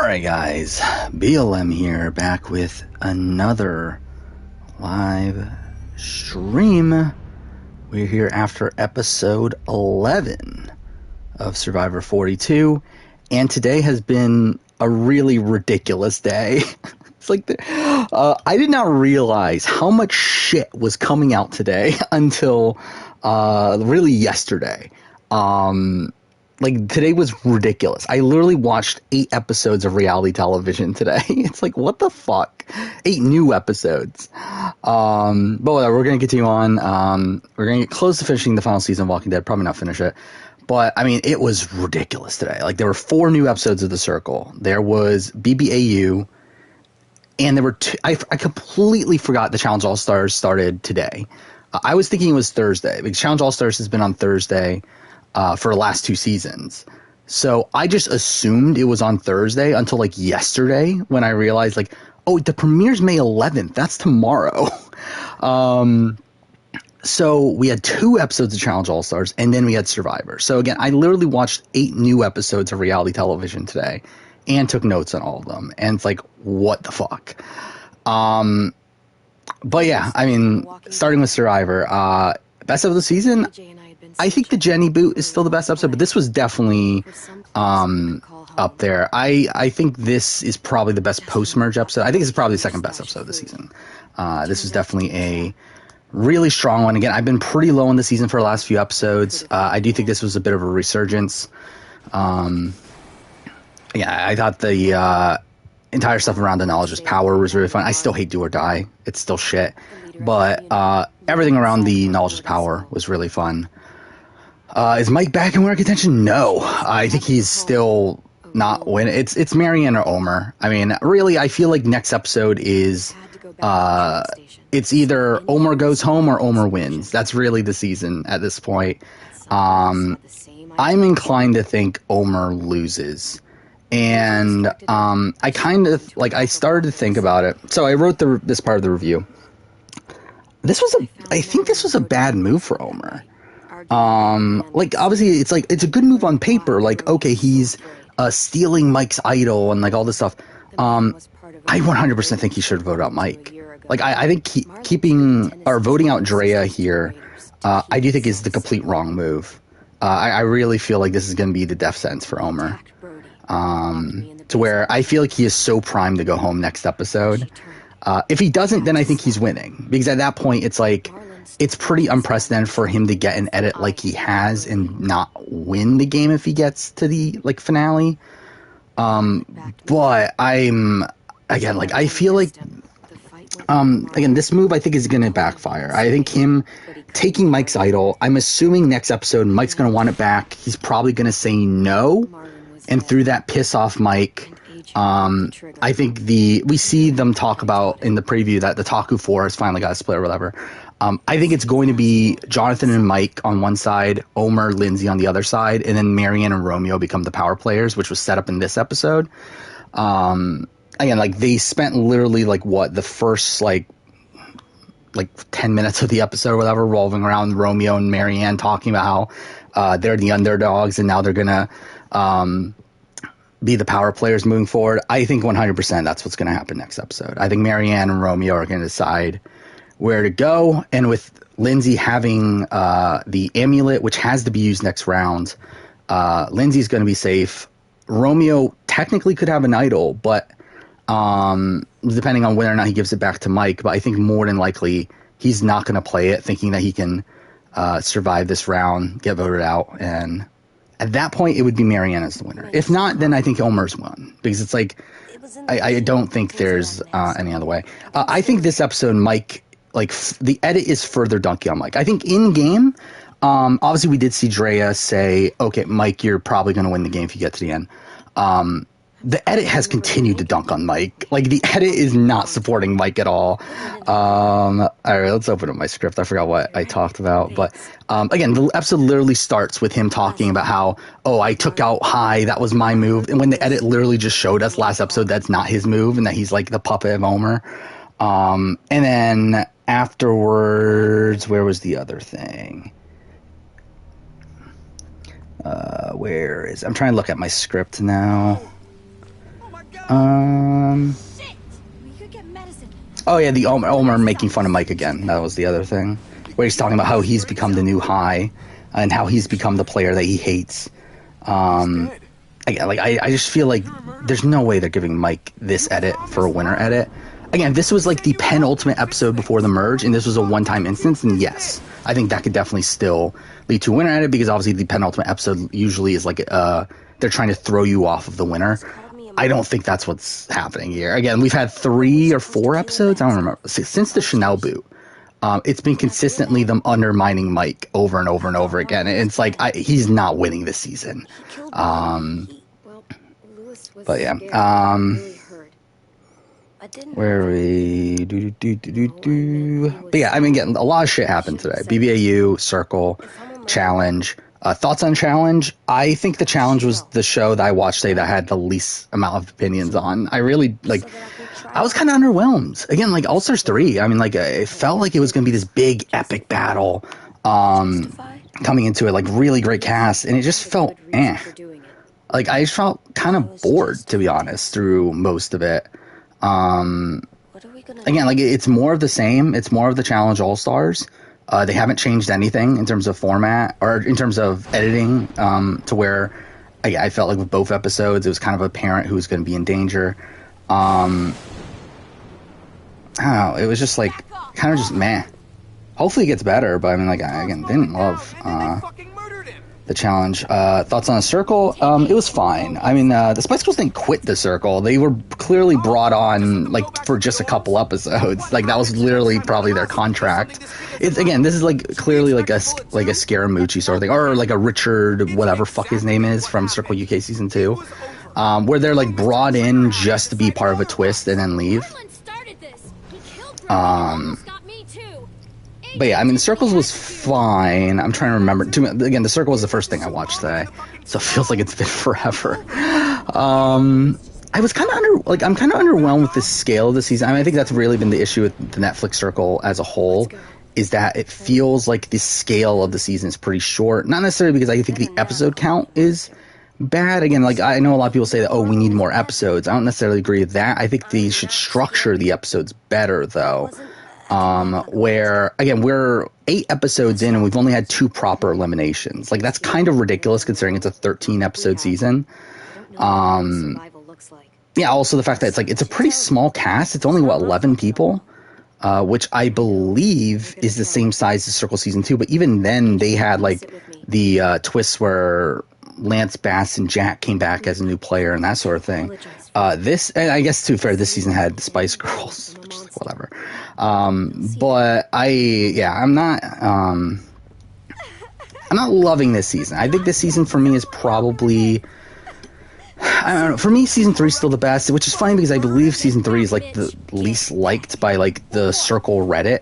Alright guys, BLM here, back with another live stream. We're here after episode 11 of Survivor 42, and today has been a really ridiculous day. It's like, I did not realize how much shit was coming out today until really yesterday. Like, today was ridiculous. I literally watched 8 episodes of reality television today. It's like, what the fuck? 8 new episodes. But whatever, we're going to continue on. We're going to get close to finishing the final season of Walking Dead. Probably not finish it. But, I mean, it was ridiculous today. Like, there were 4 new episodes of The Circle. There was BBAU. And there were 2. I completely forgot the Challenge All-Stars started today. I was thinking it was Thursday, because Challenge All-Stars has been on Thursday for the last 2 seasons. So I just assumed it was on Thursday until like yesterday when I realized like, oh, the premiere's May 11th. That's tomorrow. So we had 2 episodes of Challenge All-Stars and then we had Survivor. So again, I literally watched 8 new episodes of reality television today and took notes on all of them. And it's like, what the fuck? But yeah, I mean, starting with Survivor, best of the season, I think the Jenny boot is still the best episode, but this was definitely up there. I think this is probably the best post-merge episode. I think it's probably the second best episode of the season. This was definitely a really strong one. Again, I've been pretty low in the season for the last few episodes. I do think this was a bit of a resurgence. Yeah, I thought the entire stuff around the Knowledge is Power was really fun. I still hate Do or Die. It's still shit. But everything around the Knowledge is Power was really fun. Is Mike back in winner contention? No. I think he's still not winning. It's Marianne or Omer. I mean, really, I feel like next episode is it's either Omer goes home or Omer wins. That's really the season at this point. I'm inclined to think Omer loses. And I kind of, like, I started to think about it. So I wrote this part of the review. I think this was a bad move for Omer. Like, obviously, it's a good move on paper. Like, okay, he's stealing Mike's idol and, like, all this stuff. I 100% think he should vote out Mike. Like, I think voting out Drea here, I do think is the complete wrong move. I really feel like this is going to be the death sentence for Omer. To where I feel like he is so primed to go home next episode. If he doesn't, then I think he's winning. Because at that point, it's like, it's pretty unprecedented for him to get an edit like he has and not win the game if he gets to the, like, finale. But I feel like, again, this move I think is going to backfire. I think him taking Mike's idol, I'm assuming next episode Mike's going to want it back. He's probably going to say no. And through that piss off Mike, I think we see them talk about in the preview that the Taku 4 has finally got a split or whatever. I think it's going to be Jonathan and Mike on one side, Omer, Lindsay on the other side, and then Marianne and Romeo become the power players, which was set up in this episode. Again, like, they spent literally, like, the first, like 10 minutes of the episode or whatever revolving around Romeo and Marianne talking about how they're the underdogs and now they're going to be the power players moving forward. I think 100% that's what's going to happen next episode. I think Marianne and Romeo are going to decide where to go, and with Lindsay having the amulet, which has to be used next round, Lindsay's going to be safe. Romeo technically could have an idol, but depending on whether or not he gives it back to Mike, but I think more than likely he's not going to play it, thinking that he can survive this round, get voted out, and at that point it would be Marianne as the winner. If not, then I think Omer's won, because it's like, I don't think there's any other way. I think this episode, Mike, like, the edit is further dunking on Mike. I think in game, obviously we did see Drea say, okay, Mike, you're probably going to win the game if you get to the end. The edit has continued to dunk on Mike. Like, the edit is not supporting Mike at all. All right, let's open up my script. I forgot what I talked about. But, again, the episode literally starts with him talking about how, oh, I took out High. That was my move. And when the edit literally just showed us last episode that's not his move and that he's, like, the puppet of Omer. And then afterwards, where was the other thing? I'm trying to look at my script now. Oh yeah, the Omar making fun of Mike again. That was the other thing, where he's talking about how he's become the new high, and how he's become the player that he hates. Again, like I just feel like there's no way they're giving Mike this edit for a winner edit. Again, this was like the penultimate episode before the merge, and this was a one-time instance, and yes, I think that could definitely still lead to a winner edit, because obviously the penultimate episode usually is like they're trying to throw you off of the winner. I don't think that's what's happening here. Again, we've had 3 or 4 episodes, I don't remember, since the Chanel boot. It's been consistently them undermining Mike over and over and over again. And it's like, he's not winning this season. But yeah. Where are we? But yeah, I mean, again, a lot of shit happened today. BBAU, Circle, Challenge. Thoughts on Challenge? I think the Challenge was the show that I watched today that had the least amount of opinions on. I really, like, I was kind of underwhelmed. Again, like, All Stars 3, I mean, like, it felt like it was going to be this big, epic battle coming into it, like, really great cast, and it just felt eh. Like, I just felt kind of bored, to be honest, through most of it. Again, like, it's more of the same. It's more of the Challenge All Stars. They haven't changed anything in terms of format or in terms of editing, to where I felt like with both episodes, it was kind of apparent who was going to be in danger. I don't know. It was just like kind of just meh. Hopefully it gets better, but I mean, like, I again didn't love the Challenge. Thoughts on the Circle? It was fine. I mean, the Spice Girls didn't quit the Circle. They were clearly brought on, like, for just a couple episodes. Like, that was literally probably their contract. It's, again, this is, like, clearly like a Scaramucci sort of thing, or like a Richard, whatever fuck his name is, from Circle UK Season 2, where they're, like, brought in just to be part of a twist and then leave. But yeah, I mean, the Circles was fine. I'm trying to remember. Again, the Circle was the first thing I watched today, so it feels like it's been forever. I was kind of I'm kind of underwhelmed with the scale of the season. I mean, I think that's really been the issue with the Netflix Circle as a whole, is that it feels like the scale of the season is pretty short. Not necessarily because I think the episode count is bad. Again, like, I know a lot of people say that, oh, we need more episodes. I don't necessarily agree with that. I think they should structure the episodes better, though. Where, again, we're 8 episodes in and we've only had 2 proper eliminations. Like, that's kind of ridiculous considering it's a 13-episode season. Yeah, also the fact that it's a pretty small cast. It's only, 11 people? Which I believe is the same size as Circle Season 2. But even then, they had, like, the twists where Lance Bass and Jack came back as a new player and that sort of thing. And I guess, to be fair, this season had the Spice Girls, which is like, whatever. But I'm not loving this season. I think this season for me is probably, I don't know, for me, Season 3 is still the best, which is funny because I believe Season 3 is, like, the least liked by, like, the Circle Reddit.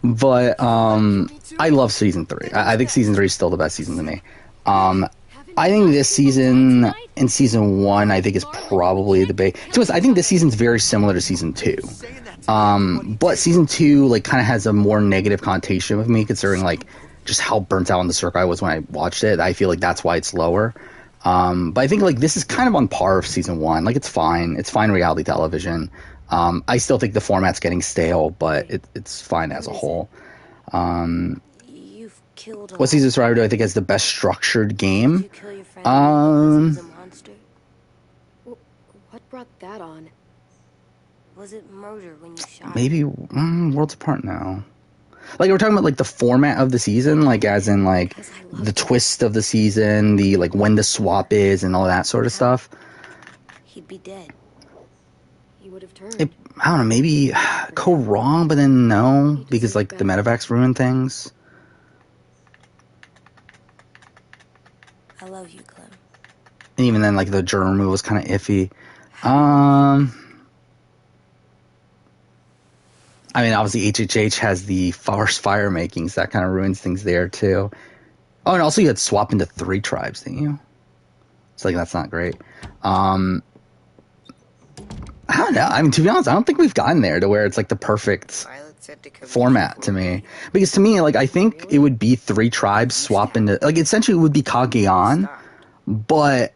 But, I love Season 3. I think Season 3 is still the best season to me. I think this season and Season 1, I think, is probably the big. I think this season's very similar to Season 2. But Season 2, like, kind of has a more negative connotation with me, considering, like, just how burnt out on the Circle I was when I watched it. I feel like that's why it's lower. But I think, like, this is kind of on par with Season 1. Like, it's fine. It's fine reality television. I still think the format's getting stale, but it's fine as a whole. What Season Survivor do I think has the best structured game? What brought that on? Was it murder when you shot? Maybe Worlds Apart now. Like, we're talking about, like, the format of the season, like, as in, like, the twist of the season, the, like, when the swap is, and all that sort of stuff. He'd be dead. He would have turned. I don't know, maybe go wrong, but then no, because, like, the medevacs ruin things. I love you, Clem. And even then, like, the germ removal was kind of iffy. I mean, obviously, HHH has the forest fire makings. That kind of ruins things there, too. Oh, and also you had swap into 3 tribes, didn't you? It's like, that's not great. I don't know. I mean, to be honest, I don't think we've gotten there to where it's, like, the perfect format to me. Because to me, like, I think it would be 3 tribes swap into... Like, essentially, it would be Cagayan. But,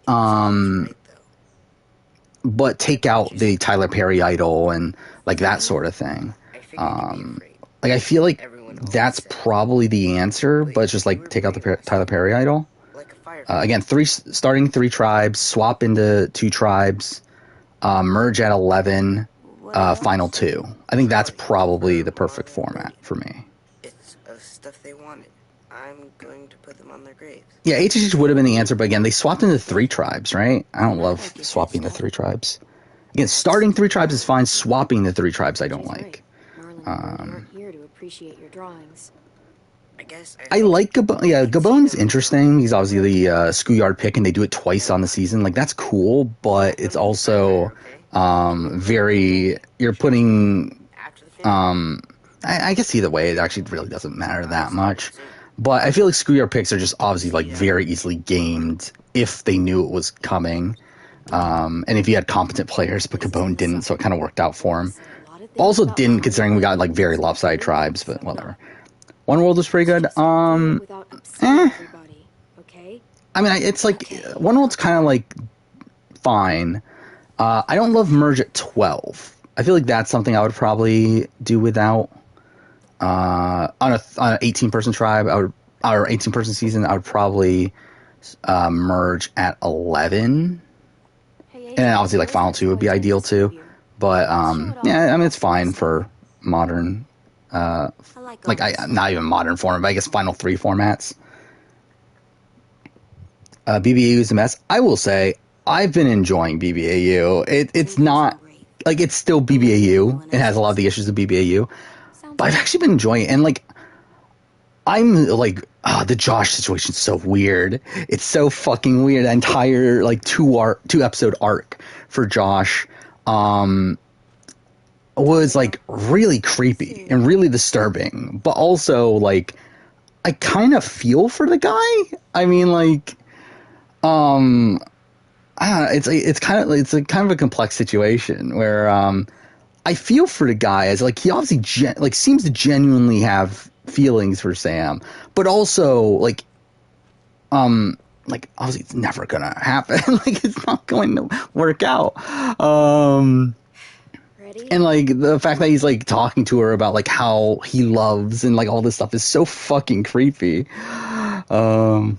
but take out the Tyler Perry idol and like that sort of thing. Like I feel like that's probably the answer, but it's just like take out the Tyler Perry idol. Again, starting 3 tribes, swap into 2 tribes, merge at 11, final 2. I think that's probably the perfect format for me. It's stuff they wanted. I'm going to put them on their graves. Yeah, HHH would have been the answer, but again, they swapped into 3 tribes, right? I don't love swapping the 3 tribes. Again, starting 3 tribes is fine. Swapping the 3 tribes, I don't like. Here to appreciate your drawings. I like Gabon. Yeah, Gabon's interesting. He's obviously the schoolyard pick, and they do it twice on the season. Like, that's cool, but it's also very... You're putting... I guess either way, it actually really doesn't matter that much. But I feel like schoolyard picks are just obviously, like, very easily gamed if they knew it was coming. And if you had competent players, but Gabon didn't, so it kind of worked out for him. Also didn't, considering we got, like, very lopsided tribes, but whatever. One World was pretty good. I mean, it's like One World's kind of like fine. I don't love Merge at 12. I feel like that's something I would probably do without. On an 18-person tribe, or 18-person season, I would probably Merge at 11. And then obviously like Final 2 would be ideal too. But yeah, I mean it's fine for modern. Not even modern format, but I guess Final 3 formats. BBAU is a mess. I will say, I've been enjoying BBAU. It's not, like, it's still BBAU. It has a lot of the issues of BBAU. But I've actually been enjoying it. And, like, I'm, like, the Josh situation's so weird. It's so fucking weird. The entire, like, 2-episode arc for Josh, was like really creepy and really disturbing, but also like I kind of feel for the guy. I mean, like, I don't know, it's kind of a complex situation where I feel for the guy as like he obviously seems to genuinely have feelings for Sam, but also like obviously it's never gonna happen. Like it's not going to work out. And, like, the fact that he's, like, talking to her about, like, how he loves and, like, all this stuff is so fucking creepy. But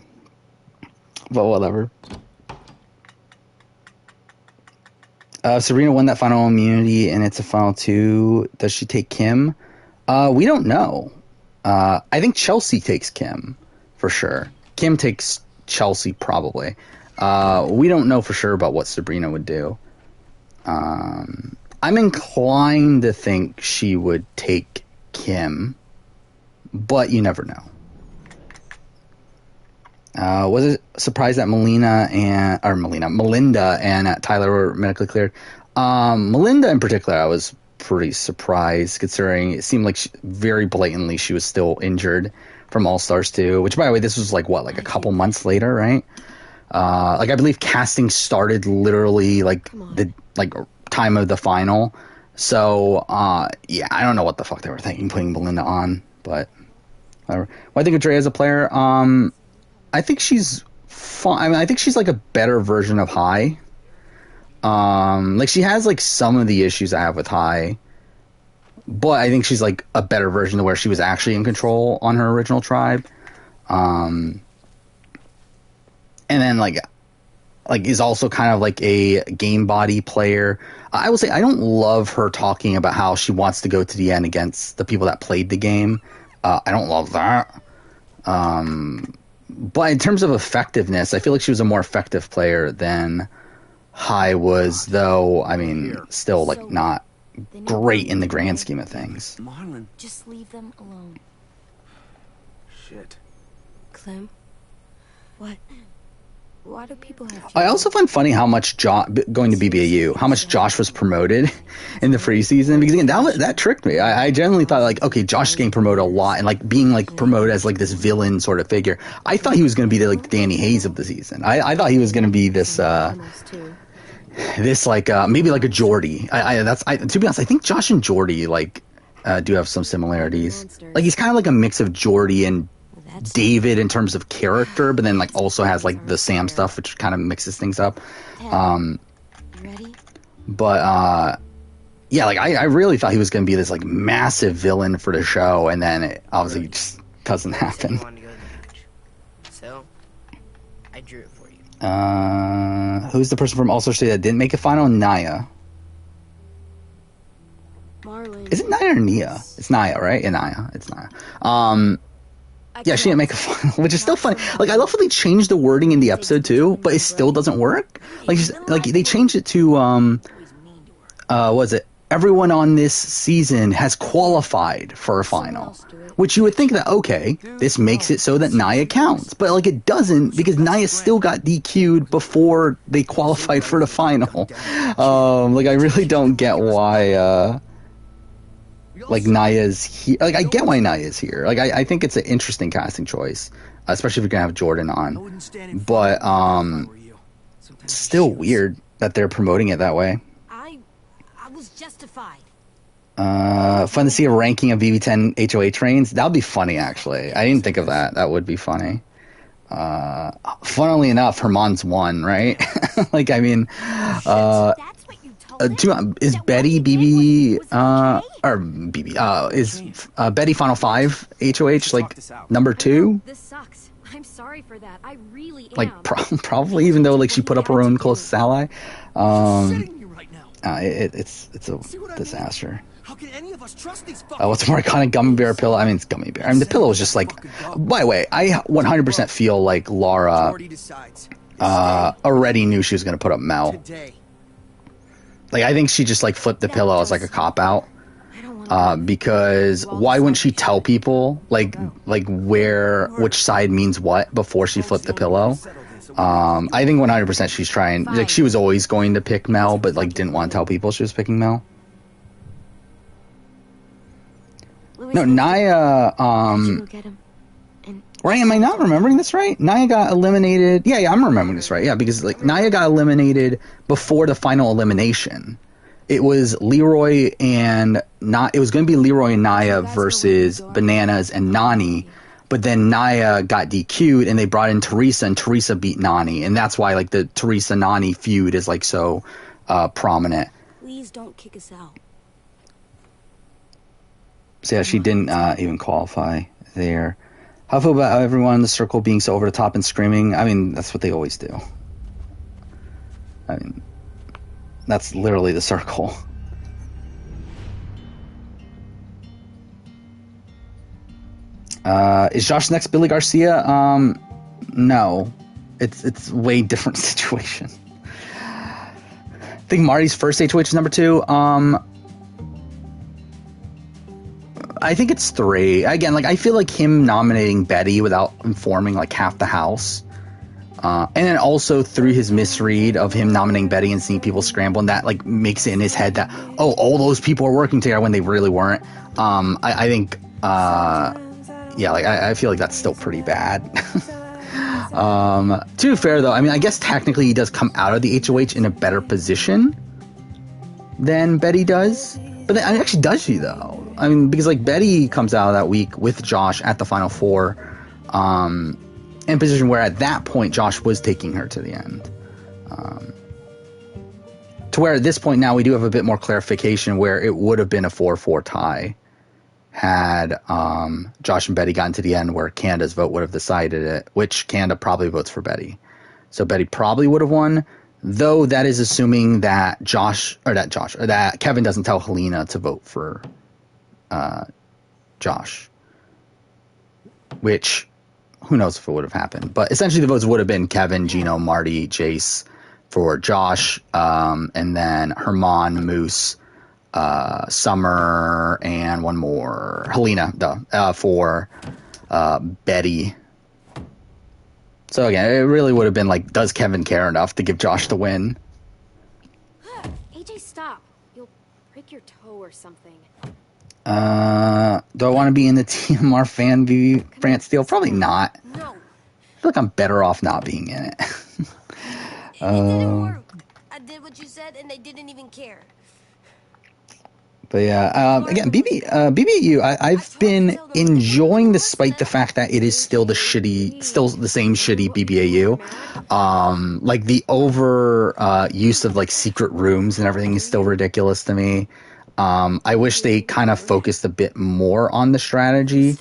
whatever. Sabrina won that final immunity, and it's a final 2. Does she take Kim? We don't know. I think Chelsea takes Kim, for sure. Kim takes Chelsea, probably. We don't know for sure about what Sabrina would do. I'm inclined to think she would take Kim, but you never know. Was it surprised that Melinda and Tyler were medically cleared? Melinda in particular, I was pretty surprised, considering it seemed like very blatantly she was still injured from All Stars 2, which, by the way, this was like a couple months later, right? Like I believe casting started literally like the time of the final. So yeah, I don't know what the fuck they were thinking putting Melinda on, but whatever. What I think of Drea as a player, I think she's fun. I mean, I think she's like a better version of Hai. Like she has like some of the issues I have with Hai, but I think she's like a better version of where she was actually in control on her original tribe. And then like is also kind of like a game body player. I will say I don't love her talking about how she wants to go to the end against the people that played the game. I don't love that. But in terms of effectiveness, I feel like she was a more effective player than Hai was, though, I mean, still like not great in the grand scheme of things. Marlon. Just leave them alone. Shit. Clem? What? Why do people have... I also find funny how much going to BBAU, how much Josh was promoted in the free season, because again, that tricked me. I generally thought like, okay, Josh is getting promoted a lot and like being like promoted as like this villain sort of figure. I thought he was going to be the like Danny Hayes of the season. I thought he was going to be this like maybe like a Jordy. To be honest, I think Josh and Jordy like do have some similarities. Like he's kind of like a mix of Jordy and David in terms of character, but then like also has like the Sam stuff, which kind of mixes things up. Ready? But yeah, like I really thought he was going to be this like massive villain for the show, and then it obviously just doesn't You said happen. you wanted to go to the beach. So, I drew it for you. Who's the person from All Star City that didn't make a final? Naya. Marlon. Is it Naya or Nia? It's Naya, right? Yeah, Naya. It's Naya. Yeah, she didn't make a final, which is still funny. Like, I love how they changed the wording in the episode too, but it still doesn't work. Like they changed it to was it? Everyone on this season has qualified for a final, which you would think that okay, this makes it so that Naya counts, but like it doesn't because Naya still got DQ'd before they qualified for the final. Like I really don't get why. Like Naya's here. Like I get why Naya's here. Like I think it's an interesting casting choice, especially if you're gonna have Jordan on. But still weird that they're promoting it that way. I was justified. Fun to see a ranking of BB10 HOA trains. That would be funny, actually. I didn't think of that. That would be funny. Funnily enough, Herman's won, right? Like I mean, is Betty BB or BB is Betty Final 5 HOH like number 2? This sucks. I'm sorry for that. I really am. Like probably, even though like she put up her own closest ally. It's a disaster. How can any of us trust these What's a more iconic gummy bear pillow? I mean, it's gummy bear. I mean, the pillow was just like. By the way, I 100% feel like Laura already knew she was going to put up Mel. Like, I think she just like flipped the pillow as like a cop out. Because why wouldn't she tell people like which side means what before she flipped the pillow? I think 100% she's trying. Like, she was always going to pick Mel, but like didn't want to tell people she was picking Mel. No, Naya. Right? Am I not remembering this right? Naya got eliminated. Yeah, I'm remembering this right. Yeah, because like Naya got eliminated before the final elimination. It was Leroy and not. It was going to be Leroy and Naya versus Bananas and Nani, but then Naya got DQ'd and they brought in Teresa, and Teresa beat Nani, and that's why like the Teresa Nani feud is like so prominent. Please don't kick us out. So yeah, she didn't even qualify there. How feel about everyone in the circle being so over the top and screaming? I mean, that's what they always do. I mean, that's literally the circle. Is Josh next Billy Garcia? No. It's way different situation. I think Marty's first HOH is number 2. I think it's 3. Again, like I feel like him nominating Betty without informing like half the house, and then also through his misread of him nominating Betty and seeing people scramble, and that like makes it in his head that all those people are working together when they really weren't. I think yeah, like I feel like that's still pretty bad. To be fair though, I mean I guess technically he does come out of the HOH in a better position than Betty does. But then, actually, does she, though? I mean, because, like, Betty comes out of that week with Josh at the Final Four in a position where, at that point, Josh was taking her to the end. To where, at this point now, we do have a bit more clarification where it would have been a 4-4 tie had Josh and Betty gotten to the end where Canada's vote would have decided it, which Canada probably votes for Betty. So Betty probably would have won. Though that is assuming that that Kevin doesn't tell Helena to vote for Josh, which who knows if it would have happened. But essentially the votes would have been Kevin, Gino, Marty, Jace for Josh, and then Herman, Moose, Summer, and one more, Helena, for Betty. So again, it really would have been like, does Kevin care enough to give Josh the win? AJ, stop. You'll break your toe or something. Do I want to be in the TMR fan v France deal? Probably not. No. I feel like I'm better off not being in it. It didn't work. I did what you said and they didn't even care. But yeah, again, BBU, I've been enjoying despite the fact that it is still the same shitty BBAU. Like the use of like secret rooms and everything is still ridiculous to me. I wish they kind of focused a bit more on the strategy.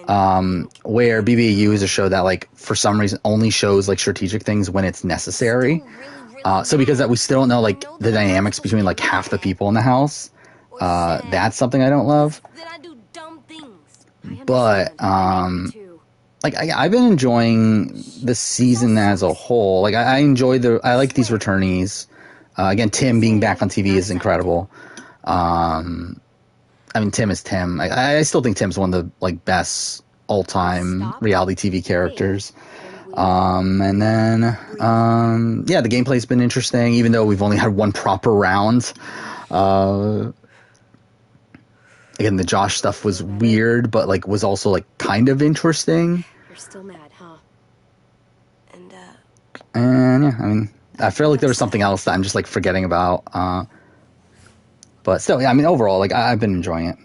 Where BBAU is a show that like for some reason only shows like strategic things when it's necessary. So because that we still don't know like the dynamics between like half the people in the house. That's something I don't love. But like I've been enjoying the season as a whole. Like I like these returnees. Again, Tim being back on TV is incredible. I mean, Tim is Tim. I still think Tim's one of the like best all-time reality TV characters. And then yeah, the gameplay's been interesting, even though we've only had one proper round. Again, the Josh stuff was weird, but like was also like kind of interesting. You're still mad, huh? And yeah, I mean, I feel like there was something else that I'm just like forgetting about. But still, yeah, I mean, overall, like I've been enjoying it.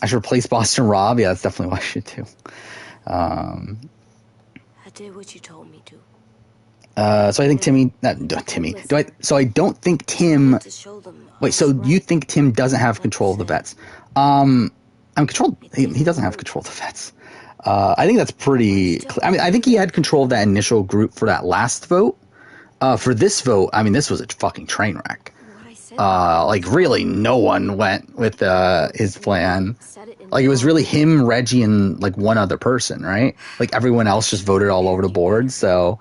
I should replace Boston Rob. Yeah, that's definitely what I should do. I did what you told me to. So I think Timmy. So I don't think Tim. Wait, so you think Tim doesn't have control of the vets? I'm control. He doesn't have control of the vets. I think that's pretty clear. I mean, I think he had control of that initial group for that last vote. For this vote, I mean, this was a fucking train wreck. Like really, no one went with his plan. Like it was really him, Reggie, and like one other person, right? Like everyone else just voted all over the board. So.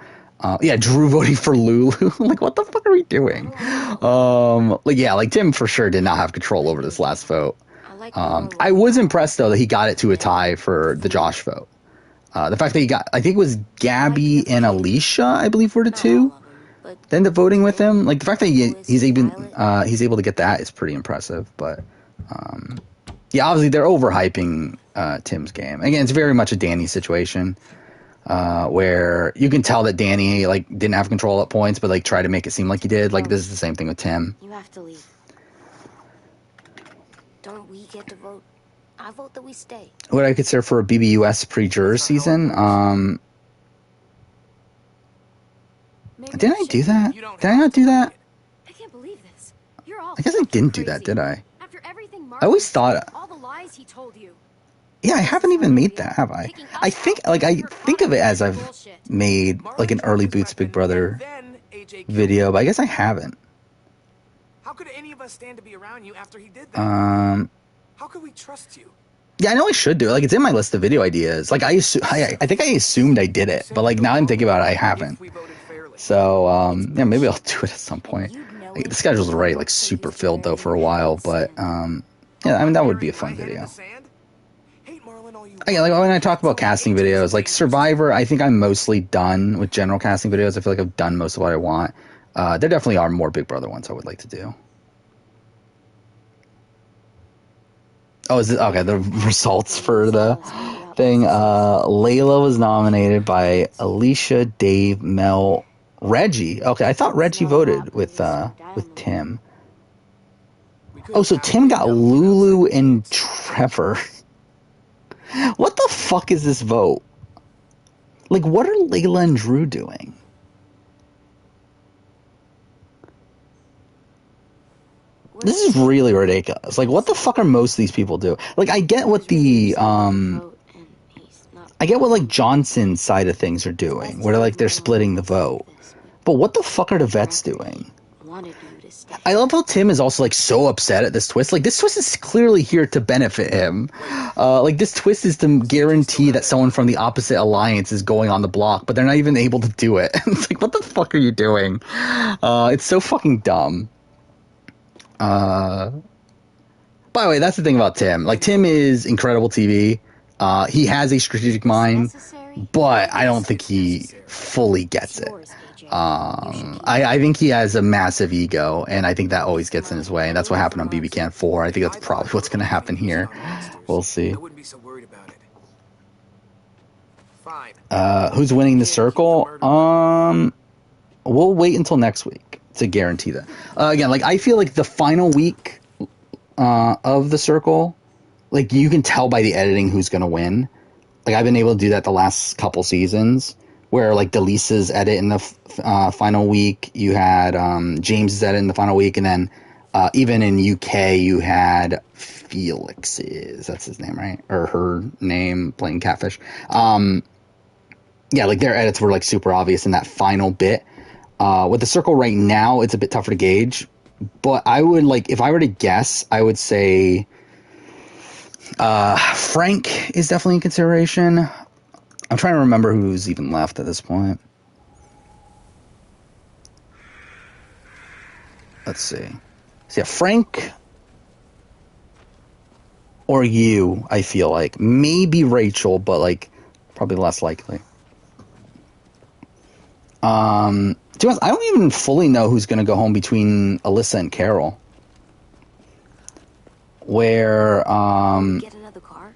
Yeah, Drew voting for Lulu. Like, what the fuck are we doing? Like, yeah, like Tim for sure did not have control over this last vote. I was impressed though that he got it to a tie for the Josh vote. The fact that he got, I think it was Gabby and Alicia, I believe were the two. Then the voting with him, like the fact that he's able to get that is pretty impressive. But yeah, obviously they're overhyping Tim's game. Again, it's very much a Danny situation. Where you can tell that Danny like didn't have control at points, but like tried to make it seem like he did. Like this is the same thing with Tim. You have to leave. Don't we get to vote? I vote that we stay. What I consider for a BBUS pre-juror season. Didn't I do that? Did I not do that? I can't believe this. You're all I guess I didn't do that, did I? After everything I always thought. all the lies he told you. Yeah, I haven't even made that, have I? I think of it as I've made like an early Boots Big Brother video, but I guess I haven't. How could any of us stand to be around you after he did that? How could we trust you? Yeah, I know I should do it. Like it's in my list of video ideas. Like I think I assumed I did it, but like now I'm thinking about it, I haven't. So yeah, maybe I'll do it at some point. Like, the schedule's already like super filled though for a while, but yeah, I mean that would be a fun video. Yeah, like when I talk about casting videos, like Survivor, I think I'm mostly done with general casting videos. I feel like I've done most of what I want. There definitely are more Big Brother ones I would like to do. Oh, is it okay? The results for the thing. Layla was nominated by Alicia, Dave, Mel, Reggie. Okay, I thought Reggie voted with Tim. Oh, so Tim got Lulu and Trevor. What the fuck is this vote? Like, what are Layla and Drew doing? This is really ridiculous. Like, what the fuck are most of these people doing? Like, I get what I get what, like, Johnson's side of things are doing, where, like, they're splitting the vote. But what the fuck are the vets doing? I love how Tim is also, like, so upset at this twist. Like, this twist is clearly here to benefit him. Like, this twist is to guarantee that someone from the opposite alliance is going on the block, but they're not even able to do it. It's like, what the fuck are you doing? It's so fucking dumb. By the way, that's the thing about Tim. Like, Tim is incredible TV. He has a strategic mind, but I don't think he fully gets it. I think he has a massive ego, and I think that always gets in his way, and that's what happened on BB Can 4. I think that's probably what's going to happen here. We'll see. I wouldn't be so worried about it. Fine. Who's winning the circle? We'll wait until next week to guarantee that. Again, like I feel like the final week, of the Circle. Like, you can tell by the editing who's going to win. Like, I've been able to do that the last couple seasons, where, like, Delisa's edit in the final week, you had James's edit in the final week, and then even in UK, you had Felix's, that's his name, right? Or her name, playing Catfish. Yeah, like, their edits were, like, super obvious in that final bit. With the Circle right now, it's a bit tougher to gauge, but I would, like, if I were to guess, I would say Frank is definitely in consideration. I'm trying to remember who's even left at this point. Let's see. So yeah, Frank or you, I feel like. Maybe Rachel, but, like, probably less likely. To be honest, I don't even fully know who's going to go home between Alyssa and Carol. Where, Get another car?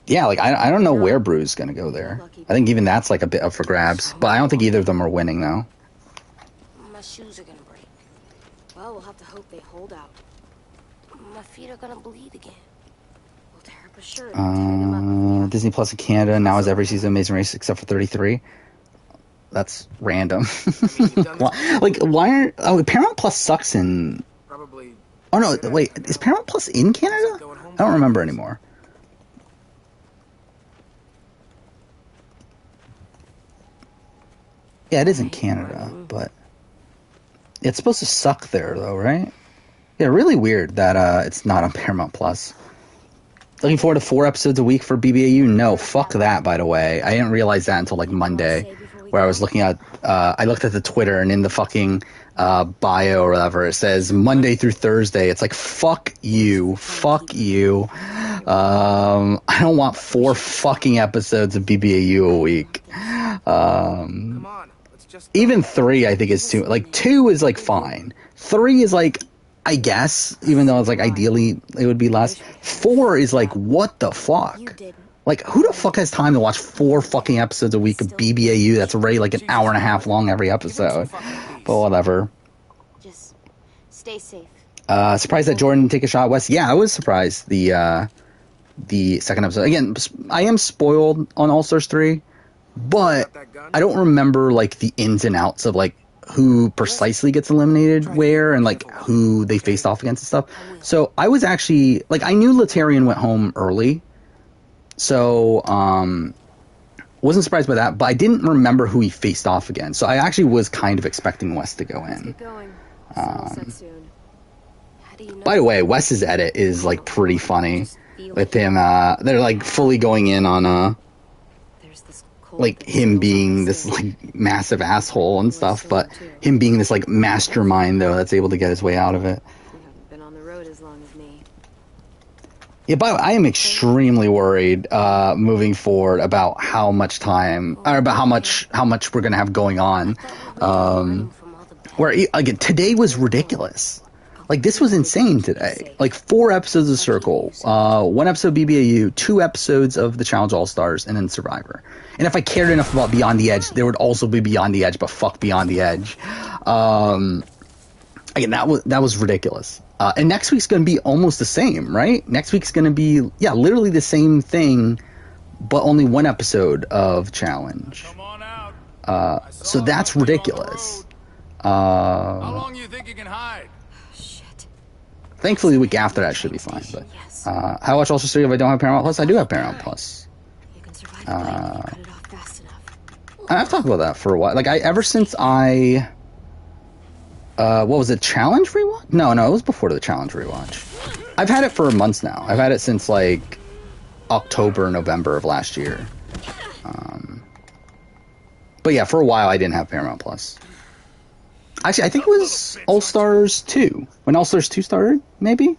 yeah, like, I don't know where Bru's going to go there. I think even that's, like, a bit up for grabs. But I don't think either of them are winning, though. My shoes are gonna break. Well, we'll have to hope they hold out. My feet are gonna bleed again. We'll tear up a shirt and tear them up if we have to. Disney Plus in Canada now has every season of Amazing Race except for 33. That's random. Like, why aren't... Oh, Paramount Plus sucks in... Probably. Oh, no, wait. Is Paramount Plus in Canada? I don't remember anymore. Yeah, it is in Canada, but... It's supposed to suck there, though, right? Yeah, really weird that it's not on Paramount Plus. Looking forward to 4 episodes a week for BBAU? No, fuck that, by the way. I didn't realize that until, like, Monday, where I was looking at... I looked at the Twitter, and in the fucking bio or whatever, it says Monday through Thursday. It's like, fuck you. Fuck you. I don't want 4 fucking episodes of BBAU a week. Come on. Let's just Even 3, I think, is too... Like, 2 is, like, fine. 3 is, like... I guess, even though it's like ideally it would be less. 4 is like, what the fuck? You didn't. Like, who the fuck has time to watch 4 fucking episodes a week of BBAU that's already like an hour and a half long every episode? But whatever. Just stay safe. Surprised that Jordan didn't take a shot at West. Yeah, I was surprised the second episode. Again, I am spoiled on All Stars 3, but I don't remember like the ins and outs of like who precisely gets eliminated where and like who they faced off against and stuff. So I was actually like, I knew Laterian went home early, so wasn't surprised by that, but I didn't remember who he faced off against. So I actually was kind of expecting West to go in. Get going. Sun will set soon. How do you know? By the way, Wes's edit is like pretty funny with him. They're like fully going in on There's this cold like that him settles being on this soon. like massive asshole and stuff, but him being this like mastermind though that's able to get his way out of it. You haven't been on the road as long as me. Yeah, but I am extremely worried moving forward about how much time or about how much we're gonna have going on. Where again, today was ridiculous. Like, this was insane today. Like, 4 episodes of Circle, 1 episode of BBAU, 2 episodes of the Challenge All-Stars, and then Survivor. And if I cared enough about Beyond the Edge, there would also be Beyond the Edge, but fuck Beyond the Edge. Again, that was ridiculous. And next week's going to be almost the same, right? Next week's going to be, yeah, literally the same thing, but only 1 episode of Challenge. Come on out. So that's ridiculous. How long you think you can hide? Shit. Thankfully, the week after that should be fine. But how much also All if I don't have Paramount Plus? I do have Paramount Plus. You can survive the night if you cut it off fast enough. I've talked about that for a while. Like, ever since I... what was it, Challenge rewatch? No, it was before the Challenge rewatch. I've had it for months now. I've had it since, like, October, November of last year. But yeah, for a while I didn't have Paramount Plus. Actually, I think it was All-Stars 2. When All-Stars 2 started, maybe?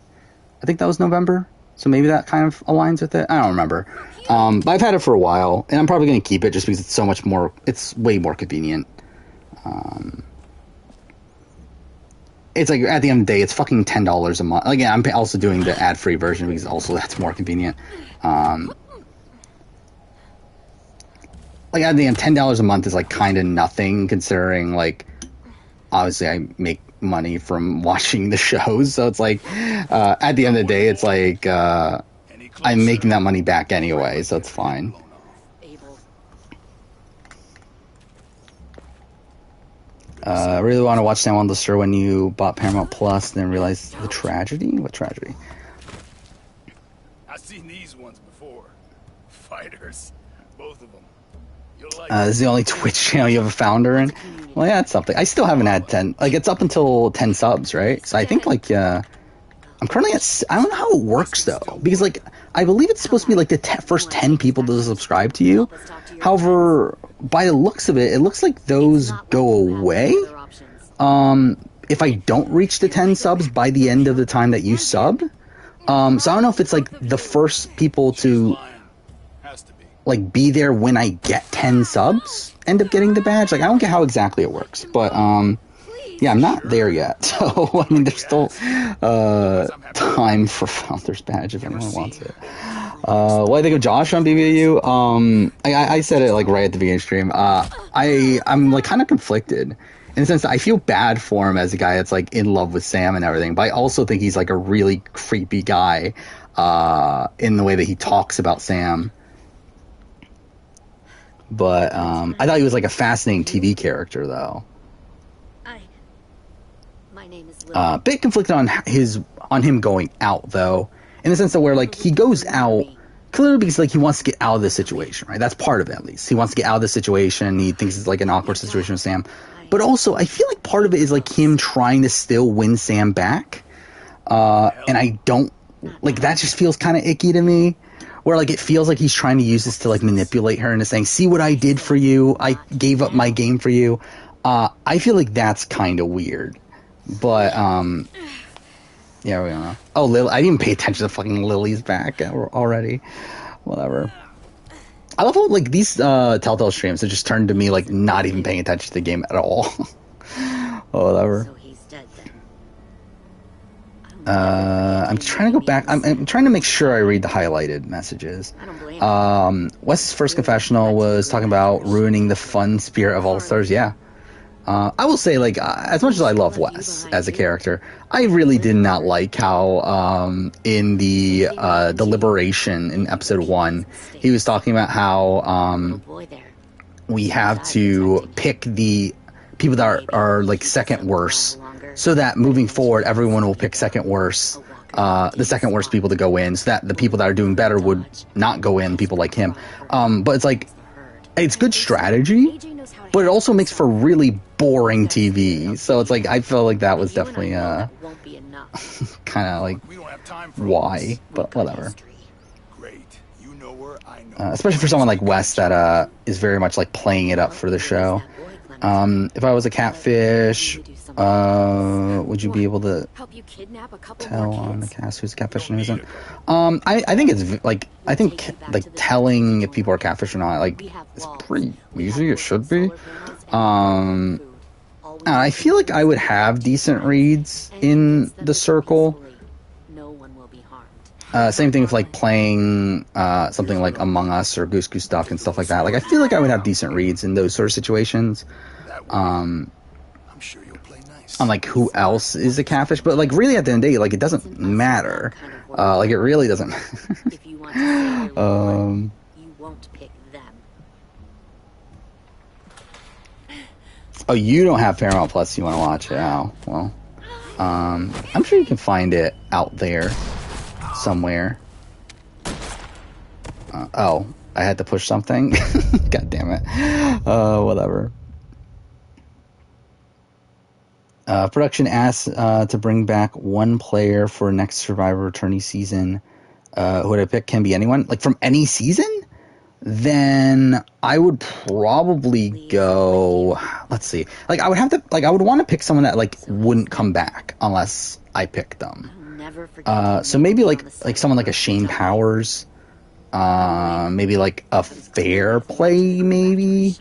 I think that was November. So maybe that kind of aligns with it. I don't remember. But I've had it for a while, and I'm probably going to keep it just because it's so much more... It's way more convenient. It's like, at the end of the day, it's fucking $10 a month. Again, I'm also doing the ad-free version because also that's more convenient. Like, at the end, $10 a month is, like, kind of nothing, considering, like, obviously I make money from watching the shows. So it's like, at the end of the day, it's like, I'm making that money back anyway, so it's fine. I really want to watch Sam on the Stir when you bought Paramount Plus, and then realized the tragedy? What tragedy? I've seen these ones before. Fighters. Both of them. You'll like This is the only Twitch channel you have a founder in? Well, yeah, that's something. I still haven't had 10. Like, it's up until 10 subs, right? So I think, like, I'm currently at... I don't know how it works, though. Because, like, I believe it's supposed to be, like, the first 10 people to subscribe to you. However, by the looks of it, it looks like those go away. If I don't reach the 10 subs by the end of the time that you sub. So I don't know if it's, like, the first people to... like be there when I get 10 subs end up getting the badge. Like, I don't get how exactly it works, but yeah, I'm not there yet. So I mean, there's still time for Founder's Badge if anyone wants it. What do I think of Josh on BBU? I said it like right at the beginning of the stream. I'm like kind of conflicted in the sense that I feel bad for him as a guy that's like in love with Sam and everything, but I also think he's like a really creepy guy in the way that he talks about Sam. But I thought he was like a fascinating TV character, though. My name is Bit conflicted on him going out, though, in the sense that where like he goes out clearly because like he wants to get out of this situation, right? That's part of it, at least. He wants to get out of the situation. He thinks it's like an awkward situation with Sam, but also I feel like part of it is like him trying to still win Sam back, and I don't like that. Just feels kind of icky to me. Where, like, it feels like he's trying to use this to, like, manipulate her into saying, see what I did for you, I gave up my game for you. I feel like that's kind of weird. But, yeah, we don't know. Oh, Lily, I didn't even pay attention to fucking Lily's back already. Whatever. I love how, like, these Telltale streams have just turned to me, like, not even paying attention to the game at all. Whatever. I'm trying to go back. I'm trying to make sure I read the highlighted messages. Wes's first confessional was talking about ruining the fun spirit of All Stars. Yeah. I will say, like, as much as I love Wes as a character, I really did not like how in the Liberation in episode 1, he was talking about how we have to pick the people that are like second worst, so that moving forward, everyone will pick second worst, the second worst people to go in, so that the people that are doing better would not go in, people like him. But it's like, it's good strategy, but it also makes for really boring TV. So it's like, I felt like that was definitely kind of like, why? But whatever. Especially for someone like Wes that is very much like playing it up for the show. If I was a catfish, would you be able to tell on the cast who's a catfish and who isn't? I think it's like, telling if people are catfish or not, like, it's pretty easy. It should be. I feel like I would have decent reads in the circle. Same thing with like playing something like Among Us or Goose Goose Duck and stuff like that. Like, I feel like I would have decent reads in those sort of situations. I'm sure you'll play nice. On like who else is a catfish, but like really at the end of the day, like it doesn't matter. Like it really doesn't. If you want to say they would, you won't pick them. Oh, you don't have Paramount Plus. You want to watch it? Oh, well. I'm sure you can find it out there somewhere. Oh, I had to push something. God damn it. Whatever. Production asks to bring back one player for next Survivor Tourney season. Who would I pick? Can be anyone. Like from any season? Then I would probably go. Let's see. Like I would have to. Like I would want to pick someone that like wouldn't come back unless I picked them. So maybe like someone like a Shane Powers. Maybe like a Fair Play. Maybe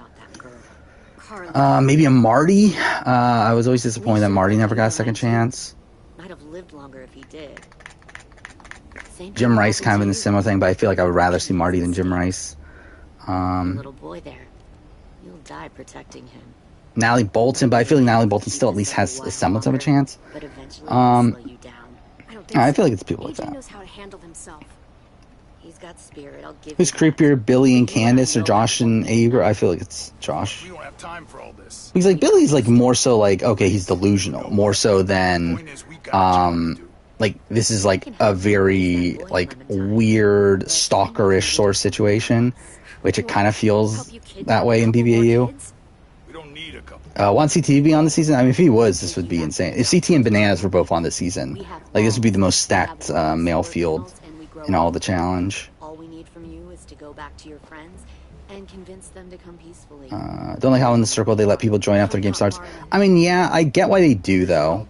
a Marty. I was always disappointed that Marty never got a second chance. Might have lived longer if he did. Jim Rice kind of in the similar thing, but I feel like I would rather see Marty than Jim Rice. Little boy there. You'll die protecting him. Natalie Bolton, but I feel like Natalie Bolton still at least has a semblance of a chance. But eventually Um, he'll slow you down. I don't think I so. feel like it's people like AJ that. knows how to handle himself. He's got spirit, I'll give Who's you that. creepier, Billy and Candace or Josh and Abra? I feel like it's Josh. We don't have time for all this. Because like Billy's like more so like, okay, he's delusional, more so than Point is, we got a job to do. like this is like a very like weird stalkerish sort of situation, which it kind of feels that way in BBAU. We don't need a couple. Want CT be on the season? I mean, if he was, this would be insane. If CT and Bananas were both on this season, like this would be the most stacked male field in all the challenge. All we need from you is to go back to your friends and convince them to come peacefully. Don't like how in the circle they let people join after the game starts. I mean, yeah, I get why they do though.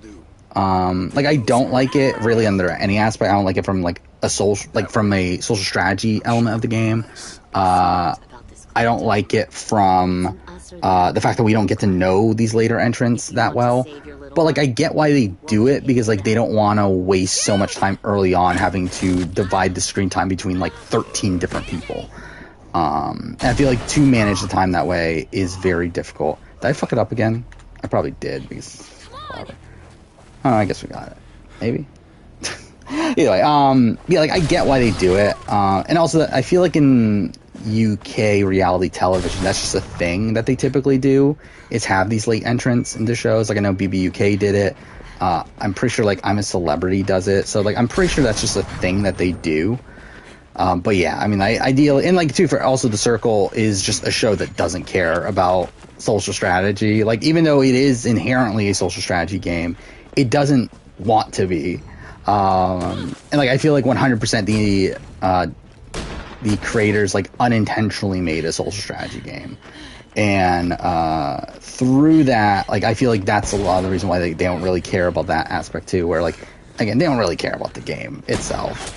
Like I don't like it really under any aspect. I don't like it from like a from a social strategy element of the game. I don't like it from the fact that we don't get to know these later entrants that well. But like I get why they do it, because like they don't want to waste so much time early on having to divide the screen time between like 13 different people. And I feel like to manage the time that way is very difficult. Did I fuck it up again? I probably did, because whatever. Oh, I guess we got it. Maybe. Either way, yeah, like I get why they do it, and also I feel like in UK reality television, that's just a thing that they typically do, is have these late entrants into shows. Like I know BBUK did it. I'm pretty sure like I'm a Celebrity does it. So like I'm pretty sure that's just a thing that they do. But yeah, I mean, ideally, and like too, for also The Circle is just a show that doesn't care about social strategy. Like even though it is inherently a social strategy game, it doesn't want to be. And like I feel like 100% the creators like unintentionally made a social strategy game, and through that, like I feel like that's a lot of the reason why they don't really care about that aspect too, where like again they don't really care about the game itself.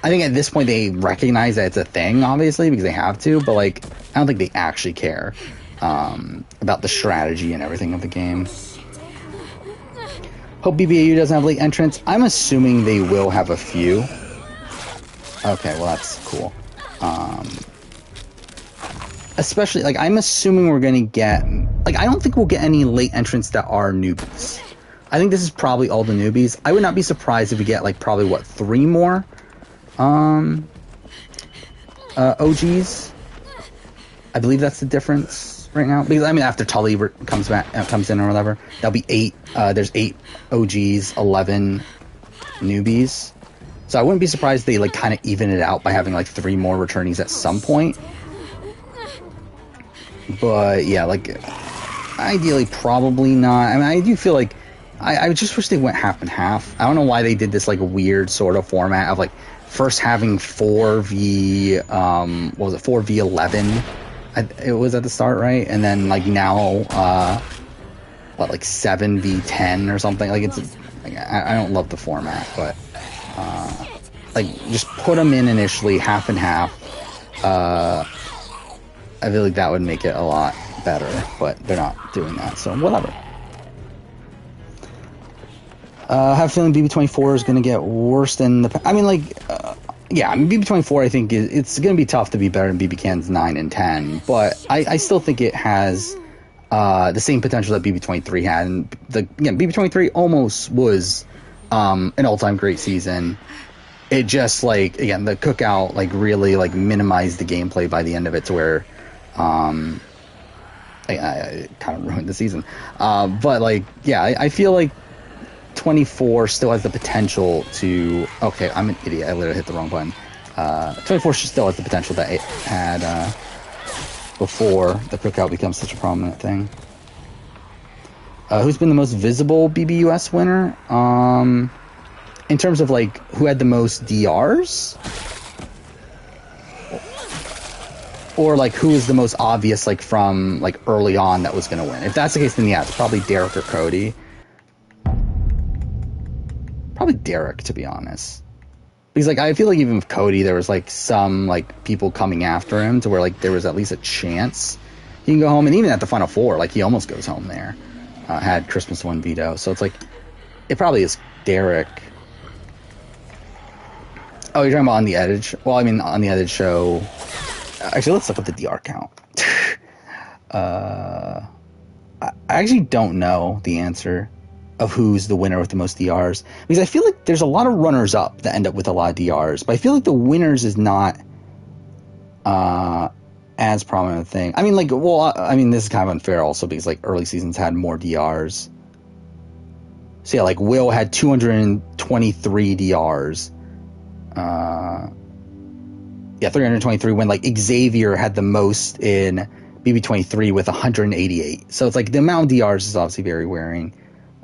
I think at this point they recognize that it's a thing, obviously, because they have to, but like I don't think they actually care about the strategy and everything of the game. Hope BBAU doesn't have late entrants. I'm assuming they will have a few. Okay, well that's cool. Especially, like, I'm assuming we're gonna get... Like, I don't think we'll get any late entrants that are newbies. I think this is probably all the newbies. I would not be surprised if we get, like, probably, what, 3 more? OGs? I believe that's the difference right now. Because, I mean, after Tully comes in or whatever, that'll be 8. There's 8 OGs, 11 newbies. So I wouldn't be surprised if they, like, kind of even it out by having, like, 3 more returnees at some point. But, yeah, like, ideally, probably not. I mean, I do feel like... I just wish they went half and half. I don't know why they did this, like, weird sort of format of, like, first having 4v... what was it? 4v11? It was at the start, right? And then, like, now... what, like, 7v10 or something? Like, it's... Like, I don't love the format, but... like, just put them in initially, half and half. I feel like that would make it a lot better, but they're not doing that, so whatever. I have a feeling BB24 is going to get worse than the... I mean, like, yeah, I mean, BB24, I think, it's going to be tough to be better than BB Can's 9 and 10, but I still think it has the same potential that BB23 had, and BB23 almost was an all-time great season. It just, like, again, the cookout, like, really, like, minimized the gameplay by the end of it to where, I kind of ruined the season. But, like, yeah, I feel like 24 still has the potential to... Okay, I'm an idiot. I literally hit the wrong button. 24 still has the potential that it had before the cookout becomes such a prominent thing. Who's been the most visible BBUS winner? In terms of, like, who had the most DRs? Or, like, who is the most obvious, like, from, like, early on that was going to win? If that's the case, then, yeah, it's probably Derek or Cody. Probably Derek, to be honest. Because, like, I feel like even with Cody, there was, like, some, like, people coming after him to where, like, there was at least a chance he can go home. And even at the Final Four, like, he almost goes home there. Had Christmas 1 veto. So it's, like, it probably is Derek. Oh, you're talking about On the Edge? Well, I mean, On the Edge show... Actually, let's look up the DR count. I actually don't know the answer of who's the winner with the most DRs, because I feel like there's a lot of runners up that end up with a lot of DRs, but I feel like the winners is not as prominent a thing. I mean, like, well, I mean, this is kind of unfair also because like early seasons had more DRs. So yeah, like Will had 223 DRs. Yeah, 323 when like Xavier had the most in BB23 with 188. So it's like the amount of DRs is obviously very varying.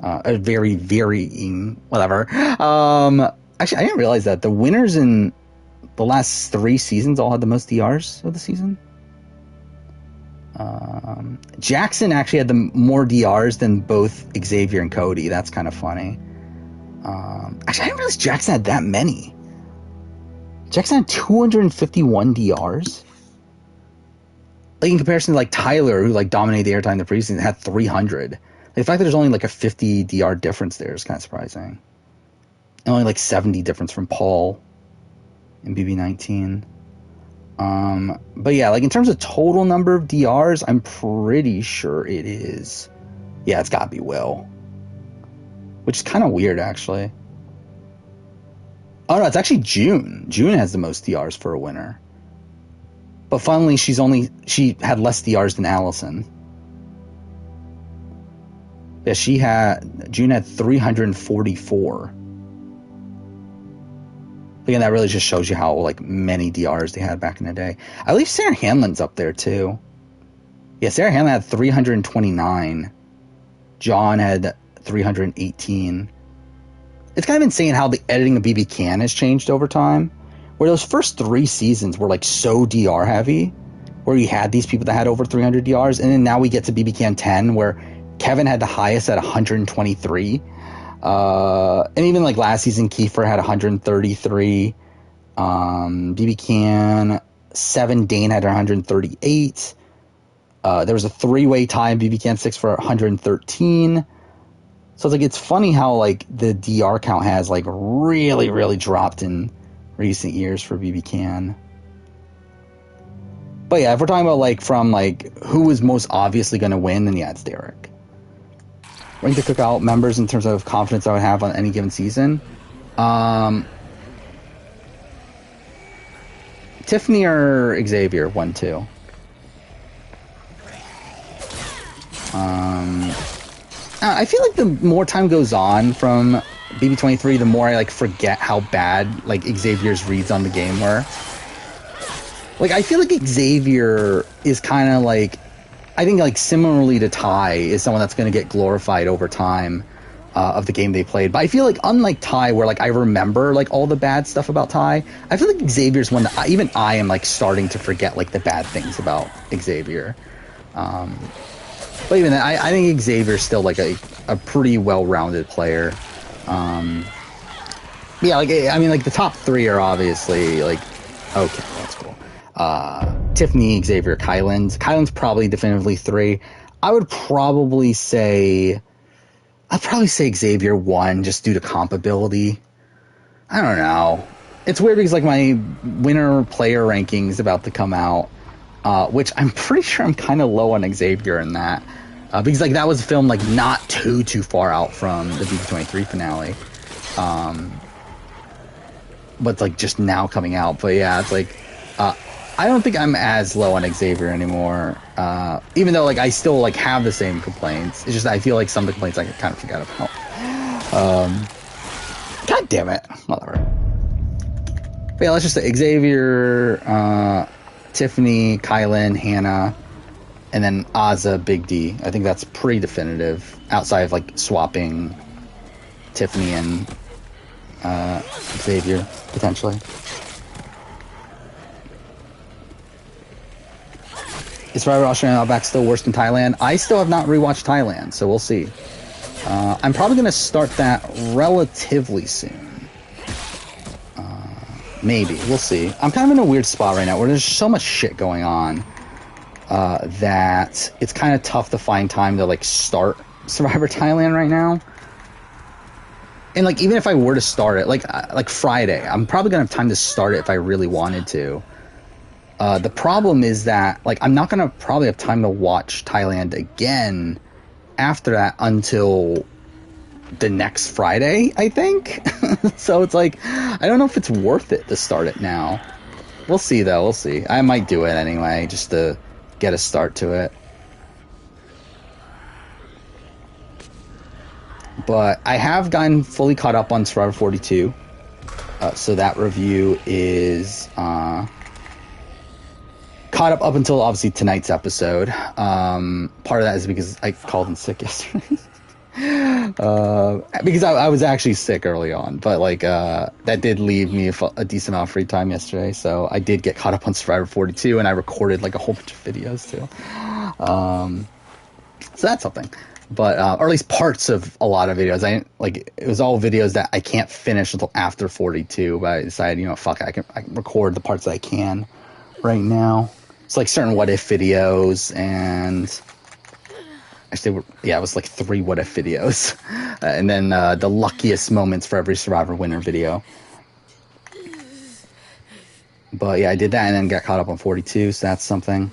Very varying, whatever. Actually, I didn't realize that the winners in the last 3 seasons all had the most DRs of the season. Jackson actually had the more DRs than both Xavier and Cody. That's kind of funny. Actually, I didn't realize Jackson had that many. Jackson had 251 DRs. Like in comparison to like Tyler, who like dominated the airtime the previous season, had 300. Like, the fact that there's only like a 50 DR difference there is kind of surprising. And only like 70 difference from Paul in BB19. But yeah, like in terms of total number of DRs, I'm pretty sure it is. Yeah, it's gotta be Will. Which is kind of weird, actually. Oh no, it's actually June. June has the most DRs for a winner. But funnily, she had less DRs than Allison. Yeah, June had 344. Again, that really just shows you how like many DRs they had back in the day. I believe Sarah Hanlon's up there too. Yeah, Sarah Hanlon had 329. John had 318. It's kind of insane how the editing of BB Can has changed over time. Where those first 3 seasons were like so DR heavy, where you had these people that had over 300 DRs, and then now we get to BB Can 10, where Kevin had the highest at 123. And even like last season, Kiefer had 133. BB Can 7, Dane had 138. There was a 3-way tie in BB Can 6 for 113. So it's like, it's funny how like the DR count has like really, really dropped in recent years for BB Can. But yeah, if we're talking about like from like who was most obviously going to win, then yeah, it's Derek. Rank the Cookout members in terms of confidence I would have on any given season. Tiffany or Xavier, 1, 2. I feel like the more time goes on from BB23, the more I like forget how bad like Xavier's reads on the game were. Like I feel like Xavier is kind of like, I think like similarly to Ty, is someone that's going to get glorified over time of the game they played. But I feel like unlike Ty, where like I remember like all the bad stuff about Ty, I feel like Xavier's one that even I am like starting to forget like the bad things about Xavier. But even then, I think Xavier's still like a pretty well-rounded player. Yeah, like I mean, like the top 3 are obviously like, okay, that's cool. Tiffany, Xavier, Kylan's. Kylan's probably definitively 3. I'd probably say Xavier 1 just due to comp ability. I don't know. It's weird because like my winner player ranking is about to come out, which I'm pretty sure I'm kind of low on Xavier in that. Because like that was a film like not too far out from the BB23 finale. But it's like just now coming out. But yeah, it's like I don't think I'm as low on Xavier anymore. Even though like I still like have the same complaints. It's just I feel like some of the complaints I kind of forgot about. God damn it. Whatever. But yeah, let's just say Xavier, Tiffany, Kylan, Hannah, and then Azza, Big D. I think that's pretty definitive, outside of like swapping Tiffany and Xavier, potentially. Is Survivor Australian Outback still worse than Thailand? I still have not rewatched Thailand, so we'll see. I'm probably going to start that relatively soon. Maybe. We'll see. I'm kind of in a weird spot right now where there's so much shit going on that it's kind of tough to find time to like start Survivor Thailand right now. And like even if I were to start it, like Friday, I'm probably gonna have time to start it if I really wanted to. The problem is that like I'm not gonna probably have time to watch Thailand again after that until the next Friday, I think. So it's like, I don't know if it's worth it to start it now. We'll see, though. We'll see. I might do it anyway, just to get a start to it. But I have gotten fully caught up on Survivor 42. So that review is caught up until, obviously, tonight's episode. Part of that is because I called in sick yesterday. Because I was actually sick early on, but like that did leave me a decent amount of free time yesterday, so I did get caught up on Survivor 42, and I recorded like a whole bunch of videos too. So that's something, but or at least parts of a lot of videos. It was all videos that I can't finish until after 42, but I decided, fuck it, I can record the parts that I can right now. It's like certain what if videos, and actually, it was like 3 what if videos. And then the luckiest moments for every Survivor winner video. But yeah, I did that and then got caught up on 42, so that's something.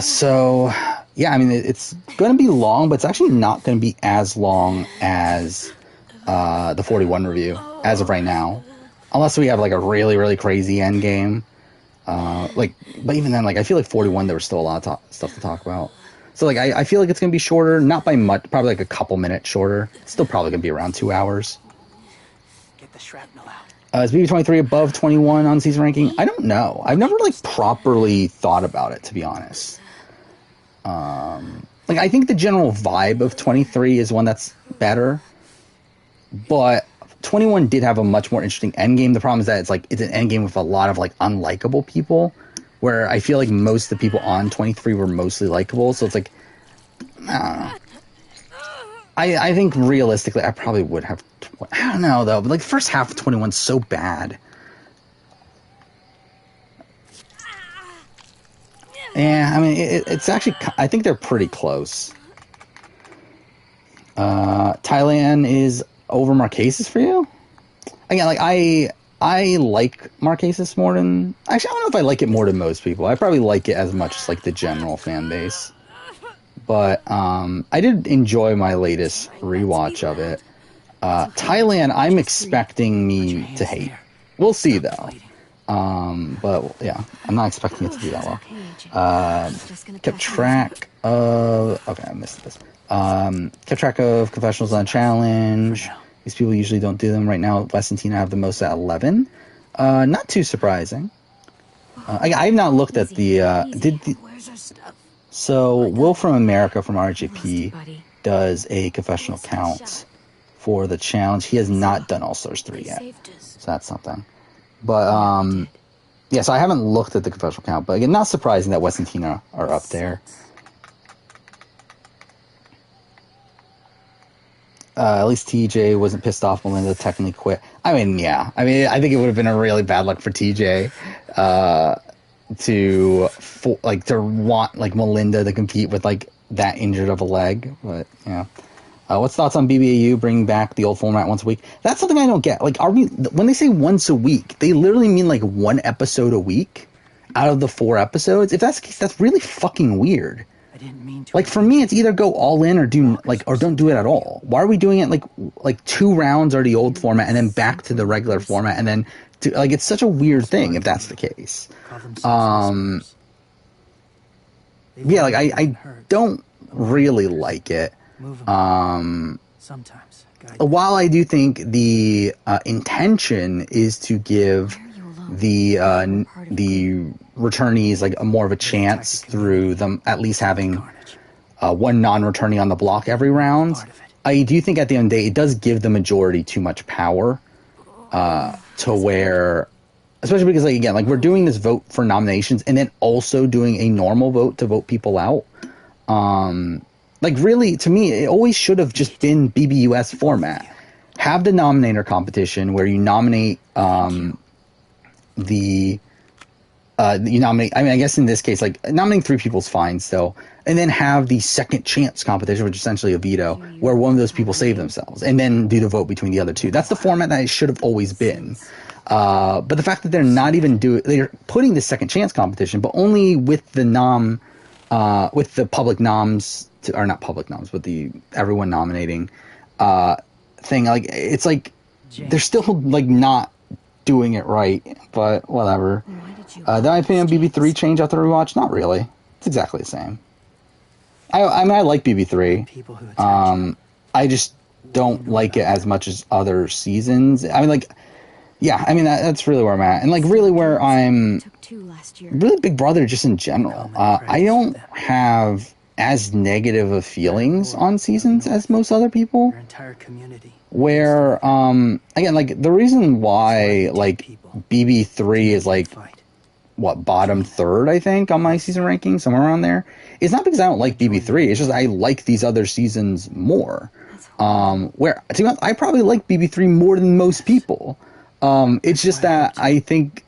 So, yeah, I mean, it's going to be long, but it's actually not going to be as long as the 41 review, as of right now. Unless we have like a really, really crazy end game. But even then, I feel like 41, there was still a lot of stuff to talk about. So, I feel like it's going to be shorter, not by much, probably like a couple minutes shorter. It's still probably going to be around 2 hours. Get the shrapnel out. Is BB23 above 21 on season ranking? I don't know. I've never, properly thought about it, to be honest. I think the general vibe of 23 is one that's better. But 21 did have a much more interesting endgame. The problem is that it's an endgame with a lot of, unlikable people. Where I feel like most of the people on 23 were mostly likable, so it's I don't know. I think realistically, I probably would have. I don't know though, but the first half of 21's so bad. Yeah, I mean, it's actually. I think they're pretty close. Thailand is over Marquesas for you. Again, I like Marquesas more than... Actually, I don't know if I like it more than most people. I probably like it as much as, the general fan base. But, I did enjoy my latest rewatch of it. Thailand, I'm expecting me to hate. We'll see, though. But, yeah, I'm not expecting it to do that well. Kept track of... Okay, I missed this. Kept track of confessionals on challenge... These people usually don't do them. Right now, Wes and Tina have the most at 11. Not too surprising. I've not looked at So, Will from America from RJP does a confessional count for the challenge. He has not done All Stars 3 yet. So that's something. But, yeah, so I haven't looked at the confessional count. But again, not surprising that Wes and Tina are up there. At least TJ wasn't pissed off Melinda technically quit. I mean, yeah. I mean, I think it would have been a really bad luck for TJ to want Melinda to compete with that injured of a leg. But yeah. What's thoughts on BBAU bringing back the old format once a week? That's something I don't get. When they say once a week, they literally mean 1 episode a week out of the 4 episodes? If that's the case, that's really fucking weird. For me, it's either go all in or or don't do it at all. Why are we doing it 2 rounds are the old format and then back to the regular format and then it's such a weird thing if that's the case. Yeah, I don't really like it. While I do think the intention is to give the returnees a more of a chance through them at least having 1 non-returnee on the block every round. I do think at the end of the day it does give the majority too much power to where, especially because we're doing this vote for nominations and then also doing a normal vote to vote people out. Really, to me, it always should have just been BBUS format. Have the nominator competition where you nominate you nominate, I guess in this case, nominating 3 people is fine still, and then have the second chance competition, which is essentially a veto, where one of those people save themselves, and then do the vote between the other 2. That's the format that it should have always been. But the fact that they're not even they're putting the second chance competition, but only with the with the public noms or not public noms, but the everyone nominating thing. Like, it's like they're still like not doing it right, but whatever. Did my opinion on BB3 change after the rewatch? Not really. It's exactly the same. I mean, I like BB3. I just don't like it as much as other seasons. I mean, like, yeah, I mean, that's really where I'm at. And, like, really where I'm really Big Brother just in general. I don't have as negative of feelings on seasons as most other people. Where, again, like, the reason why, like, BB3 is, like, what, bottom third, I think, on my season ranking, somewhere around there. It's not because I don't like BB3. It's just I like these other seasons more. Where, to be honest, I probably like BB3 more than most people. It's just that I think,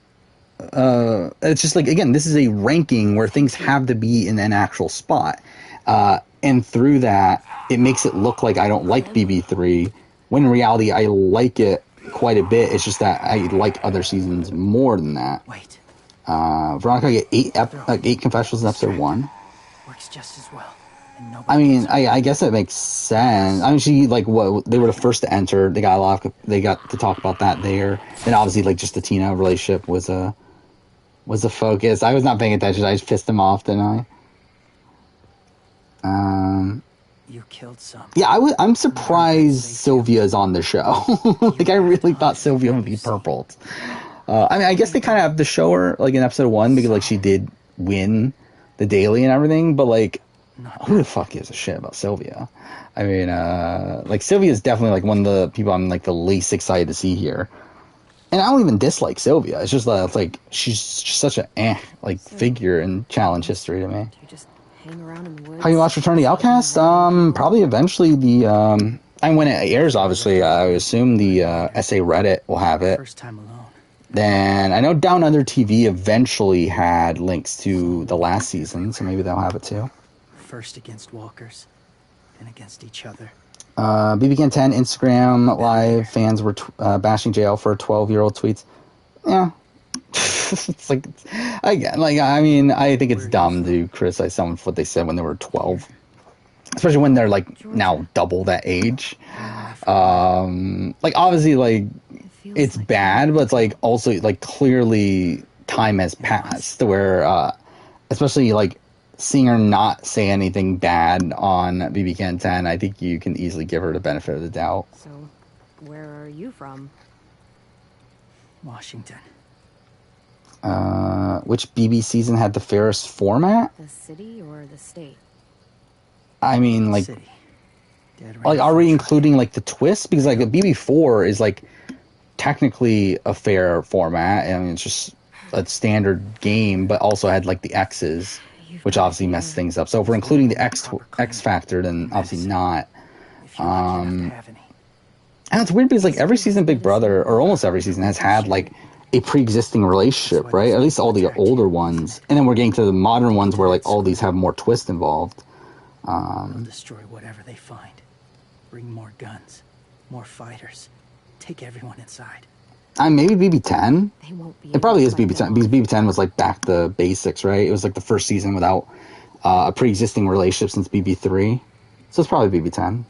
it's just like, again, this is a ranking where things have to be in an actual spot. And through that, it makes it look like I don't like BB3, when in reality, I like it quite a bit. It's just that I like other seasons more than that. Veronica get 8 confessions in episode 1. Works just as well. I mean, I guess that makes sense. I mean, she, like, what, they were the first to enter. They got to talk about that there. Then obviously, like, just the Tina relationship was a focus. I was not paying attention. I just pissed him off, didn't I? You killed some. Yeah, I'm surprised Sylvia's on the show. Like, I really thought Sylvia would be purpled. I mean, I guess they kind of have to show her, like, in episode 1, because, like, she did win the daily and everything, but, like, who the fuck gives a shit about Sylvia? I mean, like, Sylvia's definitely, like, one of the people I'm, like, the least excited to see here. And I don't even dislike Sylvia. It's just that, like, she's such a figure in challenge history to me. How you watch Return of the Outcast? Probably eventually and when it airs, obviously, I would assume the SA Reddit will have it. First time alone. Then I know Down Under TV eventually had links to the last season, so maybe they'll have it too. First against walkers, then against each other. BBCan 10 Instagram live fans were bashing JL for 12-year-old tweets. Yeah. It's like, again, like, I mean, I think it's dumb to criticize someone for what they said when they were 12. Especially when they're, like, now double that age. Like, obviously, like, it's bad, but it's, like, also, like, clearly time has passed to where, especially, like, seeing her not say anything bad on BBCan 10, I think you can easily give her the benefit of the doubt. So, where are you from? Washington. Which BB season had the fairest format? The city or the state? I mean, like, City. like, are we including, like, the twist? Because, like, a BB4 is, like, technically a fair format. I mean, it's just a standard game, but also had, like, the X's, which obviously messed things up. So if we're including the X factor, then obviously not. And it's weird because, like, every season of Big Brother, or almost every season, has had, like, a pre-existing relationship, right? At least all the older ones. And then we're getting to the modern ones where, like, all these have more twist involved. They'll destroy whatever they find. Bring more guns, more fighters. Take everyone inside. Maybe BB10. They won't be. It probably is BB10 because BB10 was, like, back to basics, right? It was, like, the first season without a pre-existing relationship since BB3. So it's probably BB10.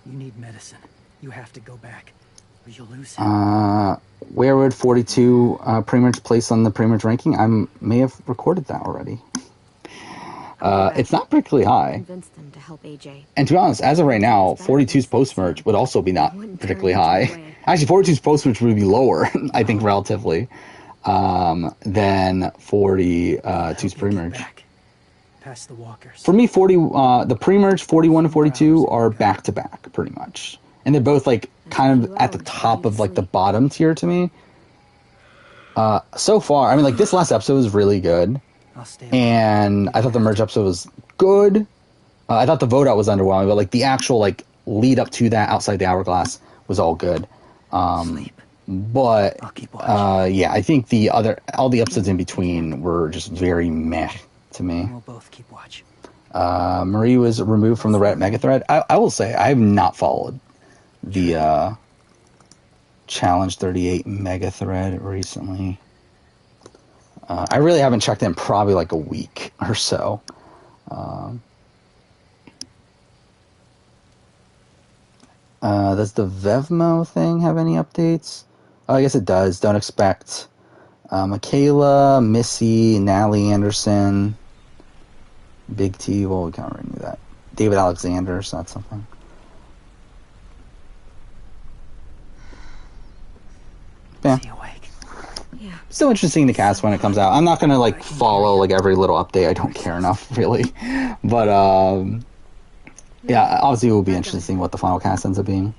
You need medicine. You have to go back, or you'll lose him. Where would 42 pre-merge place on the pre-merge ranking? I may have recorded that already. It's not particularly high. Convince them to help AJ. And to be honest, as of right now, 42's post-merge would also be not particularly high. Actually, 42's post-merge would be lower, I think, relatively, than 42's pre-merge. Past the walkers. For me, the pre-merge 41 and 42 are back-to-back, pretty much. And they're both, like, kind of at the top of, like, the bottom tier to me. So far, I mean, like, this last episode was really good. And I thought the merge episode was good. I thought the vote out was underwhelming, but, like, the actual, like, lead up to that outside the hourglass was all good. But yeah, I think all the episodes in between were just very meh to me. We'll both keep watch. Marie was removed from the Reddit mega thread. I will say I have not followed the Challenge 38 mega thread recently. I really haven't checked in probably like a week or so. Does the Vevmo thing have any updates? Oh, I guess it does. Don't expect Michaela, Missy, Natalie Anderson, Big T. Well, we kind of already knew that. David Alexander, so that's something. Yeah. Is he awake? Yeah. Still interesting to cast when it comes out. I'm not gonna like follow like every little update. I don't care enough really, but yeah, obviously it will be interesting seeing what the final cast ends up being.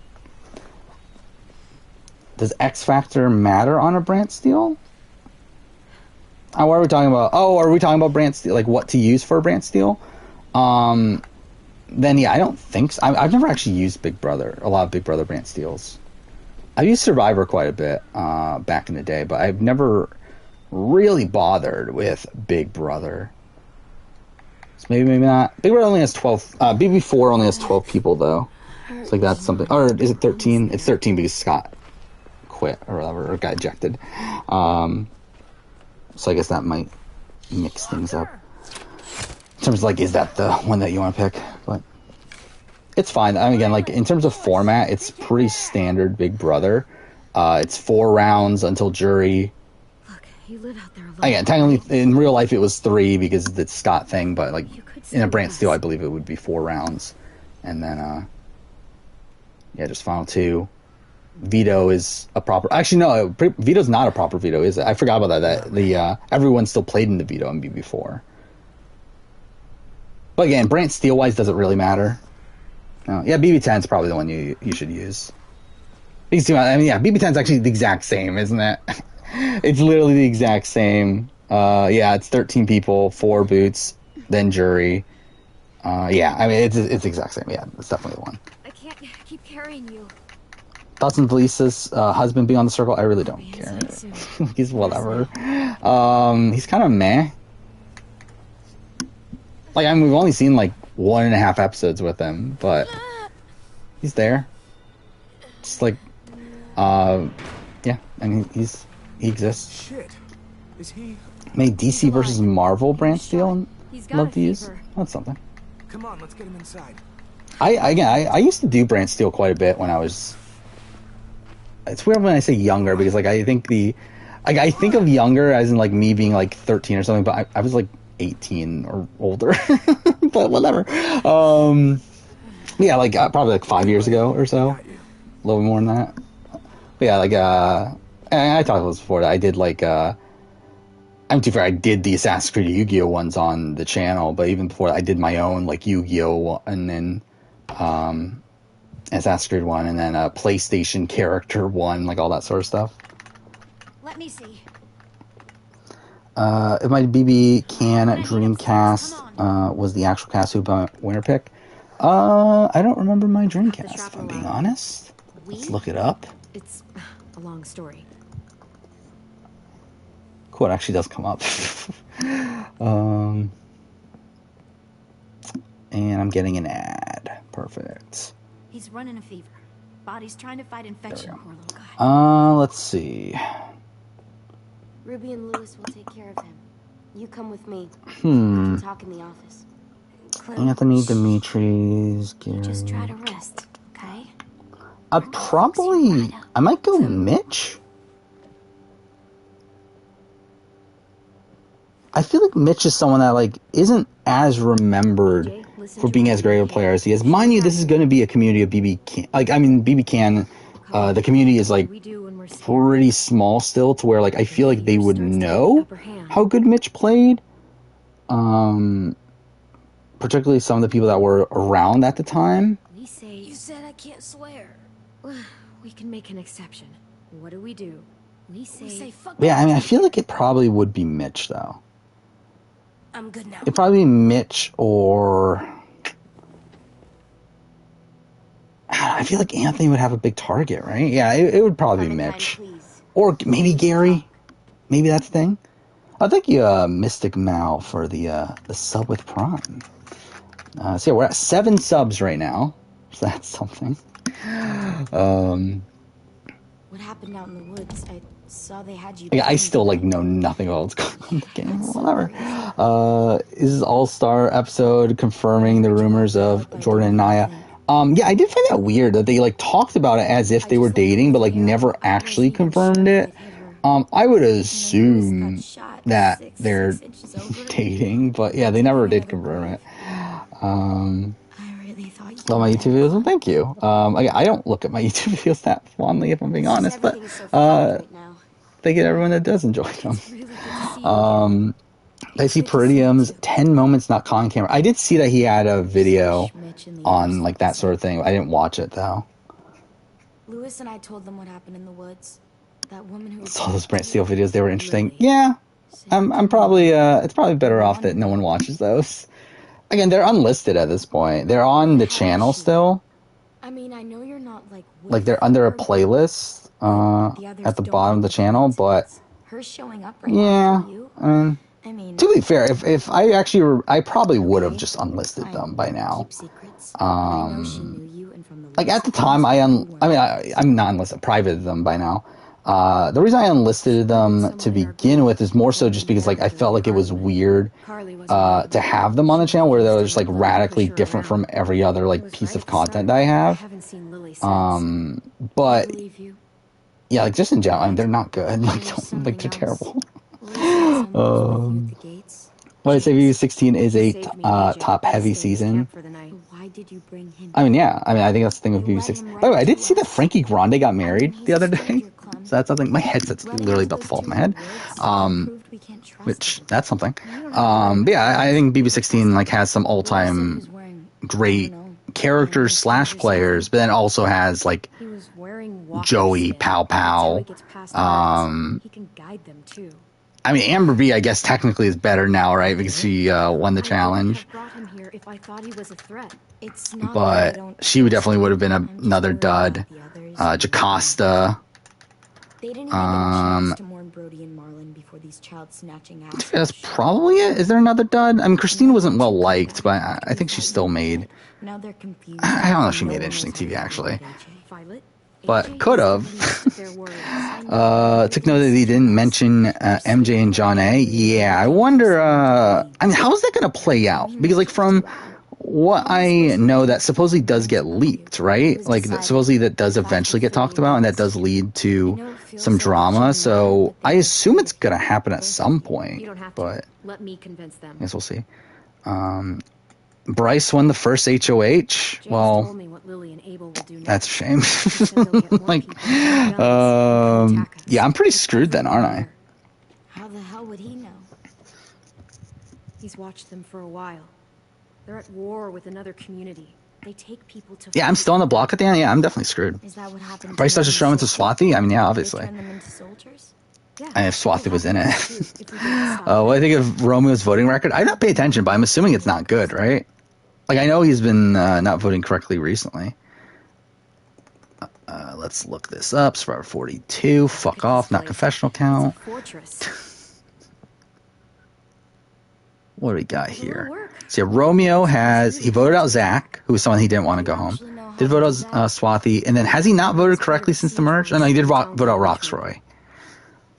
Does X Factor matter on a Brant Steele? What are we talking about? Oh, are we talking about Brant Steele? Like what to use for a Brant Steele? Then yeah, I don't think so. I've never actually used Big Brother. A lot of Big Brother Brant Steels. I've used Survivor quite a bit back in the day, but I've never really bothered with Big Brother. So maybe not. Big Brother only has 12. BB4 only has 12 people though. It's like that's something. Or is it 13? It's 13 because Scott quit or whatever, or got ejected. So I guess that might mix things up. In terms of like, is that the one that you want to pick? But it's fine. I mean, again, like in terms of format, it's pretty standard Big Brother. It's 4 rounds until jury. Look, you live out there alone. Again, technically in real life it was 3 because of the Scott thing, but like in a Brant Steele, I believe it would be 4 rounds, and then yeah, just final 2. Veto is a proper. Actually, no, veto's not a proper veto, is it? I forgot about that. That the everyone still played in the veto in BB4. But again, Brant Steele wise, does it really matter? No. Yeah, BB10 is probably the one you should use. Because, I mean, yeah, BB10 is actually the exact same, isn't it? It's literally the exact same. Yeah, it's 13 people, 4 boots, then jury. Yeah, I mean, it's the exact same. Yeah, it's definitely the one. I can't keep carrying you. Thoughts on Felice's husband being on the circle? I really don't care. He's whatever. He's kind of meh. Like, I mean, we've only seen like 1.5 episodes with him, but he's there. Just like, yeah, I mean, he exists. Shit. Is he? Made DC versus Marvel Brant Steele. He's got Love a to use. fever. That's something. Come on, let's get him inside. I used to do Brant Steele quite a bit when I was. It's weird when I say younger because like I think I think of younger as in like me being like 13 or something, but I was like 18 or older. But whatever. Yeah, like probably like 5 years ago or so, a little bit more than that. But yeah, like and I talked about this before. I did like I'm too fair. I did the Assassin's Creed Yu-Gi-Oh ones on the channel, but even before that, I did my own like Yu-Gi-Oh and then Assassin's Creed one, and then a PlayStation character one, like all that sort of stuff. Let me see. If my BB Can Dreamcast was the actual cast who winner pick. I don't remember my Dreamcast, if I'm being honest. Let's look it up. It's a long story. Cool, it actually does come up. And I'm getting an ad. Perfect. He's running a fever. Body's trying to fight infection, poor little guy. Let's see. Ruby and Lewis will take care of him. You come with me. We can talk in the office. Chloe, Anthony, Demetrius, Gary. just try to rest, okay? I might go Mitch. I feel like Mitch is someone that like isn't as remembered for being as great of a player as he is. Mind you, this is going to be a community of BB Can. Like, I mean, BB Can, the community is like pretty small still, to where like I feel like they would know how good Mitch played. Particularly some of the people that were around at the time. We say you said I can't swear. We can make an exception. What do? We say fuck. Yeah, I mean, I feel like it probably would be Mitch though. I'm good now. It'd probably be Mitch or. I feel like Anthony would have a big target, right? Yeah, it would probably be Mitch. Or maybe Gary. Maybe that's the thing. I'll thank you, Mystic Mal, for the sub with Prime. So yeah, we're at 7 subs right now. So that's something. What happened out in the woods? I saw they had you. Yeah, I still like know nothing about what's going on in the game. Whatever. Is this All-Star episode confirming the rumors of Jordan and Naya? Yeah, I did find that weird that they like talked about it as if they were dating, but like never actually confirmed it. I would assume that they're dating, but yeah, they never did confirm it. Love my YouTube videos, well, thank you. I don't look at my YouTube videos that fondly, if I'm being honest, but thank you to everyone that does enjoy them. I see Peridium's 10 moments not calling camera. I did see that he had a video on like that sort of thing. I didn't watch it though. Lewis and I told them what happened in the woods. That woman who Saw those Brant Steele videos, they were interesting. Yeah. I'm probably it's probably better off that no one watches those. Again, they're unlisted at this point. They're on the channel still. I mean, I know you're not like they're under a playlist at the bottom of the channel, but her showing up right yeah. I mean, to be fair, if I probably would have just unlisted them by now. Like at the time, I'm not unlisted, privated them by now. The reason I unlisted them to begin with is more so just because like I felt like it was weird to have them on the channel where they were just like radically different from every other like piece of content that I have. But yeah, like just in general, I mean, they're not good. Like they're terrible. What I say, BB16 is a top heavy season. I mean, yeah. I mean, I think that's the thing with BB16. By the way, I did see that Frankie Grande got married the other day. So that's something. My headset's literally about to fall off my head. Which that's something. But yeah, I think BB16 like has some all-time great characters / players, but then also has like Joey, Pow Pow. He can guide them too. I mean, Amber B, I guess, technically is better now, right? Because she won the challenge. But she definitely would have been another dud. Jocasta. That's probably it. Is there another dud? I mean, Christine wasn't well liked, but I think she still made... I don't know if she made interesting TV, actually. But could have. Took note that he didn't mention MJ and John A. Yeah, I wonder. I mean, how is that going to play out? Because, like, from what I know, that supposedly does get leaked, right? Like, supposedly that does eventually get talked about, and that does lead to some drama. So I assume it's going to happen at some point. But let me convince them. I guess we'll see. Bryce won the first HOH. Well, that's a shame. Like, yeah, I'm pretty screwed then, aren't I? How the hell would he know? He's watched them for a while. They're at war with another community. They take people to... Yeah, I'm still on the block at the end. Yeah, I'm definitely screwed. Is that what happened? Bryce does just show him into Swathi? I mean, yeah, obviously. Turn them into soldiers? And if Swathi was in it. What do I think of Romeo's voting record? I don't pay attention, but I'm assuming it's not good, right? Like, I know he's been not voting correctly recently. Let's look this up. Survivor 42. Fuck off. Not confessional count. What do we got here? So yeah, Romeo he voted out Zach, who was someone he didn't want to go home. Did vote out Swathi. And then has he not voted correctly since the merge? Oh, no, he did vote out Roxroy.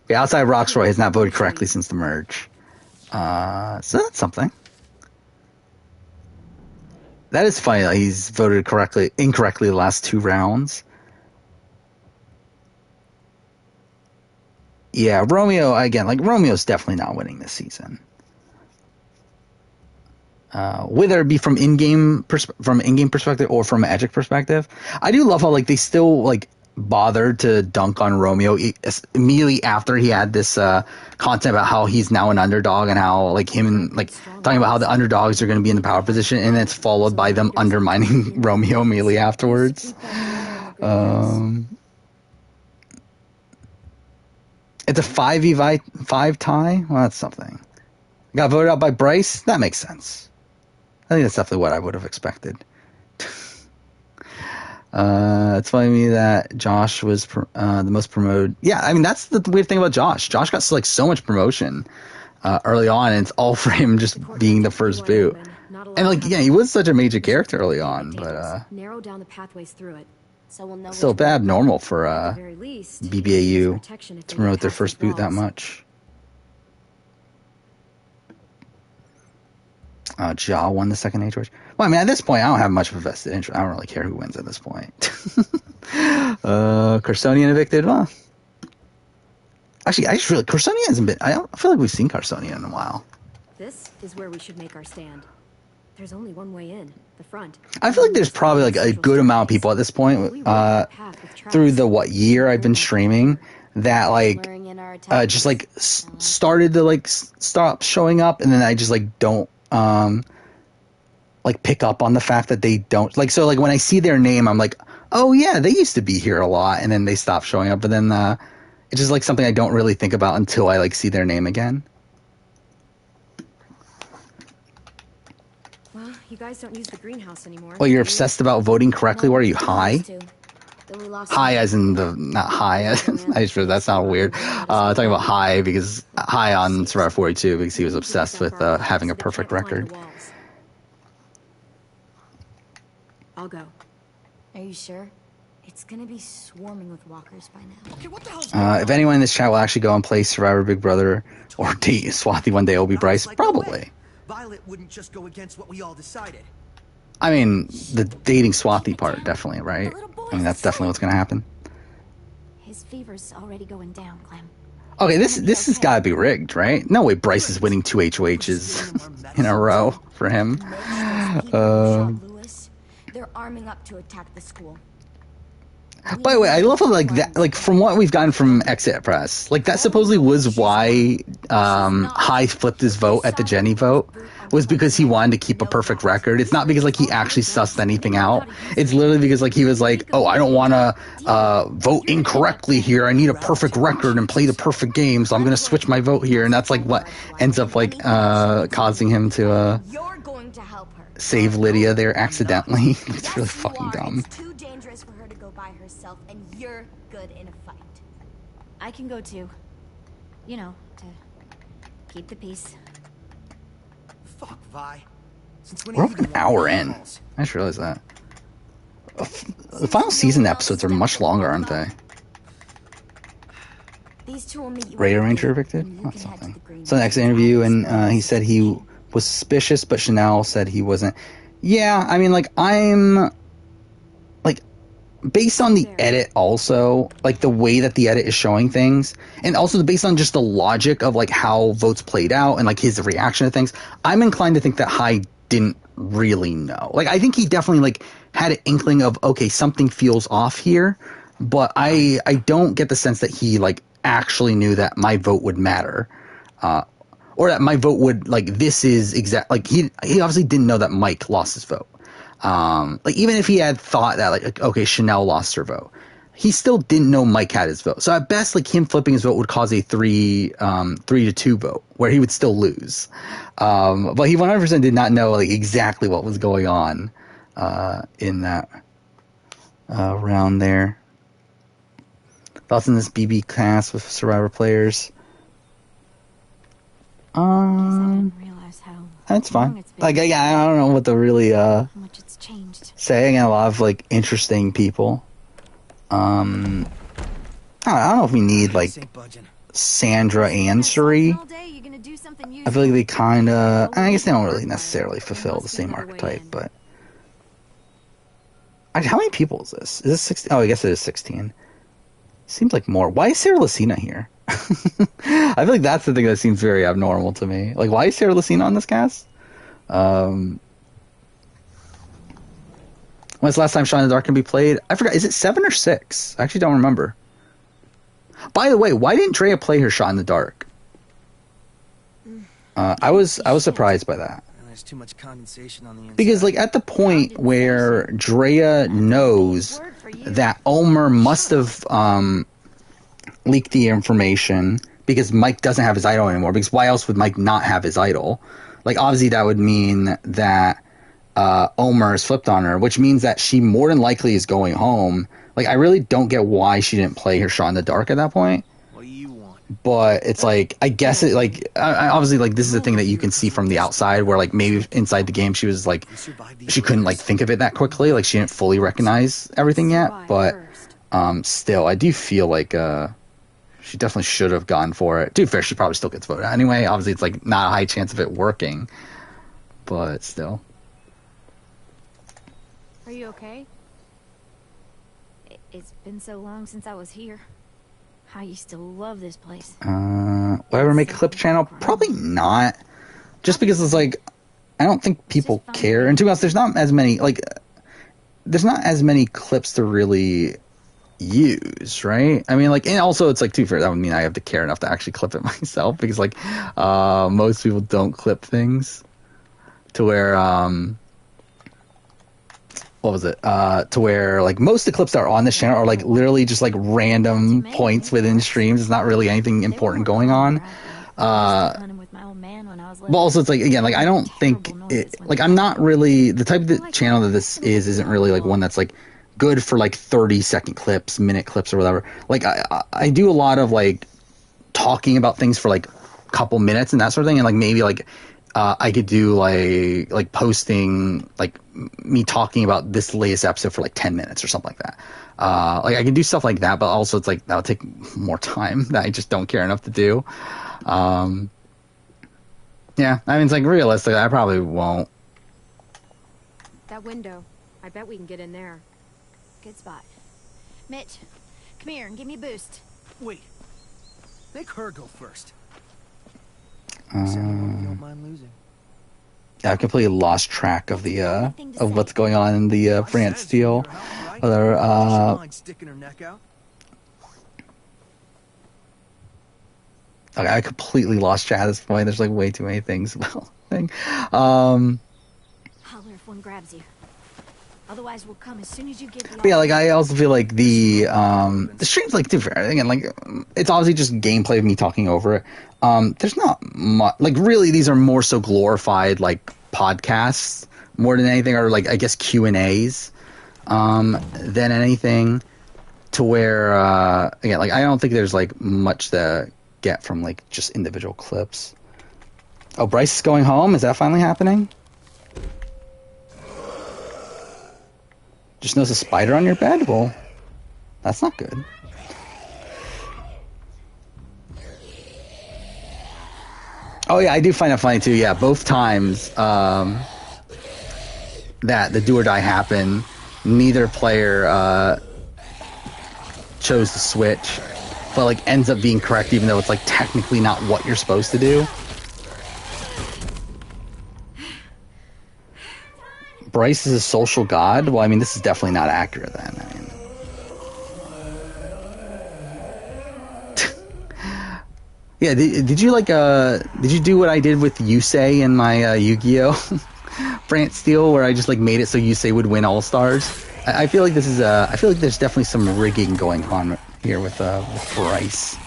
Yeah, outside of Roxroy has not voted correctly since the merge. So that's something. That is funny. Like, he's voted incorrectly the last 2 rounds. Yeah, Romeo, again, like, Romeo's definitely not winning this season. Whether it be from in-game perspective or from an Edgic perspective. I do love how, like, they still, like, bothered to dunk on Romeo immediately after he had this content about how he's now an underdog and how, like, him and, like, talking about how the underdogs are going to be in the power position, and then it's followed by them undermining Romeo immediately afterwards. It's a 5v5 tie? Well, that's something. Got voted out by Bryce? That makes sense. I think that's definitely what I would have expected. It's funny to me that Josh was the most promoted. Yeah, I mean, that's the weird thing about Josh. Josh got, like, so much promotion early on, and it's all for him just being the first boot. And, like, yeah, he was such a major character early on, but narrow down the pathways through it. So we'll know still bad normal for BBAU to promote their first boot that much. Ja won the second HOH. Well, I mean, at this point, I don't have much of a vested interest. I don't really care who wins at this point. Carsonian evicted. Well, actually, Carsonian hasn't been. I don't feel like we've seen Carsonian in a while. This is where we should make our stand. There's only one way in, the front. I feel like there's probably like a good amount of people at this point, through the year I've been streaming, that like just like started to like stop showing up, and then I just like don't like pick up on the fact that they don't like. So like when I see their name, I'm like, oh yeah, they used to be here a lot, and then they stop showing up, but then it's just like something I don't really think about until I like see their name again. Well, you guys don't use the greenhouse anymore. Well, you're obsessed about voting correctly. What are you, high? High as in the, not high. I just, that sounded weird. Talking about high because high on Survivor 42 because he was obsessed with having a perfect record. I'll go. Are you sure? It's gonna be swarming with walkers by now. If anyone in this chat will actually go and play Survivor Big Brother or date Swathi one day, it'll be Bryce. Probably. Violet wouldn't just go against what we all decided. I mean, the dating Swathi part, definitely, right? I mean, that's definitely what's gonna happen. His fever's already going down, Clem. Okay, this has got to be rigged, right? No way Bryce is winning 2 HOHs in a row for him. They're arming up to attack the school. By the way, I love how, like, that, like, from what we've gotten from Exit Press, like, that supposedly was why High flipped his vote at the Jenny vote, was because he wanted to keep a perfect record. It's not because, like, he actually sussed anything out. It's literally because, like, he was like, oh, I don't want to vote incorrectly here. I need a perfect record and play the perfect game, so I'm going to switch my vote here. And that's, like, what ends up, like, causing him to save Lydia there accidentally. It's really fucking dumb. Herself, and you're good in a fight. I can go too. You know, to keep the peace. Fuck, Vi. We're over an hour in. I just realized that. The final season episodes are much longer, aren't they? These two will meet you. Radio Ranger evicted? That's something. So the next interview, and he said he was suspicious, but Chanel said he wasn't. Yeah, I mean, like, I'm... based on the edit also, like the way that the edit is showing things, and also based on just the logic of like how votes played out and like his reaction to things, I'm inclined to think that High didn't really know. Like, I think he definitely like had an inkling of, okay, something feels off here, but I don't get the sense that he like actually knew that my vote would matter. Or that my vote would, like, this is exact, like, he obviously didn't know that Mike lost his vote. Like, even if he had thought that, like, okay, Chanel lost her vote, he still didn't know Mike had his vote. So at best, like, him flipping his vote would cause a 3-2 vote, where he would still lose. But he 100% did not know, like, exactly what was going on, in that, round there. Thoughts on this BB cast with Survivor players? That's fine. Like, I don't know what to really, say. Again, a lot of, like, interesting people. I don't know if we need, like, Sandra and Suri. I feel like they kind of... I guess they don't really necessarily fulfill the same archetype, but... How many people is this? Is this 16? Oh, I guess it is 16. Seems like more. Why is Sarah Lucina here? I feel like that's the thing that seems very abnormal to me. Like, why is Sarah Lucina on this cast? When's the last time Shot in the Dark can be played? I forgot. Is it 7 or 6? I actually don't remember. By the way, why didn't Drea play her Shot in the Dark? I was surprised by that. There's too much condensation on the inside. Because, like, at the point where Drea knows that Ulmer must have leaked the information because Mike doesn't have his idol anymore, because why else would Mike not have his idol? Like, obviously that would mean that Ulmer is flipped on her, which means that she more than likely is going home. Like, I really don't get why she didn't play her Shot in the Dark at that point. What do you want? But it's like, I guess it, like, obviously, like, this is a thing that you can see from the outside, where, like, maybe inside the game she was, like, she couldn't, like, think of it that quickly. Like, she didn't fully recognize everything yet. But still, I do feel like she definitely should have gone for it. To be fair, she probably still gets voted out anyway. Obviously, it's, like, not a high chance of it working. but still. Are you okay? It's been so long since I was here. I used to love this place. Will I ever make a clip channel? Probably not. Just because it's like, I don't think people care. And to be honest, there's not as many, like, there's not as many clips to really use, right? I mean, like, and also it's like, too fair, that would mean I have to care enough to actually clip it myself, because like, most people don't clip things to where, what was it? To where like most of the clips that are on this channel are like literally just like random points within streams. It's not really anything important going on. But also it's like, again, like I don't think it, like I'm not really the type of channel that this isn't really like one that's like good for like 30-second clips, minute clips or whatever. Like I do a lot of like talking about things for like a couple minutes and that sort of thing, and like maybe like I could do like posting like me talking about this latest episode for like 10 minutes or something like that. Like I can do stuff like that, but also it's like that'll take more time that I just don't care enough to do. Yeah, I mean, it's like realistically, I probably won't. That window. I bet we can get in there. Good spot. Mitch, come here and give me a boost. Wait. Make her go first. You don't mind losing. I've completely lost track of the of what's going on in the Brant Steele. Sticking her neck out. Okay, I completely lost track at this point. There's like way too many things about the thing. Holler if one grabs you. Otherwise, we'll come as soon as you give the. But yeah, like I also feel like the stream's like different. Again, like it's obviously just gameplay of me talking over it. There's not much. Like really, these are more so glorified like podcasts more than anything, or like I guess Q&As than anything. To where again, like I don't think there's like much to get from like just individual clips. Oh, Bryce is going home. Is that finally happening? Just notice a spider on your bed? Well, that's not good. Oh yeah, I do find it funny too. Yeah, both times that the do or die happened, neither player chose to switch, but like ends up being correct even though it's like technically not what you're supposed to do. Bryce is a social god? Well, I mean, this is definitely not accurate then. I mean, yeah, did you like did you do what I did with Yusei in my Yu-Gi-Oh Brant Steele, where I just like made it so Yusei would win All Stars? I feel like this is I feel like there's definitely some rigging going on here with Bryce.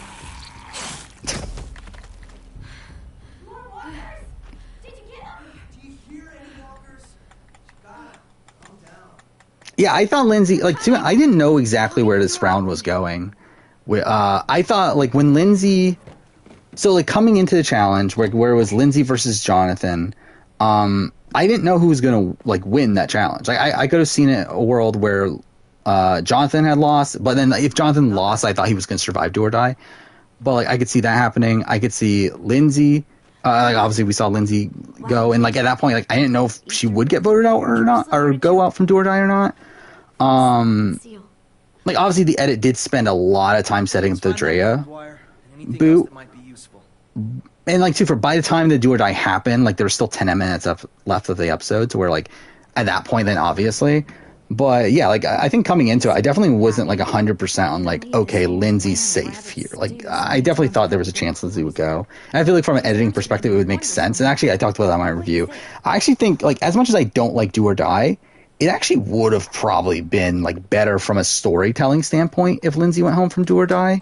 Yeah, I thought Lindsay, like, I didn't know exactly where this round was going. I thought, like, when Lindsay, so, like, coming into the challenge, where it was Lindsay versus Jonathan, I didn't know who was going to, like, win that challenge. Like, I could have seen a world where Jonathan had lost, but then if Jonathan lost, I thought he was going to survive do or die. But, like, I could see that happening. I could see Lindsay, like, obviously we saw Lindsay go, and, like, at that point, like, I didn't know if she would get voted out or not, or go out from do or die or not. Like, obviously the edit did spend a lot of time setting up the Drea boot. And, like, too, by the time the do or die happened, like, there was still 10 minutes left of the episode, to where, like, at that point, then, obviously. But, yeah, like, I think coming into it, I definitely wasn't, like, 100% on, like, okay, Lindsay's safe here. Like, I definitely thought there was a chance Lindsay would go. And I feel like from an editing perspective, it would make sense. And actually, I talked about that in my review. I actually think, like, as much as I don't like do or die, it actually would have probably been, like, better from a storytelling standpoint if Lindsay went home from do or die.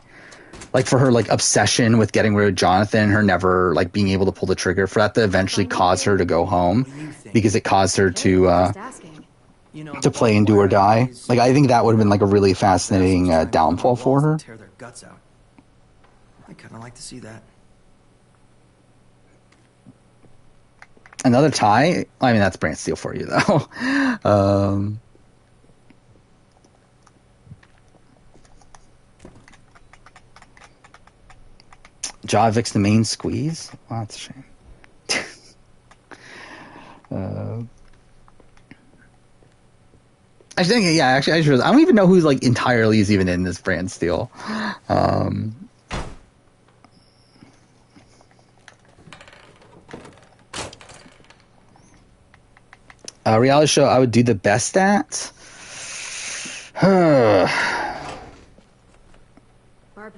Like, for her, like, obsession with getting rid of Jonathan, her never, like, being able to pull the trigger, for that to eventually cause her to go home, because it caused her to play in do or die. Like, I think that would have been, like, a really fascinating downfall for her. Tear their guts out. I kind of like to see that. Another tie? I mean, that's Brant Steele for you, though. Javix the main squeeze? Wow, that's a shame. I think, yeah, actually, I don't even know who's like entirely is even in this Brand Steel. Reality show I would do the best at. Barbed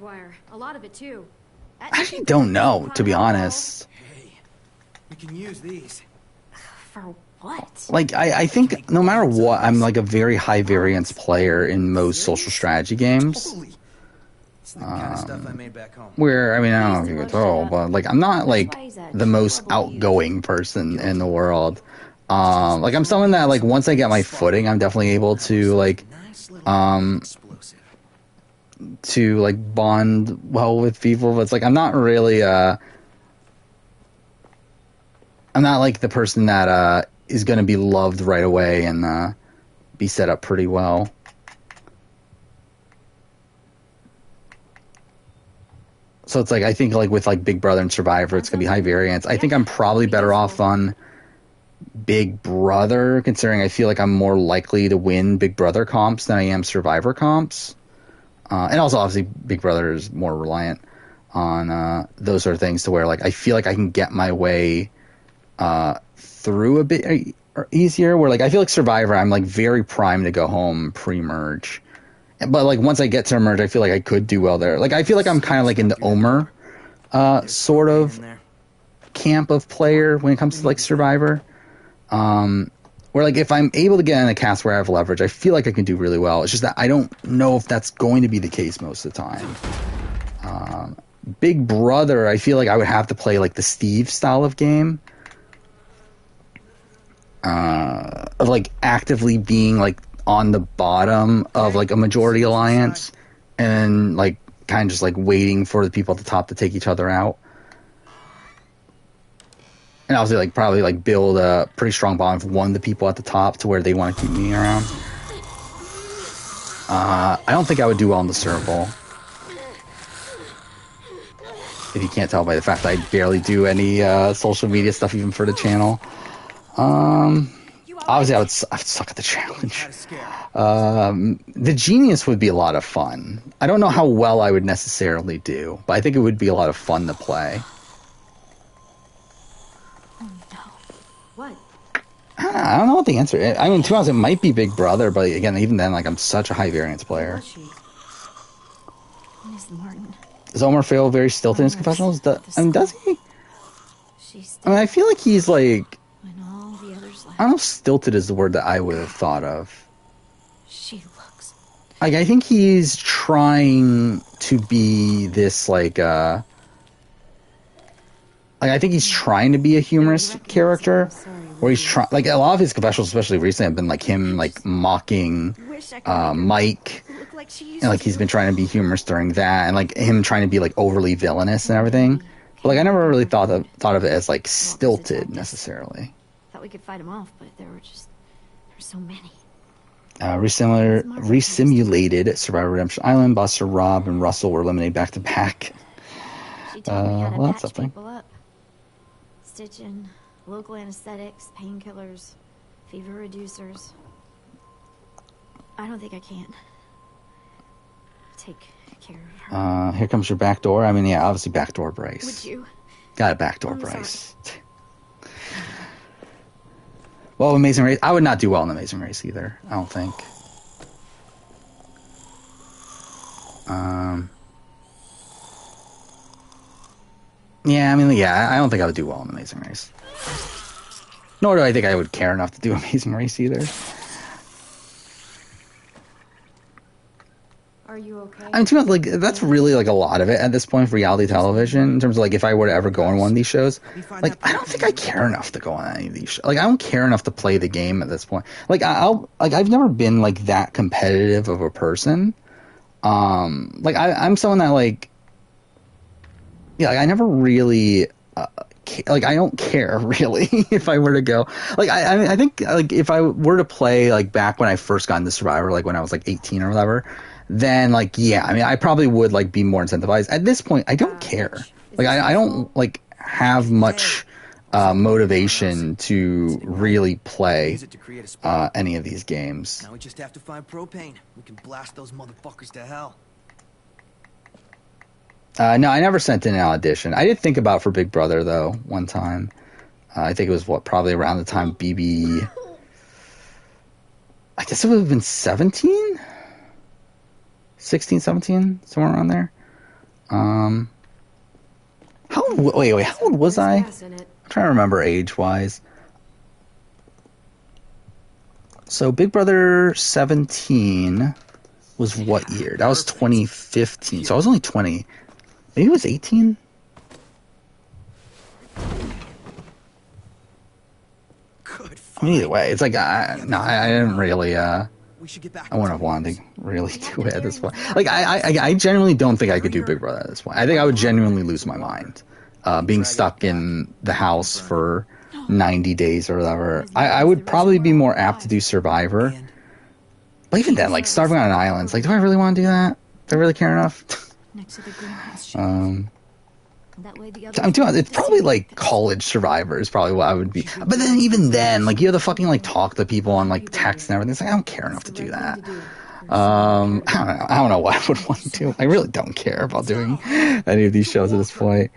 wire. A lot of it, too. I actually don't know, to be honest. Hey, we can use these. For what? Like, I think no matter what, I'm like a very high variance player in most social strategy games. Totally. It's the kind of stuff I made back home. Where, I mean, I don't know if you can tell, but like, I'm not like the most outgoing person in the world. Like, I'm someone that, like, once I get my footing, I'm definitely able to, like, to, like, bond well with people. But it's like, I'm not really, I'm not, like, the person that, is going to be loved right away and, be set up pretty well. So it's like, I think, like, with, like, Big Brother and Survivor, it's going to be high variance. I think I'm probably better off on Big Brother, considering I feel like I'm more likely to win Big Brother comps than I am Survivor comps. And also, obviously, Big Brother is more reliant on those sort of things to where, like, I feel like I can get my way through a bit easier. Where, like, I feel like Survivor, I'm, like, very primed to go home pre-merge. But, like, once I get to merge, I feel like I could do well there. Like, I feel like I'm kind of, like, in the Omer sort of camp of player when it comes to, like, Survivor. Where, like, if I'm able to get in a cast where I have leverage, I feel like I can do really well. It's just that I don't know if that's going to be the case most of the time. Big Brother, I feel like I would have to play, like, the Steve style of game. Of, like, actively being, like, on the bottom of, like, a majority alliance. And, like, kind of just, like, waiting for the people at the top to take each other out. And obviously, like, probably, like, build a pretty strong bond with one of the people at the top to where they want to keep me around. I don't think I would do well in the Circle. If you can't tell by the fact that I barely do any social media stuff even for the channel. Obviously, I would suck at the challenge. The Genius would be a lot of fun. I don't know how well I would necessarily do, but I think it would be a lot of fun to play. I don't know what the answer is. I mean, to be honest, it might be Big Brother, but again, even then, like, I'm such a high variance player. Does Omar feel very stilted in his confessionals? I mean, does he? I mean, I feel like he's like, I don't know if stilted is the word that I would have thought of. Like, I think he's trying to be this, like, I think he's trying to be a humorous character. Where he's trying, like, a lot of his confessionals, especially recently, have been like him, like, mocking Mike, and like he's been trying to be humorous during that, and like him trying to be like overly villainous and everything. But like, I never really thought of it as like stilted necessarily. Thought we could fight them off, but there were so many. Resimulated Survivor Redemption Island. Buster, Rob, and Russell were eliminated back to back. Well, that's something. Stitching. Local anesthetics, painkillers, fever reducers. I don't think I can take care of her. Here comes your backdoor. I mean, yeah, obviously backdoor Bryce. Would you? Got a backdoor Bryce. Well, Amazing Race. I would not do well in Amazing Race either. I don't think. Yeah, I mean, yeah, I don't think I would do well in Amazing Race. Nor do I think I would care enough to do Amazing Race either. Are you okay? I mean, to be honest, like, that's really, like, a lot of it at this point for reality television, in terms of, like, if I were to ever go on one of these shows. Like, I don't think I care enough to go on any of these shows. Like, I don't care enough to play the game at this point. Like, I've never been, like, that competitive of a person. Like, I'm someone that, like, yeah, like, I never really, like, I don't care, really, if I were to go. Like, I mean, I think, like, if I were to play, like, back when I first got into Survivor, like, when I was, like, 18 or whatever, then, like, yeah, I mean, I probably would, like, be more incentivized. At this point, I don't care. Like, I don't, like, have much motivation to really play any of these games. Now we just have to find propane. We can blast those motherfuckers to hell. No, I never sent in an audition. I did think about for Big Brother though one time. I think it was probably around the time BB. I guess it would have been 17, 16, 17, somewhere around there. How old was I? I'm trying to remember age-wise. So Big Brother 17 was what year? That was 2015. So I was only 20. Maybe it was 18? Either way, it's like, I didn't really, I wouldn't have wanted to really do it at this point. Like, I genuinely don't think I could do Big Brother at this point. I think I would genuinely lose my mind. Being stuck in the house for 90 days or whatever. I would probably be more apt to do Survivor. But even then, like, starving on an island, it's like, do I really want to do that? Do I really care enough? It's probably like college Survivor is probably what I would be. But then even then, like, you have to fucking like talk to people on like text and everything. It's like, I don't care enough to do that. I don't know what I would want to do. I really don't care about doing any of these shows at this point.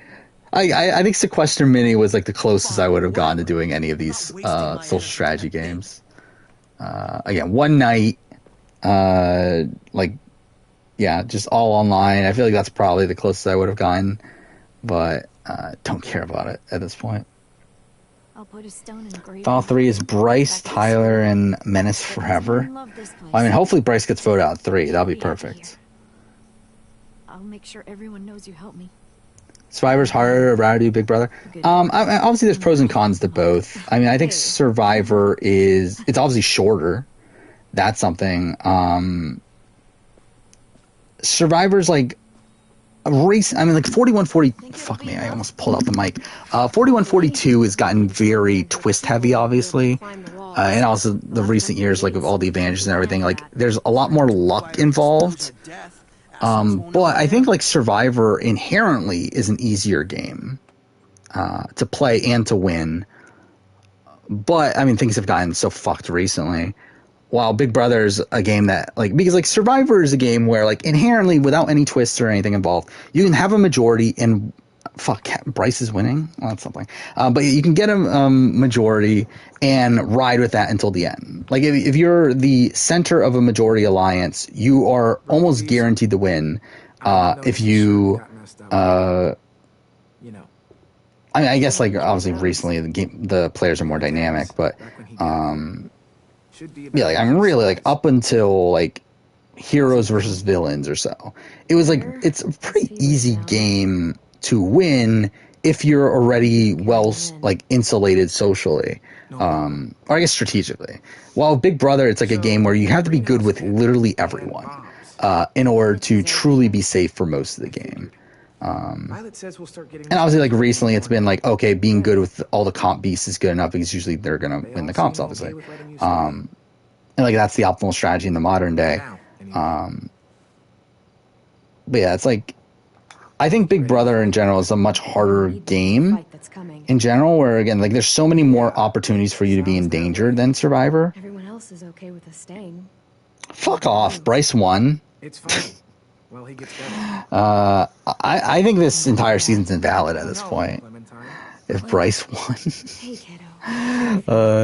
I think Sequester Mini was like the closest I would have gone to doing any of these social strategy games. Again, one night, just all online. I feel like that's probably the closest I would have gotten. But don't care about it at this point. Final 3 is Bryce, Tyler, and Menace Forever. I mean, hopefully Bryce gets voted out 3. That'll be perfect. I'll make sure everyone knows you helped me. Survivor's harder, I'd rather do Big Brother. Obviously, there's pros and cons to both. I mean, I think Survivor it's obviously shorter. That's something. Survivor's like race. I mean, like 4140. Fuck me, I almost pulled out the mic. 4142 has gotten very twist heavy, obviously, and also the recent years, like with all the advantages and everything. Like, there's a lot more luck involved. But I think like Survivor inherently is an easier game to play and to win. But I mean, things have gotten so fucked recently. While Big Brother's a game that, like, because like Survivor is a game where, like, inherently without any twists or anything involved, you can have a majority and Bryce is winning. Well, that's something. But you can get a majority and ride with that until the end. Like, if you're the center of a majority alliance, you are almost guaranteed to win. If you, I mean, I guess, like, obviously recently the players are more dynamic, but yeah, like, I'm really, like, up until like heroes versus villains or so, it was like it's a pretty easy game to win if you're already well, like, insulated socially, or I guess strategically. While Big Brother, it's like a game where you have to be good with literally everyone in order to truly be safe for most of the game. And obviously, like, recently it's been like, okay, being good with all the comp beasts is good enough because usually they're gonna win the comps, obviously. And like, that's the optimal strategy in the modern day. But yeah, it's like, I think Big Brother in general is a much harder game in general, where, again, like, there's so many more opportunities for you to be in danger than Survivor. Everyone else is okay with us staying. Fuck off, Bryce won. It's fine. Well, he gets better. I think this entire season's invalid at this point. If Bryce won. Hey, kiddo.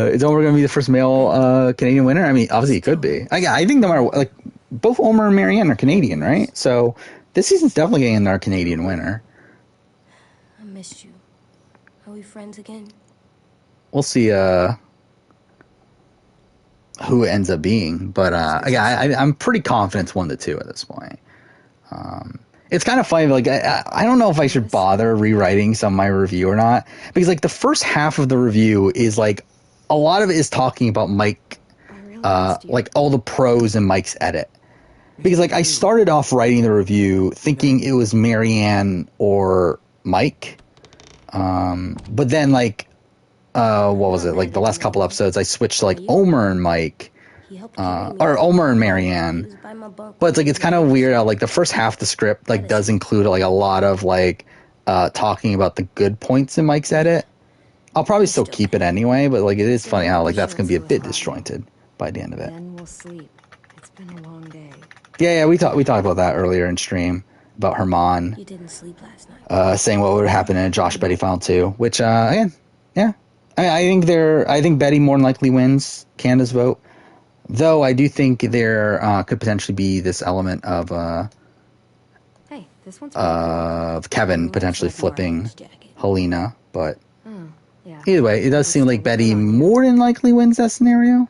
Is Omer going to be the first male Canadian winner? I mean, obviously he could be. I think no matter what, like, both Omer and Marianne are Canadian, right? So this season's definitely getting our Canadian winner. I missed you. Are we friends again? We'll see who it ends up being. But I'm pretty confident it's 1-2 at this point. It's kind of funny, like, I don't know if I should bother rewriting some of my review or not, because, like, the first half of the review is, like, a lot of it is talking about Mike, like, all the pros in Mike's edit. Because, like, I started off writing the review thinking it was Marianne or Mike, but then, like, what was it, like, the last couple episodes, I switched to, like, Omer and Mike, or Omer and Marianne. But it's like, it's kind of weird how, like, the first half of the script, like, does include, like, a lot of, like, talking about the good points in Mike's edit. I'll probably still keep it anyway, but like it is funny how like that's gonna be a bit disjointed by the end of it. Then we'll sleep. It's been a long day. Yeah, we talked about that earlier in stream about Herman You didn't sleep last night. saying what would happen in a Josh Betty final 2, which again, yeah, I think Betty more than likely wins Canada's vote, though I do think there could potentially be this element of Hey, this one's Kevin potentially flipping Helena, but yeah. either way, it does seem like Betty more than likely wins that scenario.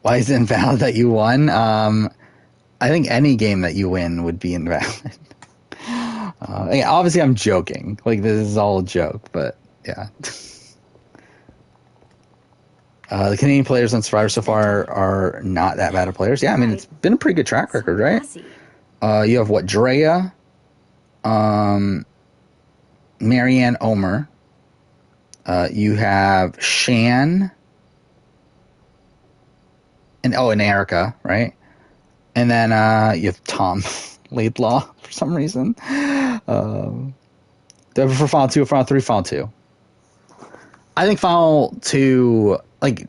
Why is it invalid that you won? I think any game that you win would be invalid. Yeah, obviously, I'm joking. Like, this is all a joke, but yeah. The Canadian players on Survivor so far are not that bad of players. Yeah, I mean, it's been a pretty good track record, right? You have what? Drea, Marianne Omer. You have Shan. And Erica, right? And then you have Tom Laidlaw for some reason. For Final 2, Final 3, Final 2. I think Final 2, like,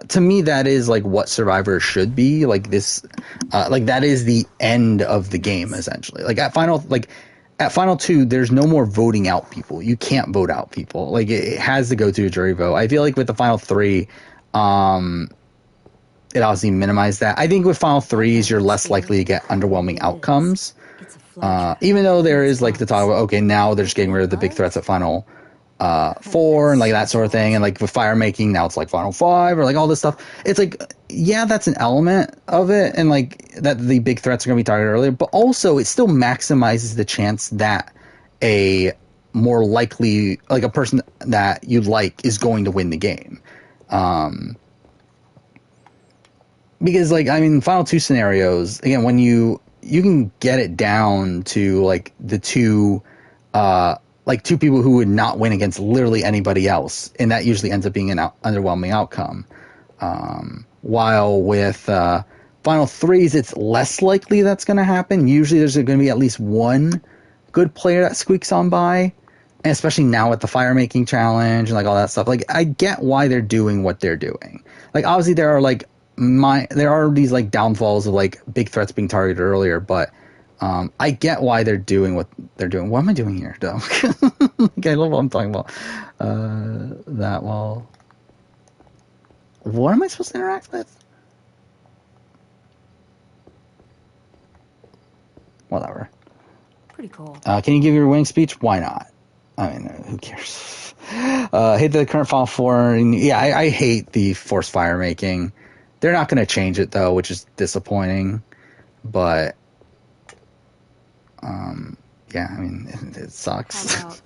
to me, that is like what Survivor should be. Like this, like that is the end of the game essentially. Like at Final 2, there's no more voting out people. You can't vote out people. Like it has to go to a jury vote. I feel like with the Final 3, it obviously minimized that. I think with Final 3s, you're less likely to get underwhelming outcomes. Even though there is like the talk about, okay, now they're just getting rid of the big threats at Final 4 and like that sort of thing. And like with fire making, now it's like Final 5 or like all this stuff. It's like, yeah, that's an element of it. And like that the big threats are going to be targeted earlier. But also it still maximizes the chance that a more likely, like a person that you like is going to win the game. Because, like, I mean, Final 2 scenarios, again, when you can get it down to, like, the two people who would not win against literally anybody else, and that usually ends up being an underwhelming outcome. While with Final 3s, it's less likely that's going to happen. Usually there's going to be at least one good player that squeaks on by, and especially now with the fire-making challenge and, like, all that stuff. Like, I get why they're doing what they're doing. Like, obviously there are, like, there are these like downfalls of like big threats being targeted earlier, but I get why they're doing what they're doing. What am I doing here, though? Like, I love what I'm talking about. What am I supposed to interact with? Whatever. Pretty cool. Can you give your winning speech? Why not? I mean, who cares? Hate the current Final 4. And yeah, I hate the forced fire making. They're not going to change it, though, which is disappointing. But, yeah, I mean, it sucks.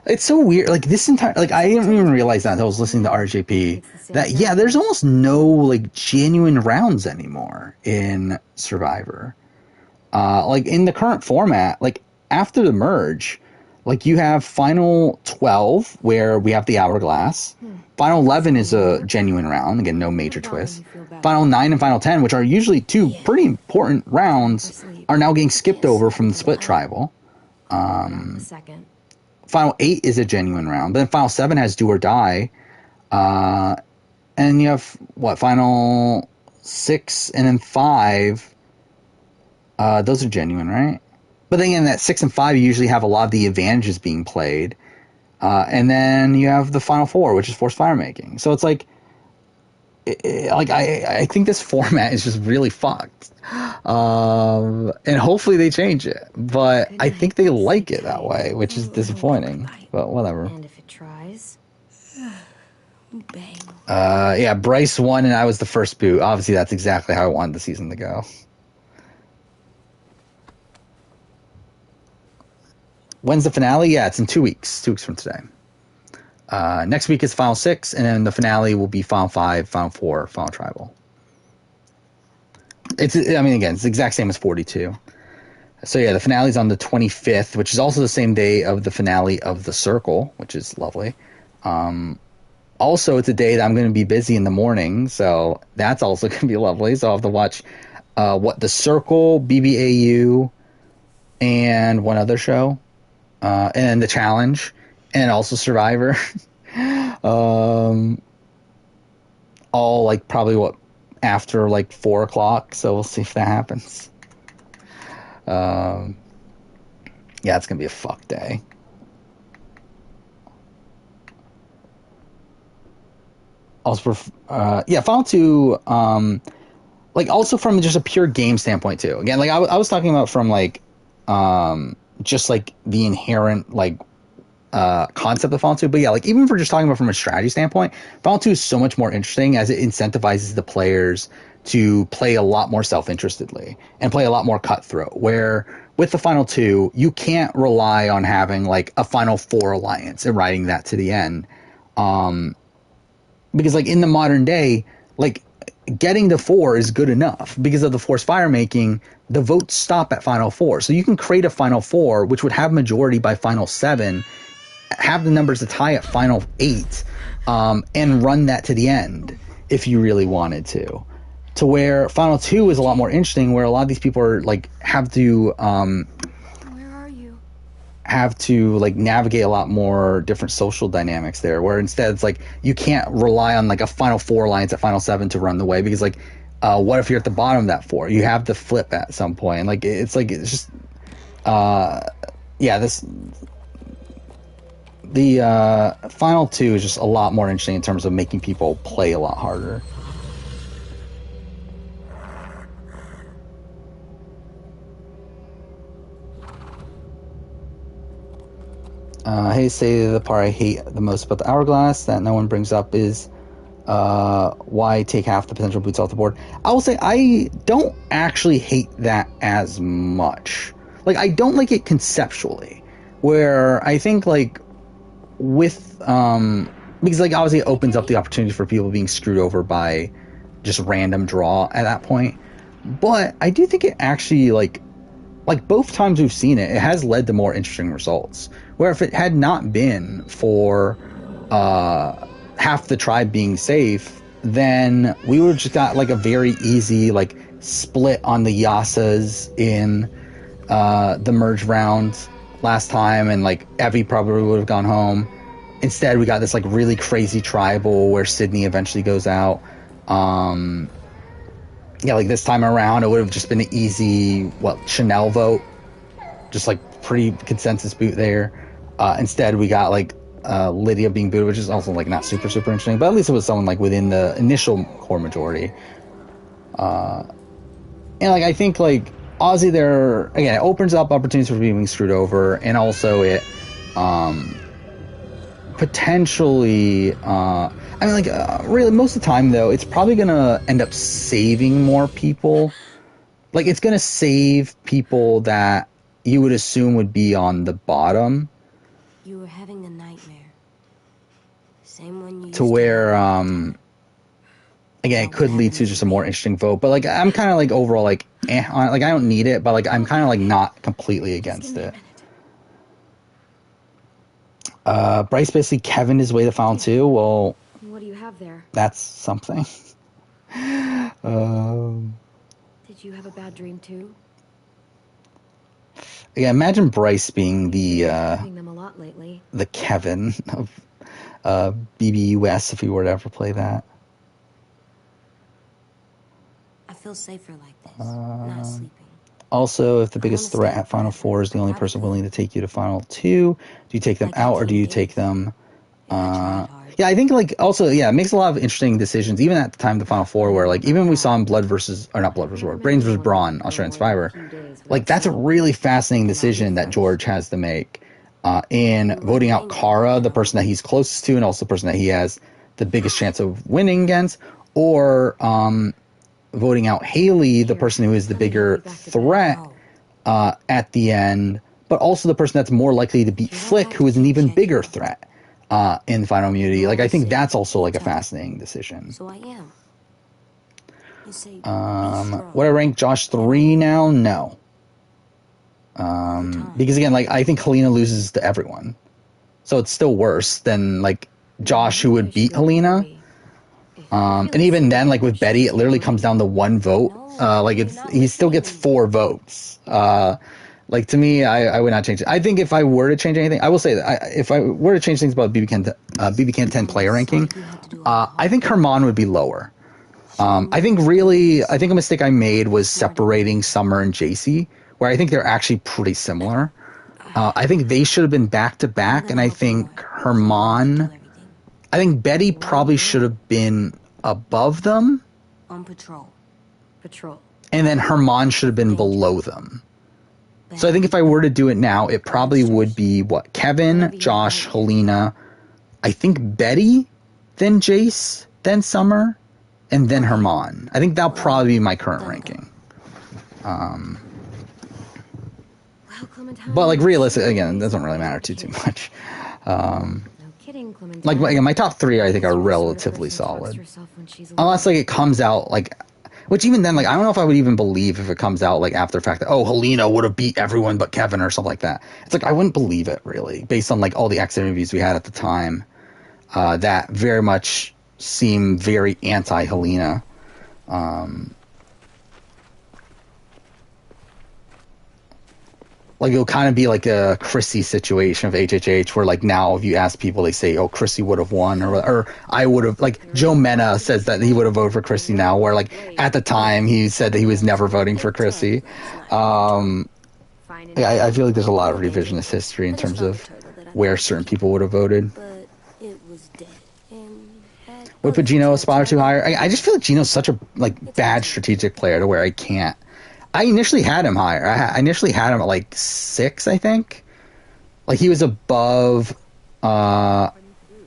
It's so weird. Like, this entire... Like, I didn't even realize that until I was listening to RJP. That, yeah, there's almost no, like, genuine rounds anymore in Survivor. Like, in the current format, like, after the merge... Like, you have Final 12, where we have the Hourglass. Final 11 is a genuine round. Again, no major twist. Final 9 and Final 10, which are usually two pretty important rounds, are now getting skipped over from the Split Tribal. Final 8 is a genuine round. But then Final 7 has Do or Die. And you have, Final 6 and then 5. Those are genuine, right? But then again, that 6 and 5, you usually have a lot of the advantages being played. And then you have the Final 4, which is forced fire making. So it's like, I think this format is just really fucked. And hopefully they change it. But I think they like it that way, which is disappointing. But whatever. And if it tries, bang. Yeah, Bryce won and I was the first boot. Obviously, that's exactly how I wanted the season to go. When's the finale? Yeah, it's in 2 weeks. 2 weeks from today. Next week is Final 6, and then the finale will be Final 5, Final 4, Final Tribal. It's the exact same as 42. So yeah, the finale's on the 25th, which is also the same day of the finale of The Circle, which is lovely. Also, it's a day that I'm going to be busy in the morning, so that's also going to be lovely. So I'll have to watch The Circle, BBAU, and one other show, and The Challenge, and also Survivor. All like probably after like 4 o'clock. So we'll see if that happens. Yeah, it's gonna be a fuck day. Also, Final 2, like also from just a pure game standpoint too. Again, like I was talking about from like, just like the inherent like concept of Final 2, but yeah, like even for just talking about from a strategy standpoint, Final 2 is so much more interesting as it incentivizes the players to play a lot more self-interestedly and play a lot more cutthroat, where with the Final 2 you can't rely on having like a Final 4 alliance and riding that to the end, because like in the modern day, like getting to 4 is good enough because of the forced fire making. The votes stop at Final 4, so you can create a Final 4 which would have majority by Final 7, have the numbers to tie at Final 8, and run that to the end if you really wanted to where Final 2 is a lot more interesting, where a lot of these people are like have to Where are you? have to like navigate a lot more different social dynamics there, where instead it's like you can't rely on like a Final 4 alliance at Final 7 to run the way, because like what if you're at the bottom of that 4? You have to flip at some point. Like it's just the Final 2 is just a lot more interesting in terms of making people play a lot harder. Hey, say the part I hate the most about the Hourglass that no one brings up is why take half the potential boots off the board. I will say I don't actually hate that as much. Like, I don't like it conceptually, where I think like with because like obviously it opens up the opportunity for people being screwed over by just random draw at that point. But I do think it actually like both times we've seen it, it has led to more interesting results. Where if it had not been for half the tribe being safe, then we would have just got like a very easy like split on the Yasas in the merge round last time, and like Evie probably would have gone home. Instead, we got this like really crazy tribal where Sydney eventually goes out. Yeah, like this time around, it would have just been an easy Chanel vote, just like pretty consensus boot there. Instead, we got like Lydia being booted, which is also like not super interesting, but at least it was someone like within the initial core majority. And like I think like Aussie there again, it opens up opportunities for being screwed over, and also it potentially I mean, like, really, most of the time, though, it's probably going to end up saving more people. Like, it's going to save people that you would assume would be on the bottom. You were having a nightmare. Same one you to where, again, it could lead to just a more interesting vote. But, like, I'm kind of, like, overall, like, like, I don't need it, but, like, I'm kind of, like, not completely against it. Bryce basically Kevin his way to Final 2. Well, what do you have there? That's something. Did you have a bad dream too? Yeah, imagine Bryce being the them a lot lately. The Kevin of BBUS if we were to ever play that. I feel safer like this, not sleeping. Also, if the biggest threat at Final 4 is the only person willing to take you to Final 2, do you take them out or do you take them? Yeah, I think like also it makes a lot of interesting decisions even at the time of the Final 4, where like even we saw in Brains vs. Brawn, Australian Survivor, like that's a really fascinating decision that George has to make in voting out Kara, the person that he's closest to and also the person that he has the biggest chance of winning against, or voting out Haley, the person who is the bigger threat at the end, but also the person that's more likely to beat Flick, who is an even bigger threat in Final Immunity. Like, I think that's also like a fascinating decision. So I am. You say would I rank Josh 3 now? No. Because again, like I think Helena loses to everyone, so it's still worse than like Josh who would beat Helena. And even then, like with Betty, it literally comes down to one vote. Like he still gets 4 votes. Like to me, I would not change it. I think if I were to change anything, I will say that if I were to change things about BB Can 10 player ranking, I think Herman would be lower. I think a mistake I made was separating Summer and JC, where I think they're actually pretty similar. I think they should have been back to back, and I think Betty probably should have been above them. On patrol. And then Herman should have been below them. So I think if I were to do it now, it probably would be Kevin, Josh, Helena, I think Betty, then Jace, then Summer, and then Herman. I think that'll probably be my current ranking. But like realistic, again, it doesn't really matter too much. Like my top 3, I think, are relatively solid. Unless like it comes out like, which even then, like I don't know if I would even believe if it comes out like after the fact that Helena would have beat everyone but Kevin or something like that. It's like I wouldn't believe it really, based on like all the exit interviews we had at the time, that very much seem very anti-Helena. Like it'll kind of be like a Chrissy situation of HHH, where like now if you ask people, they say, "Oh, Chrissy would have won," or I would have. Like Joe Mena says that he would have voted for Chrissy now, where like at the time he said that he was never voting for Chrissy. I feel like there's a lot of revisionist history in terms of where certain people would have voted. Would put Gino a spot or 2 higher. I just feel like Gino's such a like bad strategic player to where I can't. I initially had him higher. I initially had him at like 6, I think. Like he was above, or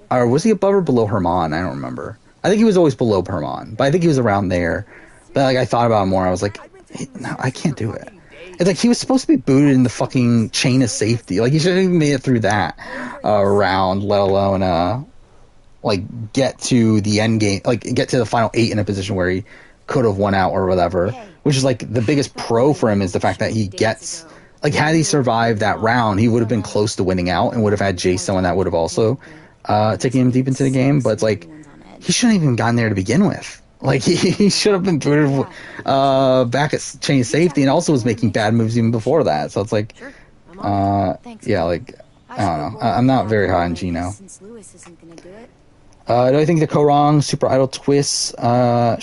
was he above or below Herman? I don't remember. I think he was always below Herman, but I think he was around there. But like I thought about it more, I was like, no, I can't do it. It's like he was supposed to be booted in the fucking chain of safety. Like he should have even made it through that round, let alone like get to the end game, like get to the final 8 in a position where he could have won out or whatever. Which is like the biggest pro for him is the fact that he gets, like, had he survived that round, he would have been close to winning out and would have had Jace, someone that would have also taken him deep into the game. But it's like he shouldn't have even gotten there to begin with. Like he should have been booted back at chain of safety, and also was making bad moves even before that. So it's like, yeah, like I don't know. I'm not very high on Gino. Do I think the Korong Super Idol twists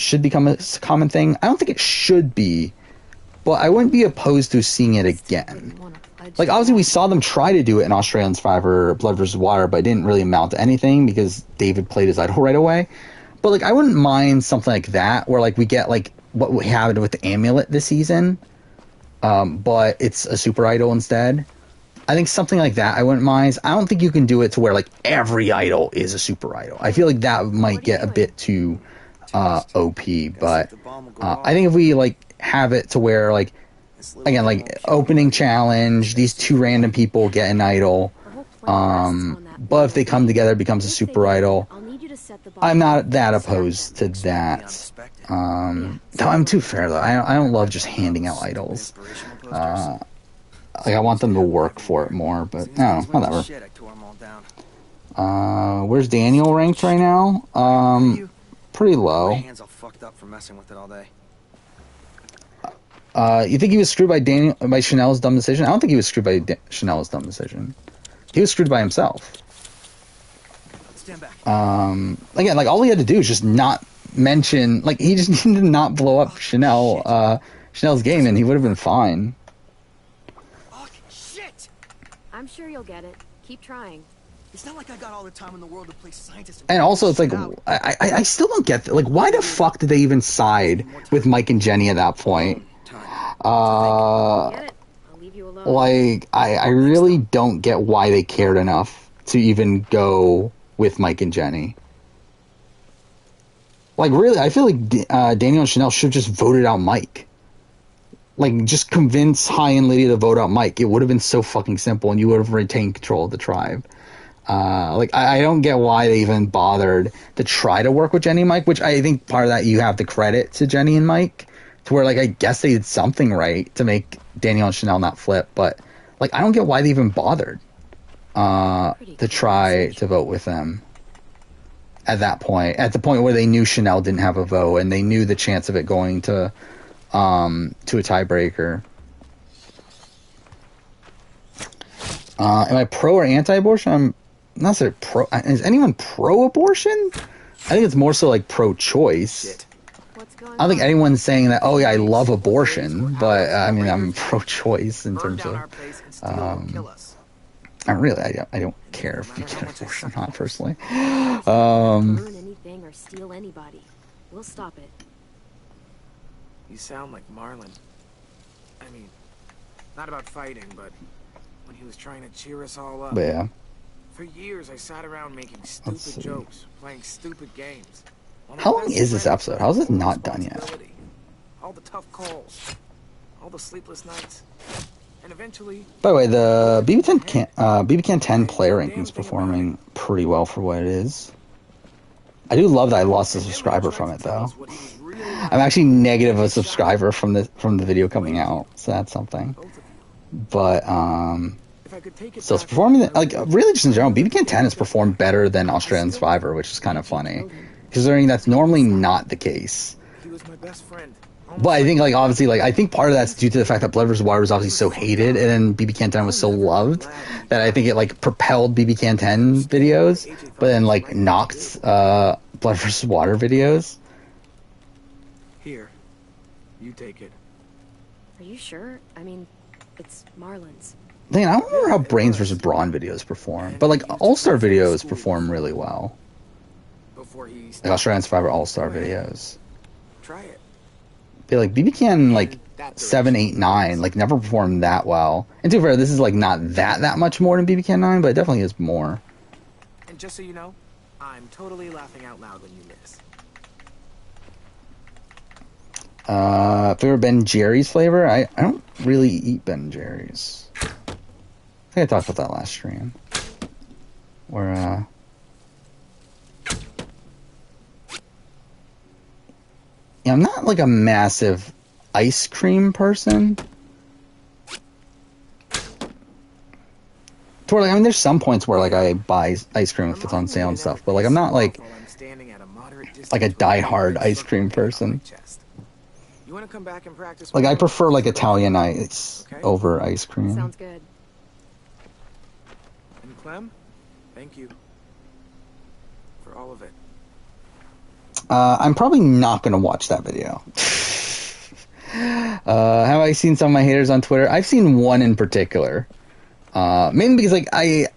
should become a common thing? I don't think it should be, but I wouldn't be opposed to seeing it again. Like, obviously, we saw them try to do it in Australian Survivor Blood vs. Water, but it didn't really amount to anything because David played his idol right away. But, like, I wouldn't mind something like that, where, like, we get, like, what we had with the Amulet this season, but it's a Super Idol instead. I think something like that I wouldn't mind. I don't think you can do it to where like every idol is a super idol. I feel like that might get a bit too OP, but I think if we like have it to where like again like opening challenge, these 2 random people get an idol, but if they come together it becomes a super idol. I'm not that opposed to that. Though I'm too fair though. I don't love just handing out idols. Like, I want them to work for it more, but, no, whatever. Where's Daniel ranked right now? Pretty low. You think he was screwed by Chanel's dumb decision? I don't think he was screwed by Chanel's dumb decision. He was screwed by himself. Again, like, all he had to do is just not mention, like, he just needed to not blow up Chanel's game, and he would have been fine. I'm sure you'll get it. Keep trying. It's not like I got all the time in the world to play scientist. And also, it's like, I still don't get that. Like, why the fuck did they even side with Mike and Jenny at that point? Like, I really don't get why they cared enough to even go with Mike and Jenny. Like, really, I feel like Daniel and Chanel should have just voted out Mike. Like, just convince High and Lydia to vote out Mike. It would have been so fucking simple, and you would have retained control of the tribe. Like, I don't get why they even bothered to try to work with Jenny and Mike, which I think part of that you have to credit to Jenny and Mike, to where, like, I guess they did something right to make Daniel and Chanel not flip, but, like, I don't get why they even bothered to try to vote with them. at that point, at the point where they knew Chanel didn't have a vote and they knew the chance of it going to a tiebreaker. Am I pro or anti-abortion? I'm not so pro. Is anyone pro-abortion? I think it's more so like pro-choice. I don't think anyone's saying that, oh yeah, I love abortion, but I mean, I'm pro-choice in terms of, I don't care if you get an abortion or not, personally. Burn anything or steal anybody. We'll stop it. You sound like Marlon. I mean, not about fighting, but when he was trying to cheer us all up. But yeah. For years, I sat around making stupid jokes, playing stupid games. How long is this episode? How is it not done yet? All the tough calls, all the sleepless nights, and eventually. By the way, the BB Can 10 player ranking is performing pretty well for what it is. I do love that I lost a subscriber from it, though. I'm actually negative a subscriber from the video coming out, so that's something. But so it's performing like really just in general. BB Can 10 has performed better than Australian Survivor, which is kind of funny, considering that's normally not the case. But I think, like, obviously, like, I think part of that's due to the fact that Blood vs. Water was obviously so hated, and then BB Can 10 was so loved that I think it, like, propelled BB Can 10 videos, but then, like, knocked Blood vs. Water videos. Here, you take it. Are you sure? I mean, it's Marlon's. Dang, I don't remember how Brains vs. Brawn videos perform, but, like, All-Star videos perform really well. Like, Australian Survivor All-Star videos. Try it. But, like, BB Can, like, 7, 8, 9, like, never performed that well. And to be fair, this is, like, not that much more than BB Can 9, but it definitely is more. And just so you know, I'm totally laughing out loud when you miss. Favorite Ben Jerry's flavor? I don't really eat Ben Jerry's. I think I talked about that last stream. Where, yeah, I'm not like a massive ice cream person. To where, like, I mean, there's some points where, like, I buy ice cream if it's on sale and stuff, but, like, I'm not like a die-hard ice cream person. Like, I prefer, like, Italian ice over ice cream. Sounds good. And Clem, thank you for all of it. I'm probably not going to watch that video. Have I seen some of my haters on Twitter? I've seen one in particular. Mainly because, like, I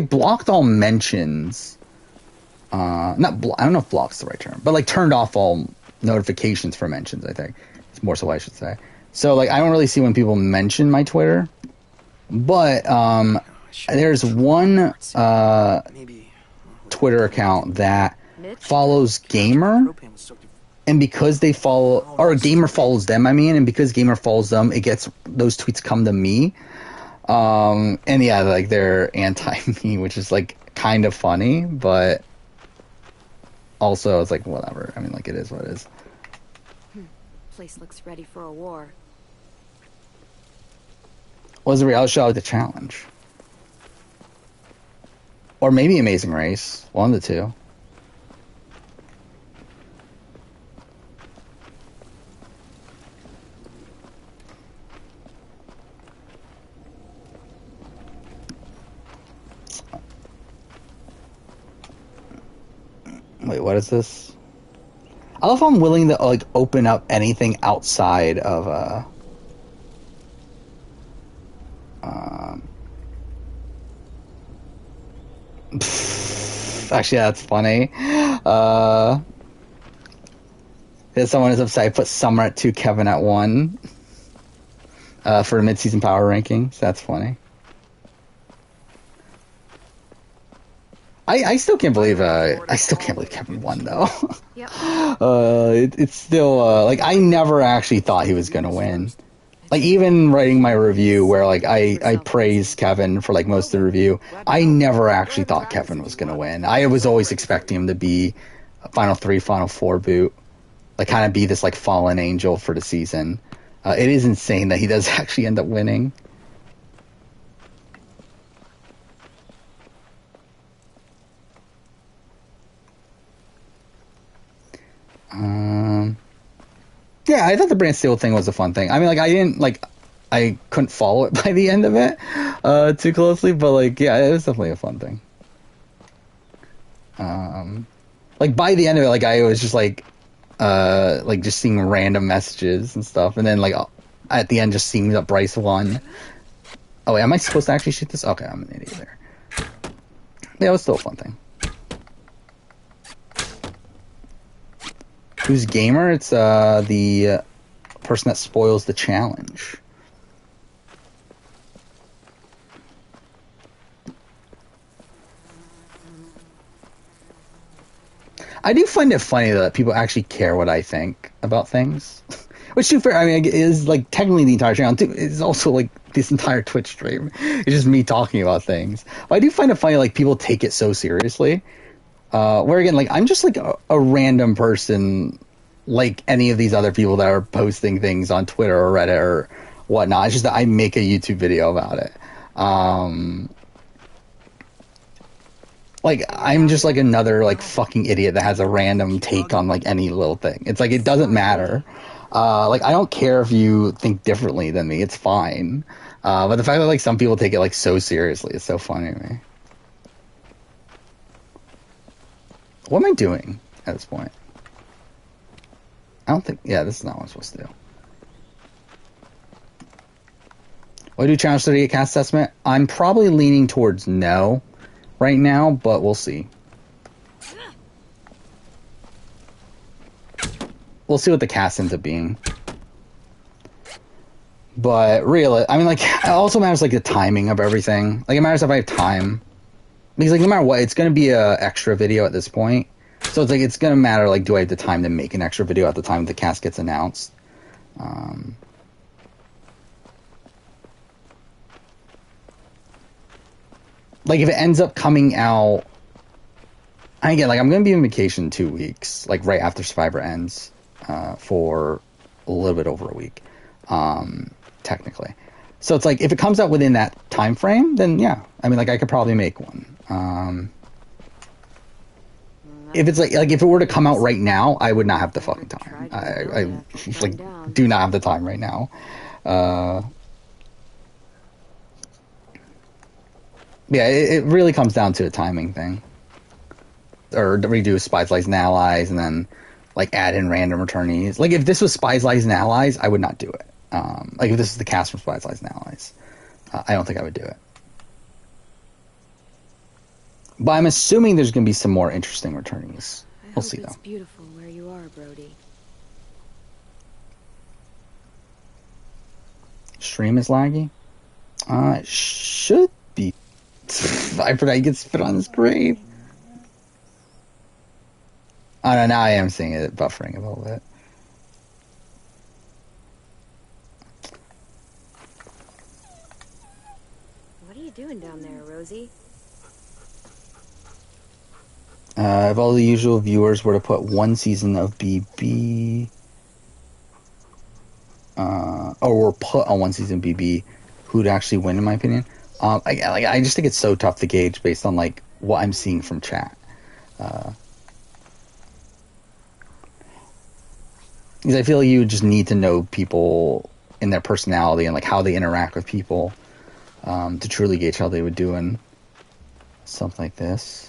blocked all mentions. I don't know if block's the right term, but, like, turned off all notifications for mentions, I think. It's more so what I should say. So, like, I don't really see when people mention my Twitter. But, there's one, Twitter account that follows Gamer, and because they follow, or Gamer follows them, I mean, and because Gamer follows them, it gets, those tweets come to me, and yeah, like, they're anti-me, which is, like, kind of funny, but also, it's like, whatever, I mean, like, it is what it is. Place looks ready for a war. Was the reality show like The Challenge? Or maybe Amazing Race, one of the two. Wait, what is this? I love how I'm willing to, like, open up anything outside of actually, that's funny. Someone is upset I put Summer at 2, Kevin at 1 for mid-season power rankings. That's funny. I still can't believe Kevin won though. Yep. It's still like, I never actually thought he was gonna win. Like, even writing my review where, like, I praised Kevin for, like, most of the review, I never actually thought Kevin was gonna win. I was always expecting him to be a Final 3, Final 4 boot, like, kind of be this, like, fallen angel for the season. It is insane that he does actually end up winning. Yeah, I thought the Bran Steele thing was a fun thing. I mean, like, I couldn't follow it by the end of it too closely, but, like, yeah, it was definitely a fun thing. Like, by the end of it, like, I was just, like, just seeing random messages and stuff, and then, like, at the end, just seeing that Bryce won. Oh, wait, am I supposed to actually shoot this? Okay, I'm an idiot there. Yeah, it was still a fun thing. Who's gamer? It's the person that spoils the challenge. I do find it funny that people actually care what I think about things. Which, to be fair, I mean, it is, like, technically the entire channel. It's also, like, this entire Twitch stream. It's just me talking about things. But I do find it funny, like, people take it so seriously. Where, again, like, I'm just, like, a random person, like any of these other people that are posting things on Twitter or Reddit or whatnot. It's just that I make a YouTube video about it. Like, I'm just, like, another, like, fucking idiot that has a random take on, like, any little thing. It's like, it doesn't matter. Like, I don't care if you think differently than me. It's fine. But the fact that, like, some people take it, like, so seriously is so funny to me. What am I doing at this point? I don't think... Yeah, this is not what I'm supposed to do. Will I do challenge 38 cast assessment? I'm probably leaning towards no right now, but we'll see. We'll see what the cast ends up being. But really, I mean, like, it also matters, like, the timing of everything. Like, it matters if I have time. Because, like, no matter what, it's going to be a extra video at this point. So it's, like, it's going to matter, like, do I have the time to make an extra video at the time the cast gets announced? Like, if it ends up coming out... Again, like, I'm going to be on vacation in 2 weeks. Like, right after Survivor ends. For a little bit over a week, technically. So it's like, if it comes out within that time frame, then yeah. I mean, like, I could probably make one. If it's like if it were to come out right now, I would not have the fucking time. I like do not have the time right now. Yeah, it really comes down to a timing thing. Or redo Spies, Lies, and Allies, and then like add in random returnees. Like, if this was Spies, Lies, and Allies, I would not do it. Like, if this is the cast from Spies, Lies, and Allies, I don't think I would do it. But I'm assuming there's going to be some more interesting returnees. We'll see, though. It's beautiful where you are, Brody. Stream is laggy? It should be. I forgot you could spit on his grave. Oh, no, now I am seeing it buffering a little bit. What are you doing down there, Rosie? If all the usual viewers were to put one season of BB... or were put on one season of BB, who'd actually win, in my opinion? I just think it's so tough to gauge based on, like, what I'm seeing from chat. Because I feel like you just need to know people in their personality and, like, how they interact with people to truly gauge how they would do in something like this.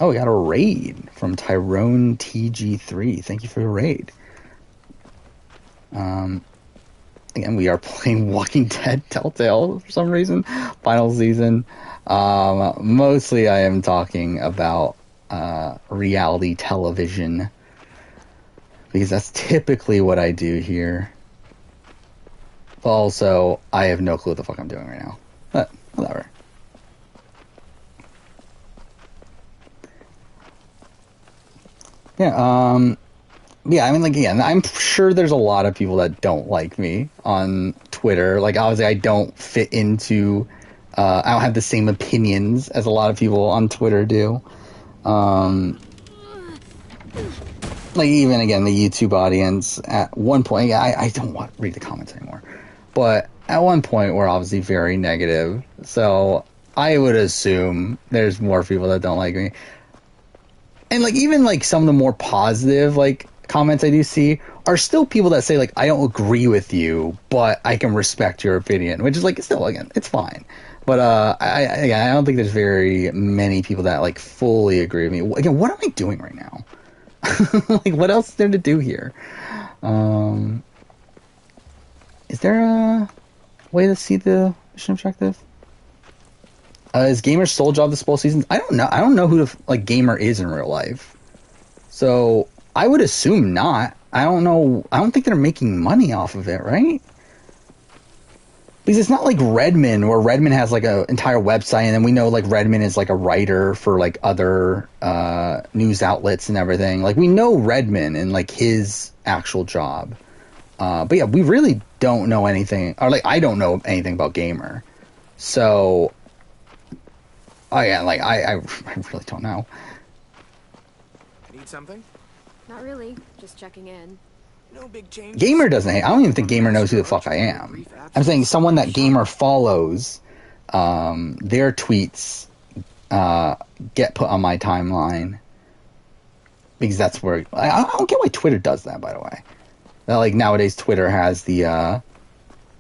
Oh, we got a raid from Tyrone TG3. Thank you for the raid. Again, we are playing Walking Dead Telltale for some reason. Final season. Mostly I am talking about reality television, because that's typically what I do here. But also, I have no clue what the fuck I'm doing right now. But, whatever. Yeah, yeah, I mean, like, again, I'm sure there's a lot of people that don't like me on Twitter. Like, obviously, I don't fit into... I don't have the same opinions as a lot of people on Twitter do. Like, even, again, the YouTube audience, at one point... I don't want to read the comments anymore. But at one point, we're obviously very negative. So, I would assume there's more people that don't like me. And like even like some of the more positive like comments I do see are still people that say like I don't agree with you, but I can respect your opinion, which is like still again it's fine. But I don't think there's very many people that like fully agree with me. Again, what am I doing right now? Like what else is there to do here? Is there a way to see the mission objective? Is Gamer's sole job this whole season? I don't know. I don't know who the like Gamer is in real life. So I would assume not. I don't know. I don't think they're making money off of it, right? Because it's not like Redmond, where Redmond has like an entire website, and then we know like Redmond is like a writer for like other news outlets and everything. Like we know Redmond and like his actual job. But yeah, we really don't know anything, or like I don't know anything about Gamer. So, oh yeah, like I really don't know. Need something? Not really. Just checking in. No big change. Gamer doesn't. I don't even think Gamer knows who the fuck I am. I'm saying someone that Gamer follows, their tweets get put on my timeline because that's where I don't get why Twitter does that. By the way, like nowadays Twitter has the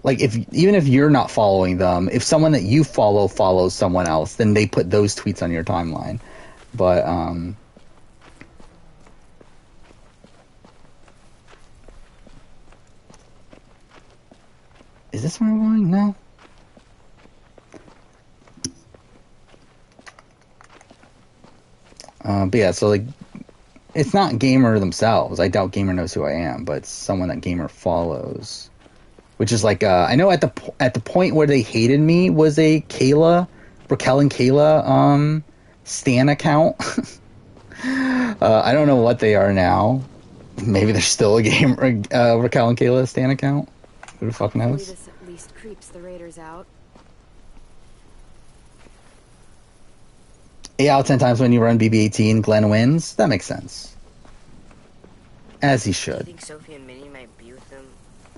like even if you're not following them, if someone that you follow follows someone else, then they put those tweets on your timeline. But is this where I'm going? No. But yeah, so like, it's not Gamer themselves. I doubt Gamer knows who I am, but it's someone that Gamer follows. Which is like, I know at the point where they hated me was a Raquel and Kayla, Stan account. I don't know what they are now. Maybe they're still a Raquel and Kayla Stan account. Who the fuck knows? This at least creeps the raiders out. 8 out of 10 times when you run BB-18, Glenn wins. That makes sense. As he should. I think Sophie and Minnie might be with them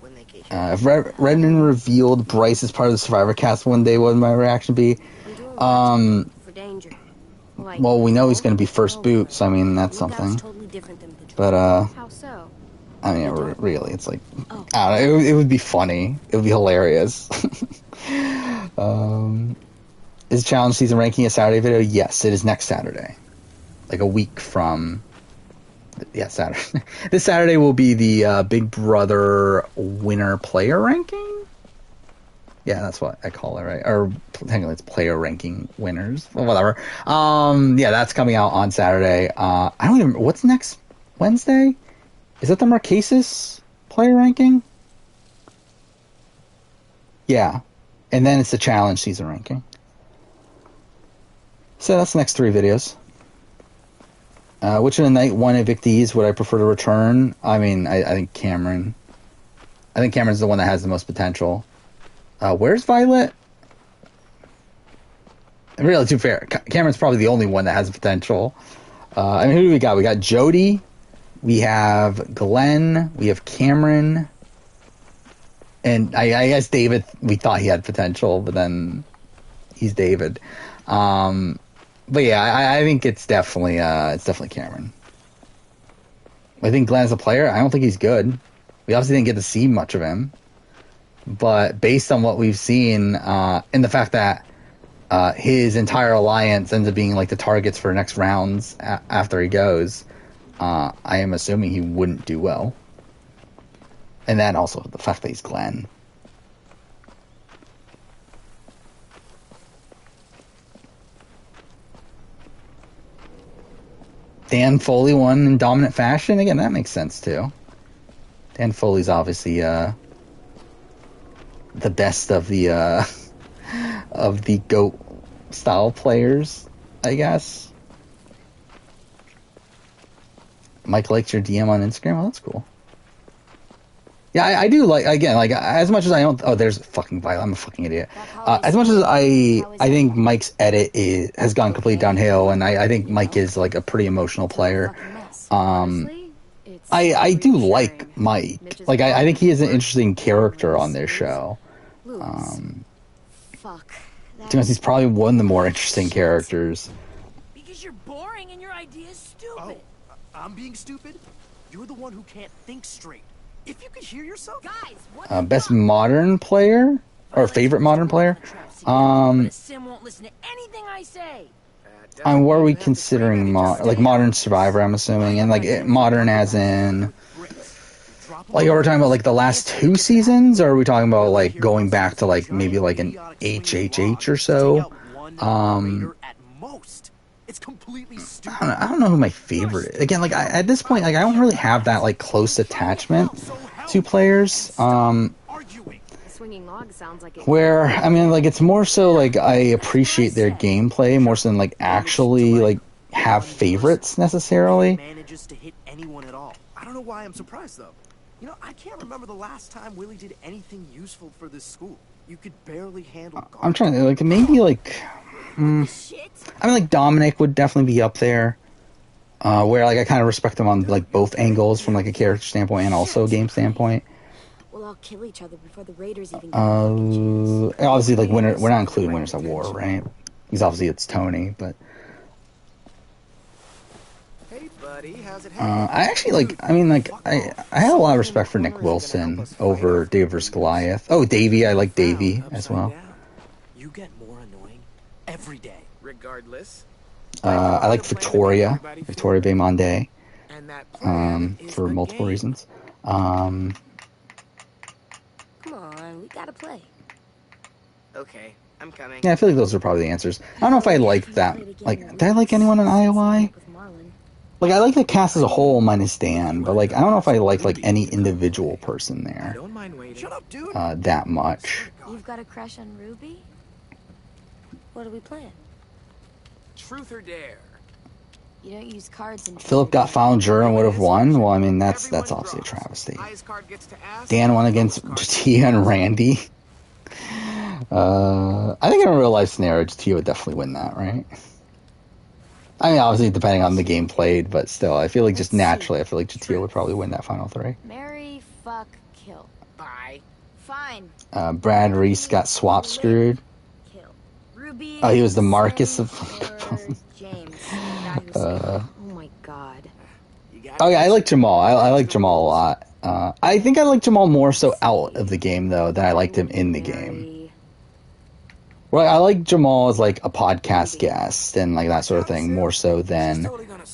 when they get If Redmond revealed Bryce as part of the Survivor cast one day, what would my reaction be? For danger. Well, we know he's going to be first boot, so I mean, that's something. But, How so? I mean, really, it's like, I don't know, it would be funny. It would be hilarious. Is Challenge Season Ranking a Saturday video? Yes, it is next Saturday. Like a week from... Yeah, Saturday. This Saturday will be the Big Brother winner player ranking? Yeah, that's what I call it, right? Or technically it's player ranking winners. Well, whatever. Yeah, that's coming out on Saturday. I don't even... What's next Wednesday? Is that the Marquesas player ranking? Yeah. And then it's the Challenge Season Ranking. So that's the next 3 videos. Which of the night 1 evictees would I prefer to return? I mean, I think Cameron. I think Cameron's the one that has the most potential. Where's Violet? Really, to be fair, Cameron's probably the only one that has potential. I mean, who do we got? We got Jody. We have Glenn. We have Cameron. And I guess David, we thought he had potential, but then he's David. But yeah, I think it's definitely Cameron. I think Glenn's a player. I don't think he's good. We obviously didn't get to see much of him. But based on what we've seen, and the fact that his entire alliance ends up being like the targets for next rounds after he goes, I am assuming he wouldn't do well. And then also the fact that he's Glenn. Dan Foley won in dominant fashion. Again, that makes sense too. Dan Foley's obviously the best of the GOAT style players, I guess. Mike likes your DM on Instagram. Oh, that's cool. Yeah, I do like, again, like, as much as I don't... Oh, there's fucking Violet. I'm a fucking idiot. As much as I think Mike's edit has gone completely downhill, and I think Mike is, like, a pretty emotional player. I do like Mike. Like, I think he is an interesting character on this show. To be honest, he's probably one of the more interesting characters. boring and your idea is stupid. Oh, I'm being stupid? You're the one who can't think straight. If you could hear yourself. Guys, what Best modern player or favorite modern player? Sim won't listen to anything I say. What are we considering like modern Survivor? I'm assuming, and like modern as in. Like, are we talking about, like, the last 2 seasons, or are we talking about, like, going back to, like, maybe, like, an HHH or so? I don't know who my favorite is. Again, like, at this point, like, I don't really have that, like, close attachment to players. Swinging log sounds like it. Where, I mean, like, it's more so, like, I appreciate their gameplay more so than, like, actually, like, have favorites, necessarily. Manages to hit anyone at all. I don't know why I'm surprised, though. You know, I can't remember the last time Willie did anything useful for this school. You could barely handle guard. I'm trying to, like, maybe, like... I mean, like, Dominic would definitely be up there. Where, like, I kind of respect him on, like, both angles from, like, a character standpoint and also a game standpoint. We'll all kill each other before the Raiders even obviously, like, we're not including Winners at War, right? Because obviously it's Tony, but... I actually, like, I mean, like, I have a lot of respect for Nick Wilson over David vs. Goliath. Oh, Davey, I like Davey as well. You get more annoying every day. Regardless. I like Victoria Baymonde, for multiple reasons. Come on, we gotta play. Okay, I'm coming. Yeah, I feel like those are probably the answers. I don't know if I like that. Like, did I like anyone in IOI? Like, I like the cast as a whole minus Dan, but, like, I don't know if I like any individual person there. Shut up, dude. That much. You've got a crush on Ruby? What are we playing? Truth or dare? You don't use cards in Philip got Fallinger and would have won. Well, I mean, that's obviously a travesty. Dan won against Tia and Randy. I think in a real life scenario, Tia would definitely win that, right? I mean, obviously, depending on the game played, but still, I feel like just naturally, I feel like Jatia would probably win that final 3. Marry, fuck, kill. Bye. Fine. Brad Reese got swap screwed. Kill. Ruby. Oh, he was the Marcus of... James. Oh my god. Oh, yeah, I like Jamal. I like Jamal a lot. I think I like Jamal more so out of the game, though, than I liked him in the game. Well, I like Jamal as, like, a podcast guest and, like, that sort of thing, more so than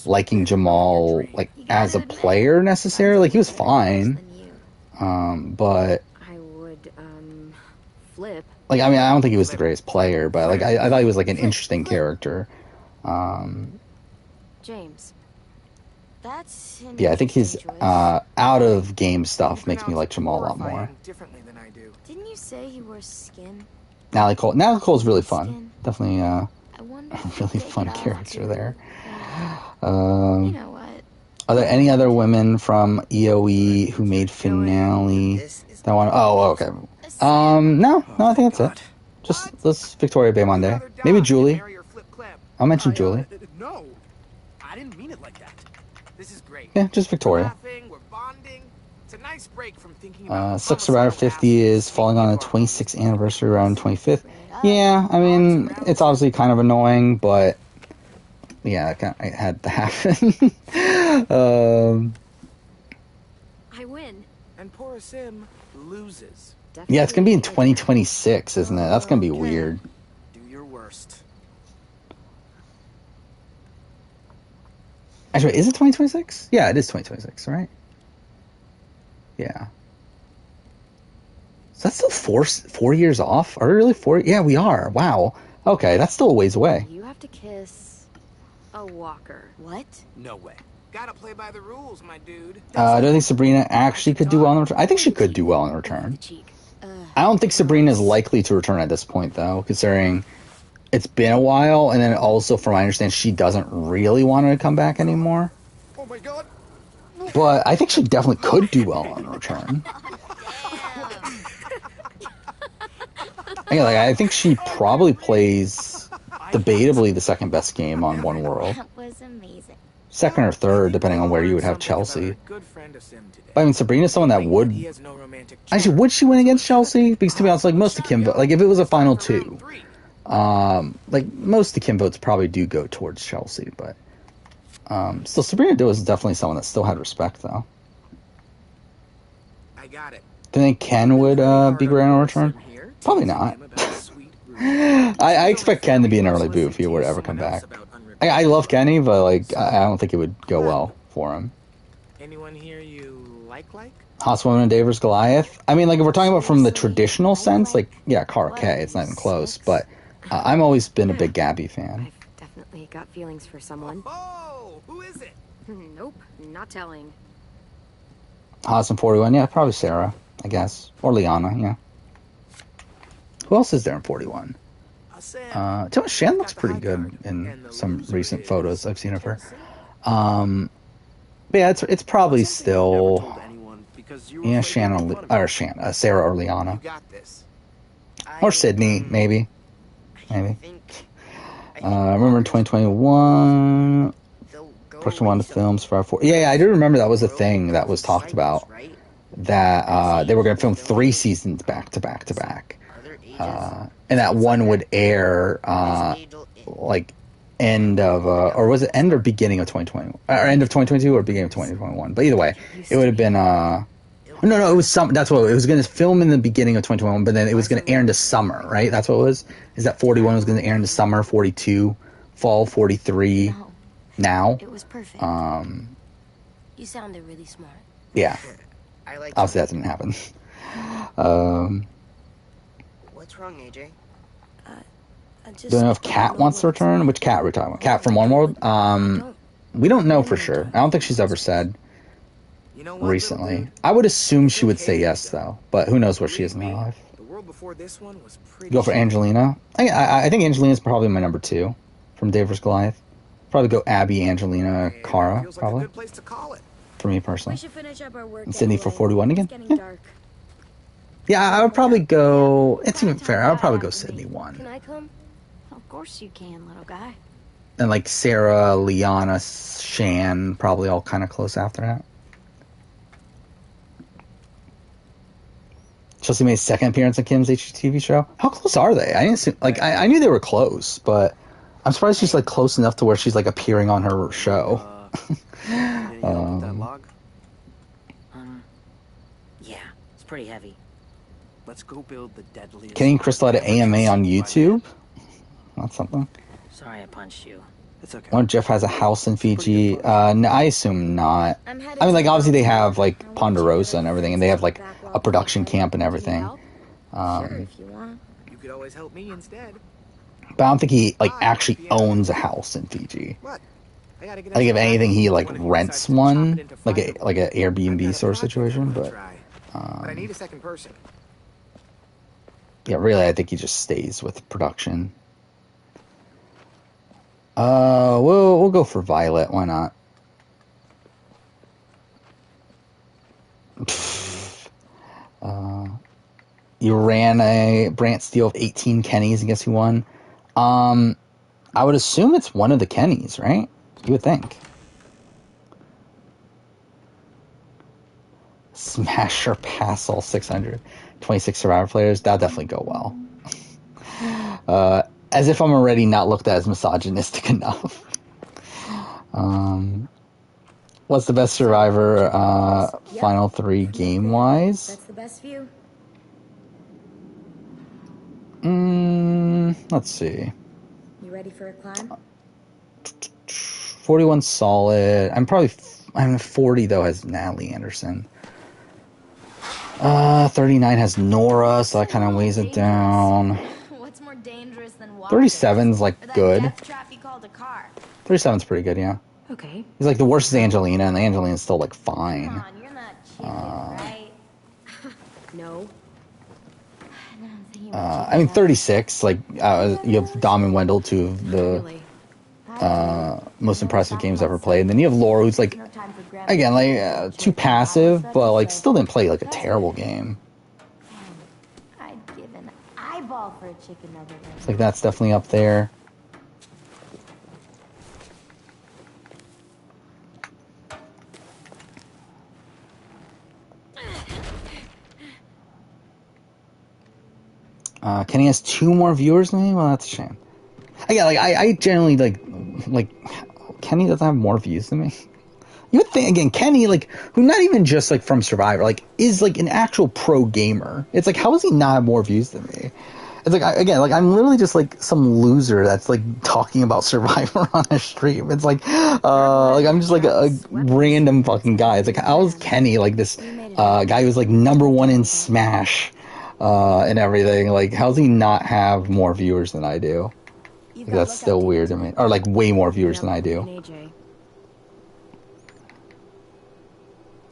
liking Jamal, like, as a player, necessarily. Like, he was fine. But... I would, flip. Like, I mean, I don't think he was the greatest player, but, like, I thought he was, like, an interesting character. James. That's Yeah, I think his out-of-game stuff makes me like Jamal a lot more. Didn't you say he wore skin? Natalie Cole's really fun. Definitely a really fun character there. You know what? Are there any other women from EOE who made finale that want? Oh, okay. No, I think that's it. Just let's Victoria Baymonde. Maybe Julie. I'll mention Julie. No, I didn't mean it like that. This is great. Yeah, just Victoria. We're bonding. It's a nice break from thinking about Sucks Survivor 50 is falling on the 26th anniversary around 25th. Yeah, I mean, it's obviously kind of annoying, but yeah, it had to happen. I win. And poor Sim loses. Yeah, it's going to be in 2026, isn't it? That's going to be weird. Do your worst. Actually, is it 2026? Yeah, it is 2026, right? Yeah. So that's still 4 years off? Are we really 4? Yeah, we are. Wow. Okay, that's still a ways away. You have to kiss a walker. What? No way. Gotta play by the rules, my dude. Do I think Sabrina actually could do well in the return? I think she could do well in the return. I don't think Sabrina is likely to return at this point, though, considering it's been a while, and then also, from what I understand, she doesn't really want her to come back anymore. Oh my god. But I think she definitely could do well on the return. I think she probably plays debatably the second best game on One World. That was amazing. Second or third, depending on where you would have Chelsea. But I mean, Sabrina's someone that would... Actually, would she win against Chelsea? Because to be honest, like, most of Kim... Like, if it was a final 2, like, most of Kim votes probably do go towards Chelsea, but... Still, Sabrina Dew is definitely someone that still had respect, though. I got it. Do you think Ken would be great on return? Probably not. I expect Ken to be an early boot if he were to ever come back. I love Kenny, but like I don't think it would go well for him. Anyone here you like? Housewoman and Davers Goliath. I mean, like if we're talking about from the traditional sense, like yeah, Cara K. It's not even close. But I've always been a big Gabby fan. I've definitely got feelings for someone. Oh, who is it? Nope, not telling. Hosm 41, yeah, probably Sarah, I guess, or Liana, yeah. Who else is there in 41? Shan looks pretty good in some recent photos I've seen of her. But yeah, it's probably still Sarah or Liana, or Sydney, maybe. I remember in 2021, Production One of films for 4. Yeah, I do remember that was a thing that was talked about. That they were going to film 3 seasons back to back to back. And that one would air like end of or was it end or beginning of 2020 or end of 2022 or beginning of 2021, but either way it would have been no it was that's what it was going to film in the beginning of 2021, but then it was going to air into summer, right? That's what it was. Is that 41 was going to air into summer, 42 fall, 43 now. It was perfect. You sounded really smart. Yeah, obviously that didn't happen. What's wrong, AJ? Don't know if Kat wants to return. Which Kat we're talking about? Kat from One World? We don't know for sure. I don't think she's ever said recently. I would assume she would say yes, though. But who knows where she is in her life. Go for Angelina. I think Angelina's probably my number 2 from Davers Goliath. Probably go Abby, Angelina, Cara, probably. For me personally. And Sydney for 41 again? Yeah, I would probably go... It's even fair. I would probably go Sydney 1. Can I come? Of course you can, little guy. And like Sarah, Liana, Shan, probably all kind of close after that. Chelsea made a second appearance on Kim's HGTV show. How close are they? I didn't see, like I knew they were close, but I'm surprised she's like close enough to where she's like appearing on her show. That log? Yeah, it's pretty heavy. Let's go build the deadliest. Kenny and Crystal had an AMA on YouTube. That's something. Sorry I punched you. It's okay. Or Jeff has a house in Fiji. No, I assume not. I mean, like obviously they have like Ponderosa and everything, and they have like a production camp and everything. Sure, if you want. You could always help me instead. But I don't think he like actually owns a house in Fiji. I think if anything, he like rents one, like an Airbnb sort of situation. But I need a second person. Yeah, really, I think he just stays with production. We'll go for Violet. Why not? You ran a Brant Steele of 18 Kennys, and guess who won? I would assume it's one of the Kennys, right? You would think. Smash or pass all 626 Survivor players. That'll definitely go well. As if I'm already not looked at as misogynistic enough. What's the best Survivor final 3 game-wise? That's the best view. Let's see. You ready for a climb? 41 solid. I'm 40 though has Natalie Anderson. 39 has Nora, so that kind of weighs it down. What's more dangerous than 37's like good. Trap you called a car. 37's pretty good, yeah. Okay. He's like the worst is Angelina, and Angelina's still like fine. Come on, you're not chicken, right? No. I mean 36. Like you have Dom and Wendell, 2 of the most impressive games ever played, and then you have Laura, who's like again like too passive, but like still didn't play like a terrible game. I'd give an eyeball for a chicken nugget. It's like that's definitely up there. Kenny has 2 more viewers than me. Well, that's a shame. Again, like I generally like Kenny doesn't have more views than me? You would think, again, Kenny, like, who not even just, like, from Survivor, like, is, like, an actual pro gamer. It's like, how does he not have more views than me? It's like, again, like, I'm literally just, like, some loser that's, like, talking about Survivor on a stream. It's like I'm just, like, a random fucking guy. It's like, how is Kenny, like, this guy who's, like, #1 in Smash and everything? Like, how does he not have more viewers than I do? Like, that's still weird to me. Or, like, way more viewers than I do.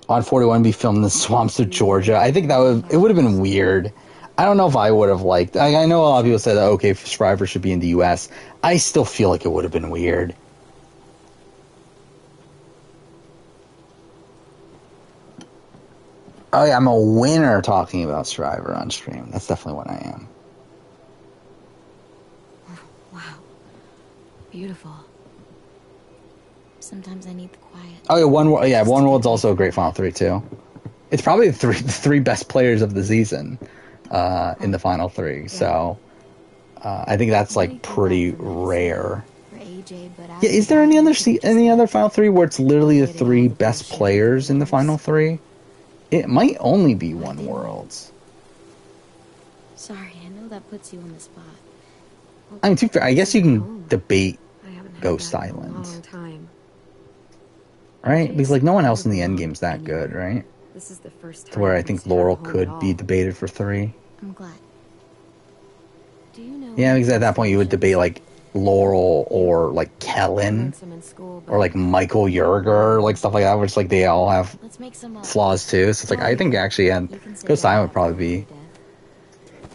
On 41 be filmed in the swamps of Georgia. I think it would have been weird. I don't know if I would have liked. I know a lot of people said that okay, Survivor should be in the U.S. I still feel like it would have been weird. Oh yeah, I'm a winner talking about Survivor on stream. That's definitely what I am. Wow, beautiful. Sometimes I need the quiet. Oh yeah, One World's also a great Final 3 too. It's probably the three best players of the season in the Final 3. So I think that's like pretty rare. Yeah, is there any other Final 3 where it's literally the 3 best players in the Final 3? It might only be One World's. Sorry, I know that puts you on the spot. I mean, to be fair, I guess you can debate Ghost Island. Right? Because, like, no one else in the endgame's that good, right? This is the first time to where I think Laurel could be debated for 3. I'm glad. Do you know? Yeah, because at that point you would debate, like, Laurel or, like, Kellen or, like, Michael Yerger, like, stuff like that, which, like, they all have flaws, too. So it's like, I think, actually, Ghost Island would probably be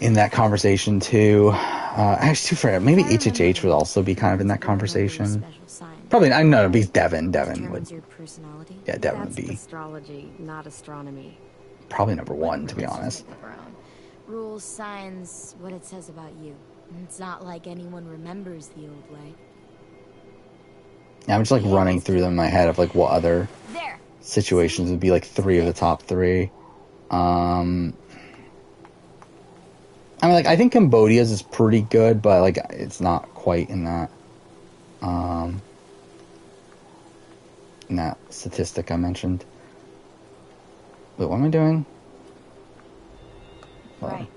in that conversation, too. Actually, too fair, maybe HHH would also be kind of in that conversation. Probably, I know, because Devin would. Yeah, Devin would be. Astrology, not astronomy. Probably #1, to be honest. Rules, signs, what it says about you. It's not like anyone remembers the old way. Yeah, I'm just like running through them in my head of like what other situations would be like 3 of the top 3. I mean, like, I think Cambodia's is pretty good, but like it's not quite in that. In that statistic I mentioned. Wait, what am I doing? Right.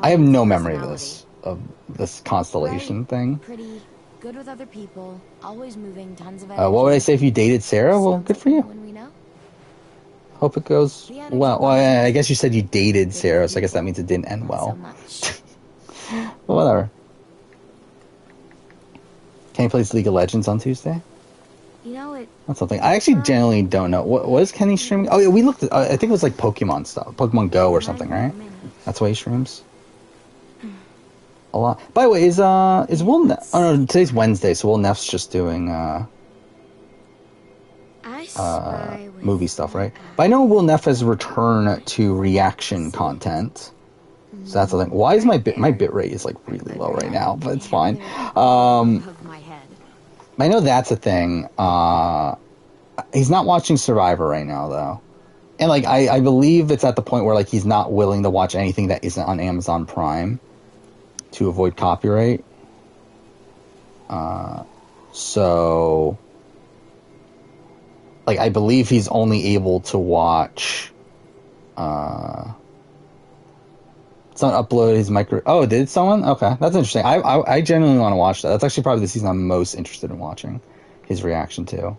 I have no memory of this constellation thing. Pretty, good with other people, always moving, tons of what would I say if you dated Sarah? Well, good for you. Hope it goes well. Well, I guess you said you dated Sarah, so I guess that means it didn't end well. Well, whatever. Can you play League of Legends on Tuesday? You know, That's something. I actually generally don't know. What is Kenny streaming? Oh yeah, we looked at, I think it was like Pokemon stuff. Pokemon Go or something, right? That's why he streams. A lot. By the way, is Will Neff... Oh no, today's Wednesday, so Will Neff's just doing movie stuff, right? But I know Will Neff has returned to reaction content. So that's the thing. Why is my bit rate is like really low right now, but it's fine. I know that's a thing. He's not watching Survivor right now, though. And, like, I believe it's at the point where, like, he's not willing to watch anything that isn't on Amazon Prime to avoid copyright. So, like, I believe he's only able to watch... Someone uploaded his micro... Oh, did someone? Okay, that's interesting. I genuinely want to watch that. That's actually probably the season I'm most interested in watching his reaction to.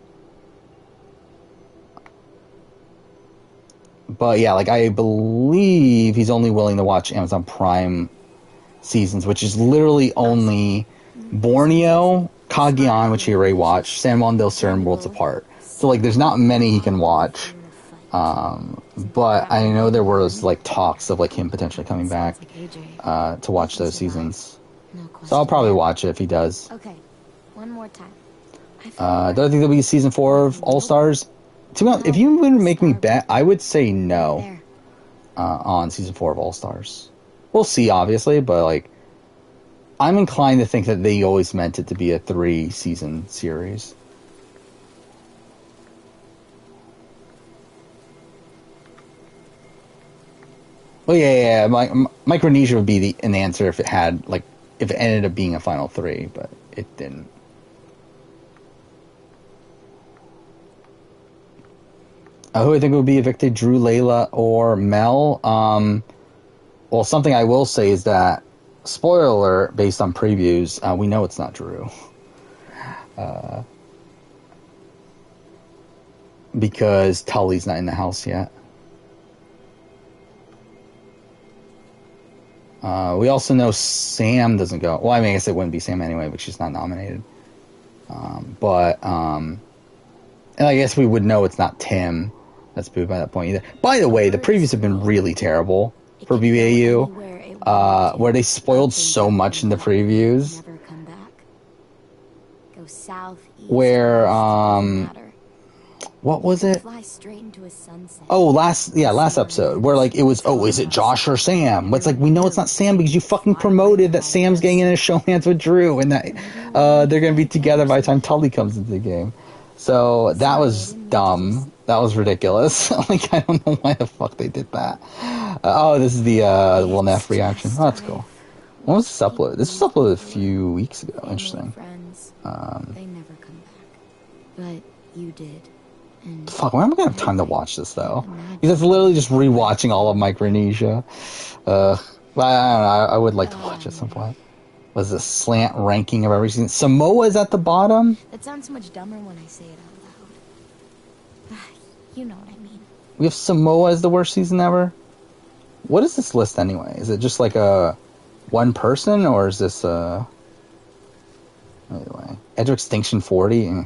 But yeah, like, I believe he's only willing to watch Amazon Prime seasons, which is literally only Borneo, Cagayan, which he already watched, San Juan del Sur, and Worlds Apart. So, like, there's not many he can watch. But I know there was like talks of like him potentially coming back to watch those seasons. So I'll probably watch it if he does. Okay, one more time. Do I think there'll be season 4 of All Stars? To be honest, if you would make me bet, I would say no on season 4 of All Stars. We'll see, obviously, but like I'm inclined to think that they always meant it to be a 3-season series. Well, yeah. Micronesia would be an answer if it ended up being a Final 3, but it didn't. Who I think would be evicted, Drew, Layla, or Mel? Well, something I will say is that, spoiler alert, based on previews, we know it's not Drew. Because Tully's not in the house yet. We also know Sam doesn't go. Well, I mean, I guess it wouldn't be Sam anyway, but she's not nominated. And I guess we would know it's not Tim that's booed by that point either. By the way, the previews have been really terrible for BAU, where they spoiled so much in the previews. Go south, east, Where, what was it? fly straight into a sunset. Oh, last episode, where like it was, is it Josh or Sam? It's like, we know it's not Sam because you fucking promoted that Sam's getting in a showhands with Drew and that they're gonna be together by the time Tully comes into the game. So that was dumb. That was ridiculous. Like, I don't know why the fuck they did that. This is the Will Neff reaction. Oh, that's cool. When was this uploaded? This was uploaded a few weeks ago. Interesting. They never come back, but you did. And fuck, when am I gonna have time to watch this though? Because it's literally just rewatching all of Micronesia. But I don't know. I would like to watch at some point. Was a slant ranking of every season? Samoa's at the bottom. That sounds much dumber when I say it out loud. You know what I mean. We have Samoa as the worst season ever. What is this list anyway? Is it just like a one person, or is this anyway? Edge of Extinction 40,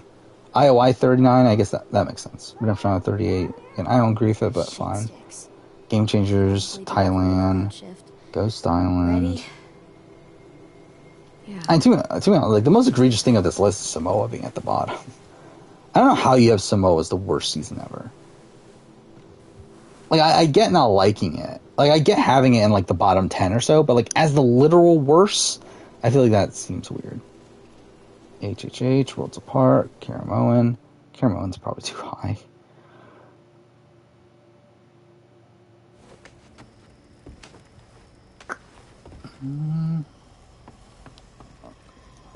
IOI 39. I guess that makes sense. Redemption Island 38, and I don't agree with it, but fine. Game Changers, Thailand, Ghost Island. Ready? Yeah. And to be honest, like the most egregious thing of this list is Samoa being at the bottom. I don't know how you have Samoa as the worst season ever. Like, I get not liking it. Like, I get having it in, like, the bottom 10 or so, but, like, as the literal worst, I feel like that seems weird. HHH, Worlds Apart, Karamoan. Karamoan's probably too high.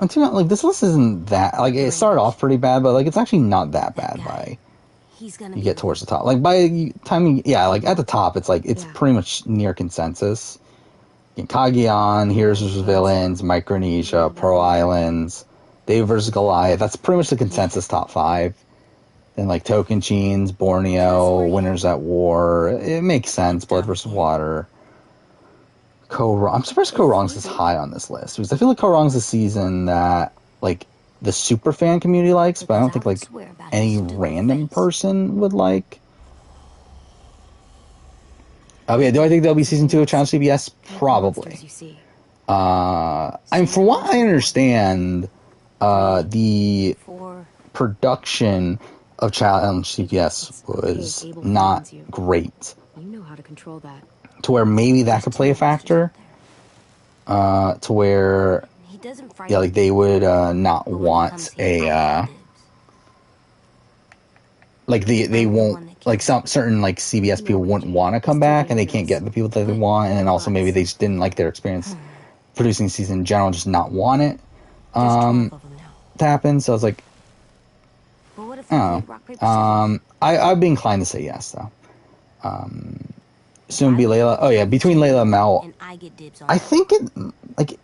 And to be honest, like, this list isn't that, like, it started off pretty bad, but, like, it's actually not that bad by you get towards the top. Like, by the time like, at the top, it's, like, it's pretty much near consensus. Kagion, Heroes vs. Villains, Micronesia, Pearl Islands, David vs. Goliath. That's pretty much the consensus top 5. Then, like, Tocantins, Borneo, Winners at War. It makes sense. Blood vs. Water. I'm surprised Ko Wrong's is high on this list, because I feel like Ko Wrong's a season that, like, the super fan community likes, but I don't think, like, any random person would like. Oh yeah, do I think there'll be season 2 of Challenge CBS? Probably. From what I understand, the production of Challenge CBS was not great. You know how to control that. To where maybe that could play a factor. To where, yeah, like, they would not want a like, they won't, like, some certain, like, CBS people wouldn't want to come back, and they can't get the people that they want, and then also maybe they just didn't like their experience producing season in general, just not want it to happen. So I was like, I don't know. I'd be inclined to say yes, though. Soon be Layla. Oh yeah, between Layla and Mel, I think it, like,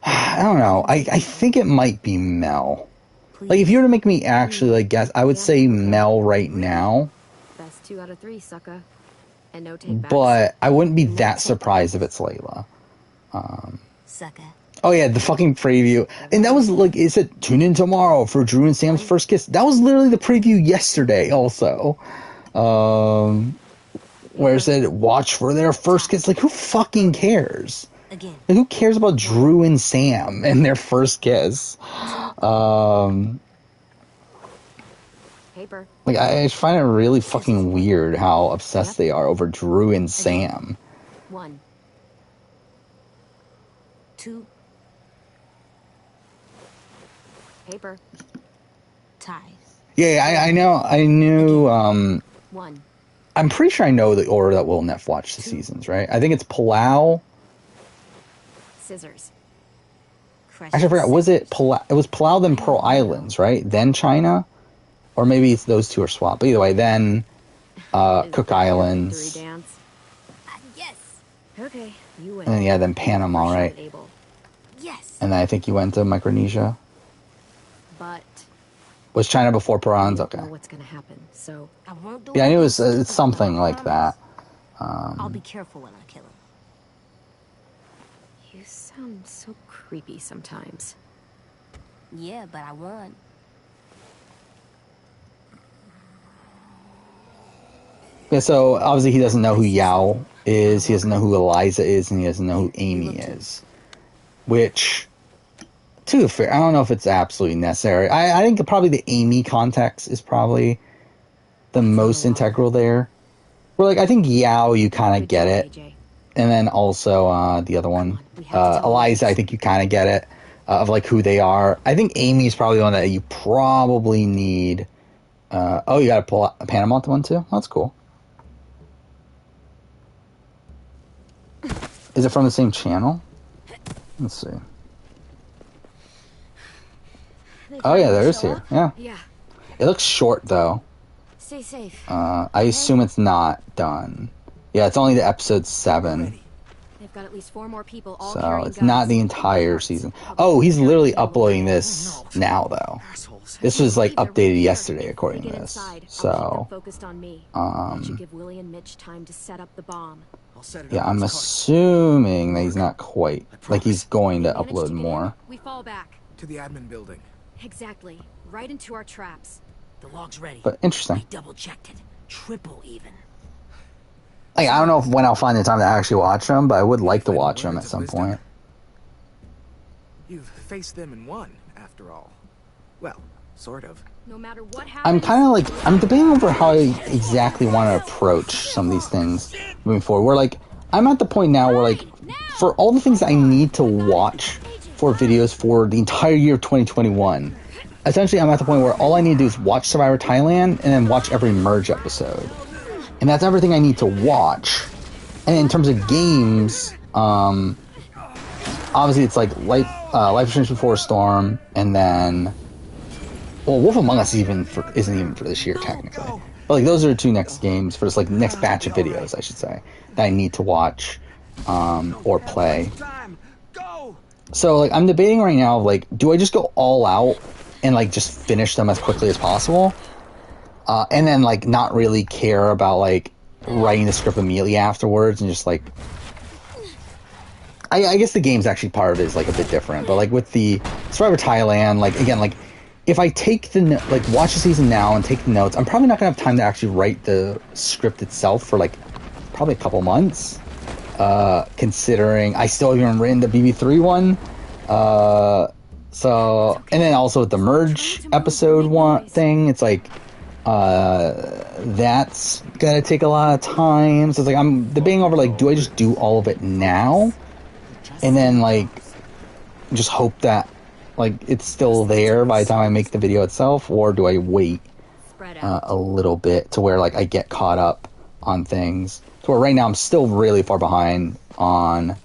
I don't know. I think it might be Mel. Like, if you were to make me actually, like, guess, I would say Mel right now. Best 2 out of 3, sucker. And no take backs. But I wouldn't be that surprised if it's Layla. Sucker. Oh yeah, the fucking preview. And that was, like, it said, tune in tomorrow for Drew and Sam's first kiss. That was literally the preview yesterday also. Where it said, watch for their first kiss. Like, who fucking cares? Like, who cares about Drew and Sam and their first kiss? Paper. Like, I find it really fucking weird how obsessed they are over Drew and Sam. 1, 2. Paper. Ties. Yeah, I know. I knew. 1. I'm pretty sure I know the order that Will Neff watched the seasons, right? I think it's Palau. Scissors. Actually, I forgot. Was it Palau? It was Palau, then Pearl Islands, right? Then China, or maybe it's those two are swapped. But either way, then Cook Islands. Yes. Okay, you win. And then, yeah, then Panama, right? Yes. And then I think you went to Micronesia. But Was China before I Piranhas? don't Okay. know what's gonna happen. So I won't do Yeah, I knew it was anything it's something like that. I'll be careful when I kill him. you sound so creepy sometimes. Yeah, but I won. Yeah, so obviously he doesn't know who Yao is, he doesn't know who Eliza is, and he doesn't know who Amy is. Which, to be fair, I don't know if it's absolutely necessary. I think probably the Amy context is probably the most integral there. Where, like, I think Yao, you kind of get it. And then also the other one, Eliza, I think you kind of get it, of, like, who they are. I think Amy is probably the one that you probably need. Oh, you got to pull out a Panama one, too? That's cool. Is it from the same channel? Let's see. Oh, yeah, there is here. Yeah. It looks short, though. Stay safe. I assume it's not done. Yeah, it's only the episode 7. They've got at least 4 more people all So it's not the entire season. Oh, he's literally uploading this now, though. This was, like, updated yesterday, according to this. So, focused on me. You give Willie and Mitch time to set up the bomb. yeah, I'm assuming that he's not quite, like, he's going to upload more. We fall back To the admin building. exactly right into our traps. The log's ready. But interesting. I double-checked it. Triple even. Like, I don't know when I'll find the time to actually watch them, but I would like to watch them at some point. You've faced them and won, after all. Well, sort of. No matter what happens, I'm kind of like, I'm debating over how I exactly want to approach some of these things moving forward. Where, like, I'm at the point now where, like, for all the things I need to watch for videos for the entire year of 2021, essentially I'm at the point where all I need to do is watch Survivor Thailand and then watch every Merge episode. And that's everything I need to watch. And in terms of games, obviously it's like Life is Strange Before a Storm, and then, well, Wolf Among Us isn't even for this year technically. But, like, those are the 2 next games for this, like, next batch of videos, I should say, that I need to watch or play. So, like, I'm debating right now, like, do I just go all out and, like, just finish them as quickly as possible? And then, like, not really care about, like, writing the script immediately afterwards and just, like... I guess the game's actually part of it is, like, a bit different. But, like, with the Survivor Thailand, like, again, like, if I take watch the season now and take the notes, I'm probably not going to have time to actually write the script itself for, like, probably a couple months. Considering I still haven't written the BB3 one. So, and then also with the Merge episode 1 thing, it's like, that's gonna take a lot of time. So it's like, I'm debating over, like, do I just do all of it now? And then, like, just hope that, like, it's still there by the time I make the video itself? Or do I wait a little bit to where, like, I get caught up on things? So right now I'm still really far behind on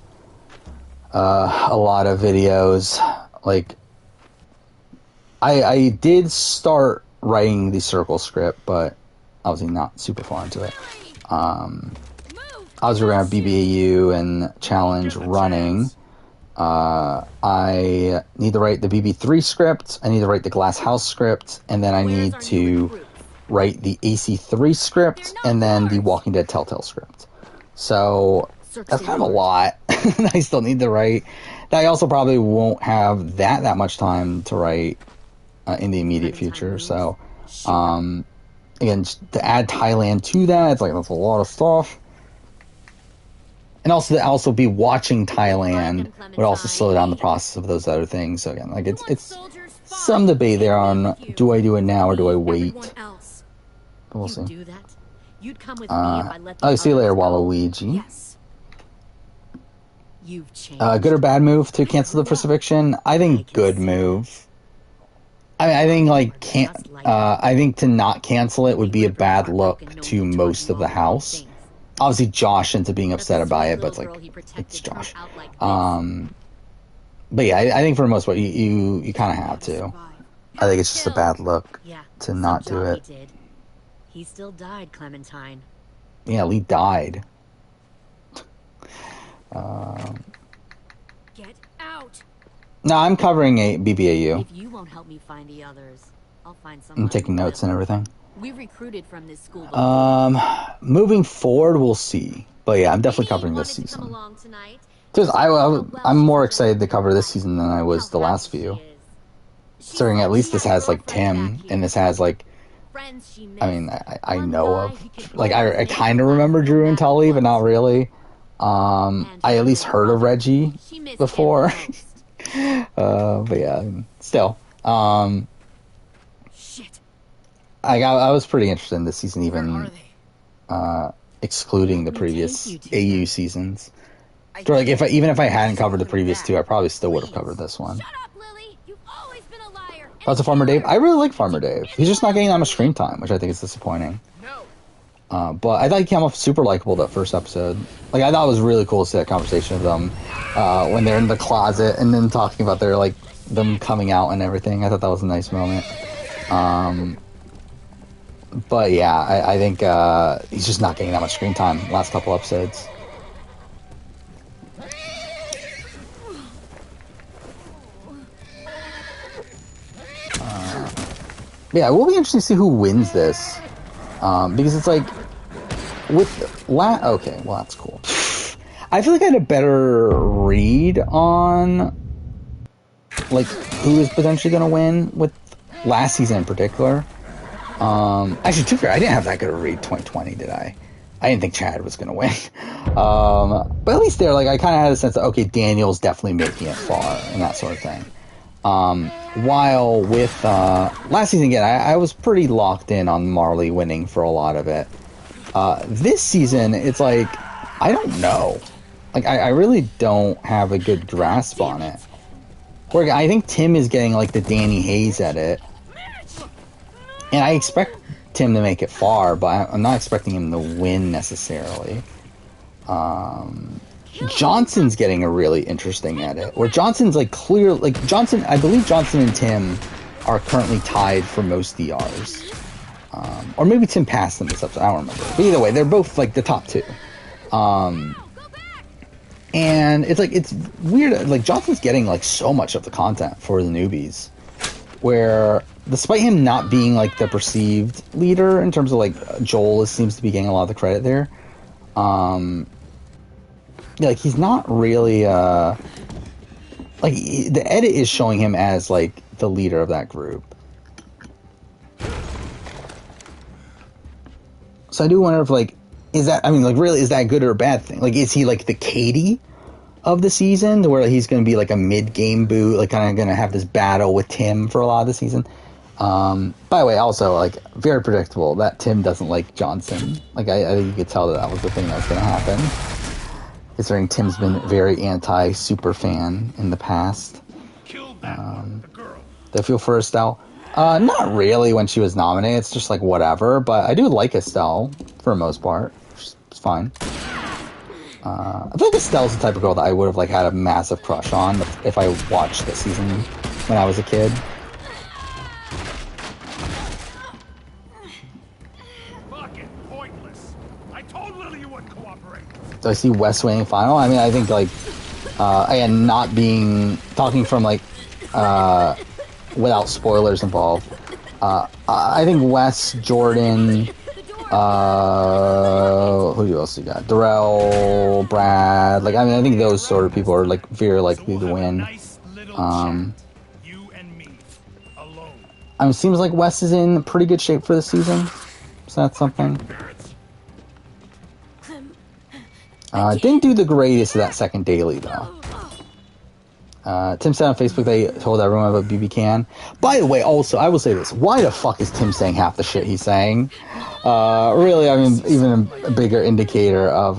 a lot of videos. Like, I did start writing the Circle script, but obviously not super far into it. I was around BBAU and Challenge running. I need to write the BB3 script, I need to write the Glass House script, and then I need to write the AC3 script, and then the Walking Dead Telltale script. So, that's kind of a lot that I still need to write. That I also probably won't have that much time to write in the immediate future. So, again, just to add Thailand to that, it's like, that's a lot of stuff. And also to also be watching Thailand would also slow down the process of those other things. So again, like, it's some debate there on, do I do it now or do I wait? But we'll see. I'll see you later, Waluigi. Good or bad move to cancel the first eviction? I think good move. I mean, I think, like, I think to not cancel it would be a bad look to most of the house. Obviously, Josh into being upset about it, but it's like, it's Josh. But yeah, I think for the most part, you kind of have to. I think it's just a bad look to not do it. He still died, Clementine. Yeah, Lee died. Get out! No, I'm covering a BBAU. If you won't help me find the others, I'll find someone. I'm taking notes and everything. We recruited from this school before. Moving forward, we'll see. But yeah, I'm definitely covering this season. Because I'm more excited to cover this season than I was the last few. Considering at least this has like Tim, and this has like, I mean, I know of, like I kind of remember Drew and Tully, but not really. I at least heard of Reggie before. But yeah, still. I was pretty interested in this season, even excluding the previous AU seasons. So like, even if I hadn't covered the previous two, I probably still would have covered this one. How's Farmer Dave? I really like Farmer Dave. He's just not getting that much screen time, which I think is disappointing. But I thought he came off super likable that first episode. Like, I thought it was really cool to see that conversation of them when they're in the closet and then talking about their like them coming out and everything. I thought that was a nice moment. But yeah, I think he's just not getting that much screen time last couple episodes. Yeah, it will be interesting to see who wins this. Because it's like, okay, well that's cool. I feel like I had a better read on, like, who is potentially going to win with last season in particular. Actually, to be fair, I didn't have that good a read 2020, did I? I didn't think Chad was going to win. But at least there, like, I kind of had a sense that, okay, Daniel's definitely making it far and that sort of thing. While with last season, again, I was pretty locked in on Marley winning for a lot of it. This season, it's like, I don't know. Like, I really don't have a good grasp on it. Where I think Tim is getting, like, the Danny Hayes edit. And I expect Tim to make it far, but I'm not expecting him to win necessarily. Johnson's getting a really interesting edit, where Johnson's like clear, like Johnson, I believe Johnson and Tim are currently tied for most DRs. Or maybe Tim passed them this episode, I don't remember. But either way, they're both like the top two. And it's like, it's weird, like Johnson's getting like so much of the content for the newbies, where despite him not being like the perceived leader in terms of like Joel seems to be getting a lot of the credit there. Yeah, like he's not really like the edit is showing him as like the leader of that group. So I do wonder if like is that, I mean, like really is that a good or a bad thing? Like is he like the Katie of the season to where he's going to be like a mid-game boot, like kind of going to have this battle with Tim for a lot of the season? By the way, also like very predictable that Tim doesn't like Johnson. Like I think you could tell that was the thing that was going to happen. Considering Tim's been very anti-super fan in the past. Do I feel for Estelle? Not really when she was nominated. It's just like whatever. But I do like Estelle for the most part. It's fine. I feel like Estelle's the type of girl that I would have like had a massive crush on if I watched this season when I was a kid. Do I see West winning final? I mean, I think like again, not being talking from like without spoilers involved. I think Wes, Jordan, who else you got? Darrell, Brad. Like I mean, I think those sort of people are like very likely to win. I mean, it seems like Wes is in pretty good shape for the season. So that's something. Didn't do the greatest of that second daily, though. Tim said on Facebook they told everyone about BB Can. By the way, also, I will say this. Why the fuck is Tim saying half the shit he's saying? Really, I mean, even a bigger indicator of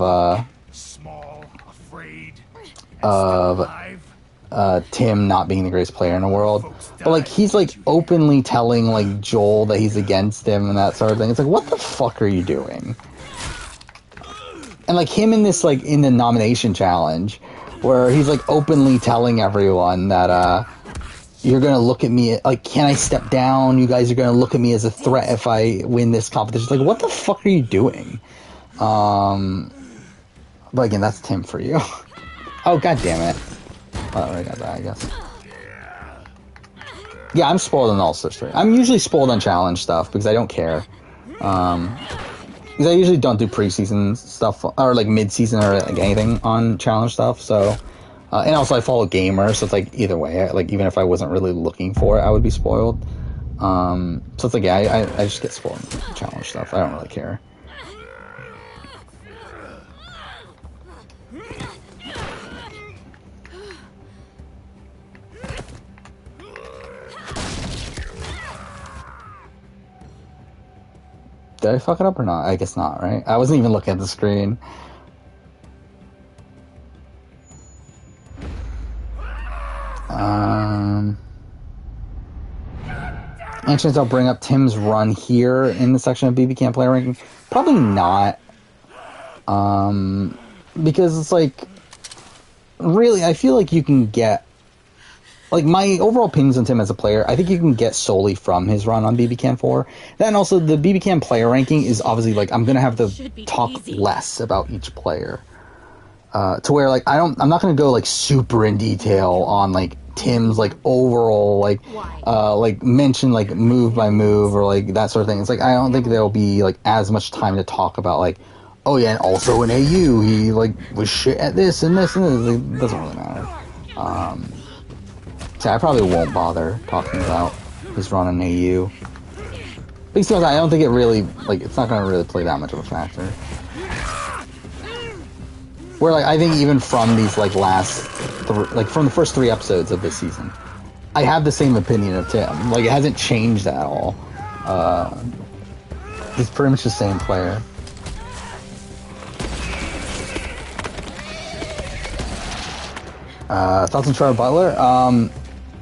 Tim not being the greatest player in the world. But, like, he's, like, openly telling, like, Joel that he's against him and that sort of thing. It's like, what the fuck are you doing? And, like, him in this, like, in the nomination challenge, where he's, like, openly telling everyone that, you're gonna look at me like, can I step down? You guys are gonna look at me as a threat if I win this competition. Like, what the fuck are you doing? But again, that's Tim for you. Oh, god damn it. Oh, I got that, I guess. Yeah, I'm spoiled on All-Stars 3. I'm usually spoiled on challenge stuff because I don't care. Because I usually don't do preseason stuff or like mid-season or like anything on challenge stuff. So, and also I follow gamers, so it's like either way. Like even if I wasn't really looking for it, I would be spoiled. So it's like yeah, I just get spoiled on challenge stuff. I don't really care. Did I fuck it up or not? I guess not, right? I wasn't even looking at the screen. Any chance I'll bring up Tim's run here in the section of BB Camp player ranking? Probably not. Because it's like, really, I feel like you can get, like, my overall opinions on Tim as a player, I think you can get solely from his run on BB Cam 4. Then also, the BB Cam player ranking is obviously, like, I'm going to have to talk less about each player. To where, like, I'm not going to go, like, super in detail on, like, Tim's, like, overall, like, mention, like, move by move or, like, that sort of thing. It's like, I don't think there'll be, like, as much time to talk about, like, oh yeah, and also in AU, he, like, was shit at this and this and this. Like, it doesn't really matter. So I probably won't bother talking about his run in AU. Because I don't think it really, like, it's not going to really play that much of a factor. Where, like, I think even from these, like, from the first 3 episodes of this season, I have the same opinion of Tim. Like, it hasn't changed at all. He's pretty much the same player. Thoughts on Trevor Butler?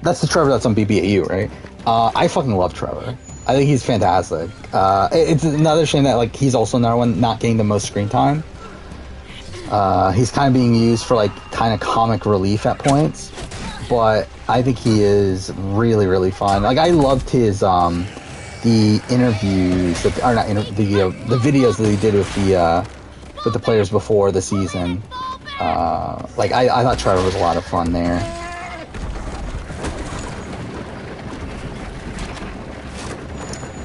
That's the Trevor that's on BBAU, right? I fucking love Trevor. I think he's fantastic. It's another shame that, like, he's also another one not getting the most screen time. He's kind of being used for, like, kind of comic relief at points. But I think he is really, really fun. Like, I loved his, the interviews, the videos that he did with the players before the season. Like, I thought Trevor was a lot of fun there.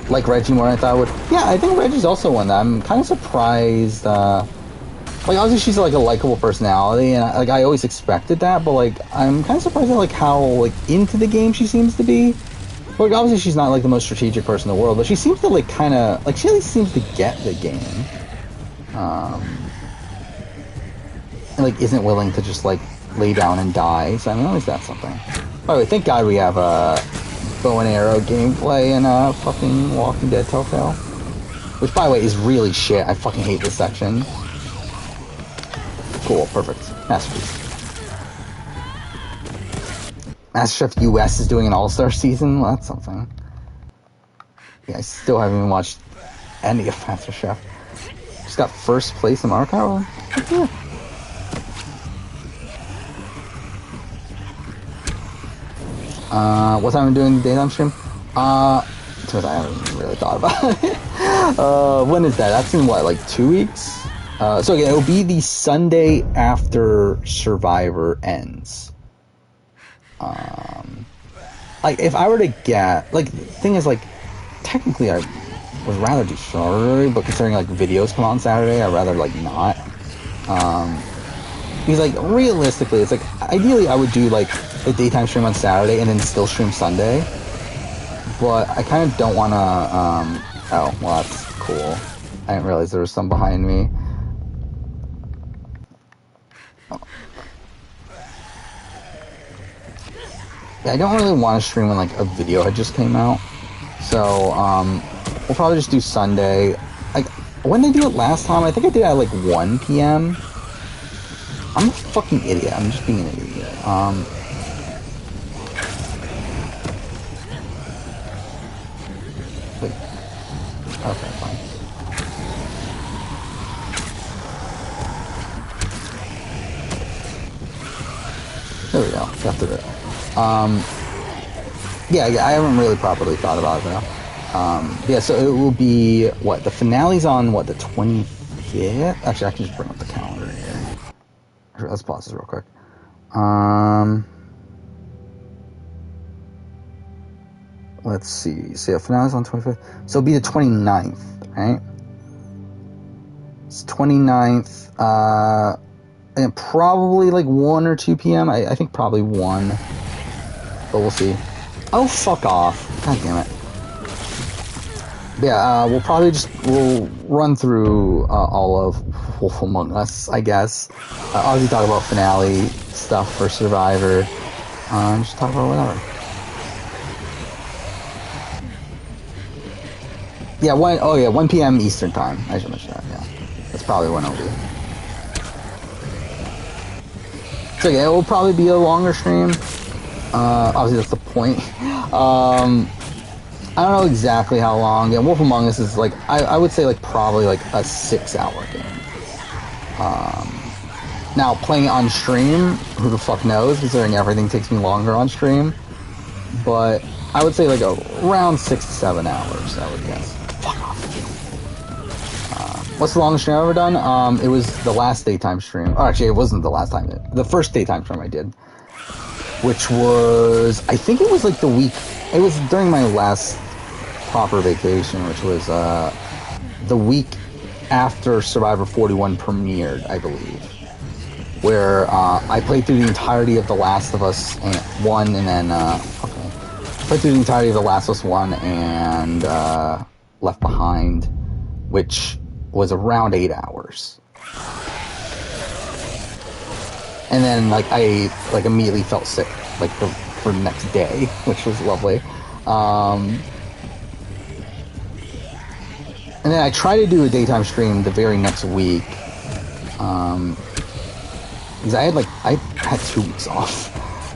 Like Reggie more than I thought I would. Yeah, I think Reggie's also one that I'm kind of surprised. Like, obviously she's like a likable personality, and I always expected that, but like I'm kind of surprised at like how like into the game she seems to be. Like, obviously she's not like the most strategic person in the world, but she seems to like kind of like she at least seems to get the game. And like isn't willing to just like lay down and die. So I mean, at least that's something. By the way, thank God we have a bow and arrow gameplay in fucking Walking Dead Telltale. Which, by the way, is really shit. I fucking hate this section. Cool, perfect. Masterpiece. MasterChef US is doing an all-star season? Well, that's something. Yeah, I still haven't even watched any of MasterChef. Just got first place in Marco. Yeah. What time am I doing the daytime stream? I haven't really thought about it. When is that? That's in what, like 2 weeks? So again, it'll be the Sunday after Survivor ends. Like, if I were to get, like, the thing is, like, technically I would rather do Saturday, but considering, like, videos come out on Saturday, I'd rather, like, not. Because, like, realistically, it's like, ideally I would do, like, a daytime stream on Saturday and then still stream Sunday. But I kind of don't want to, oh, well, that's cool. I didn't realize there was some behind me. Oh. Yeah, I don't really want to stream when, like, a video had just came out. So, we'll probably just do Sunday. Like, when did I do it last time? I think I did it at, like, 1 p.m. I'm a fucking idiot. I'm just being an idiot. Wait. Okay, fine. There we go. Got through it. Yeah, I haven't really properly thought about it though. Yeah, so it will be what the finale's on what the 25th. Actually, I can just bring up the calendar here. Let's pause this real quick. Let's see. So yeah, finale's on 25th. So it'll be the 29th, right? It's 29th. And probably like 1 or 2 p.m. I think probably 1. But we'll see. Oh, fuck off. God damn it. Yeah, we'll run through all of Wolf Among Us, I guess. Obviously talk about finale stuff for Survivor. Just talk about whatever. Yeah, 1 p.m. Eastern time. I should mention that, yeah. That's probably when I'll do. So yeah, it will probably be a longer stream. Obviously that's the point. I don't know exactly how long. Yeah, Wolf Among Us is like, I would say like probably like a 6-hour game. Now playing it on stream, who the fuck knows, considering everything takes me longer on stream. But I would say like around 6 to 7 hours, I would guess. Fuck off. What's the longest stream I've ever done? It was the last daytime stream. Oh, actually, it wasn't the last time. The first daytime stream I did. Which was, I think it was like the week, it was during my last proper vacation, which was the week after Survivor 41 premiered, I believe. Where I played through the entirety of The Last of Us 1 and then, played through the entirety of The Last of Us 1 and Left Behind, which was around 8 hours. And then, like, I, like, immediately felt sick, like, for the next day, which was lovely. And then I tried to do a daytime stream the very next week. Because I had 2 weeks off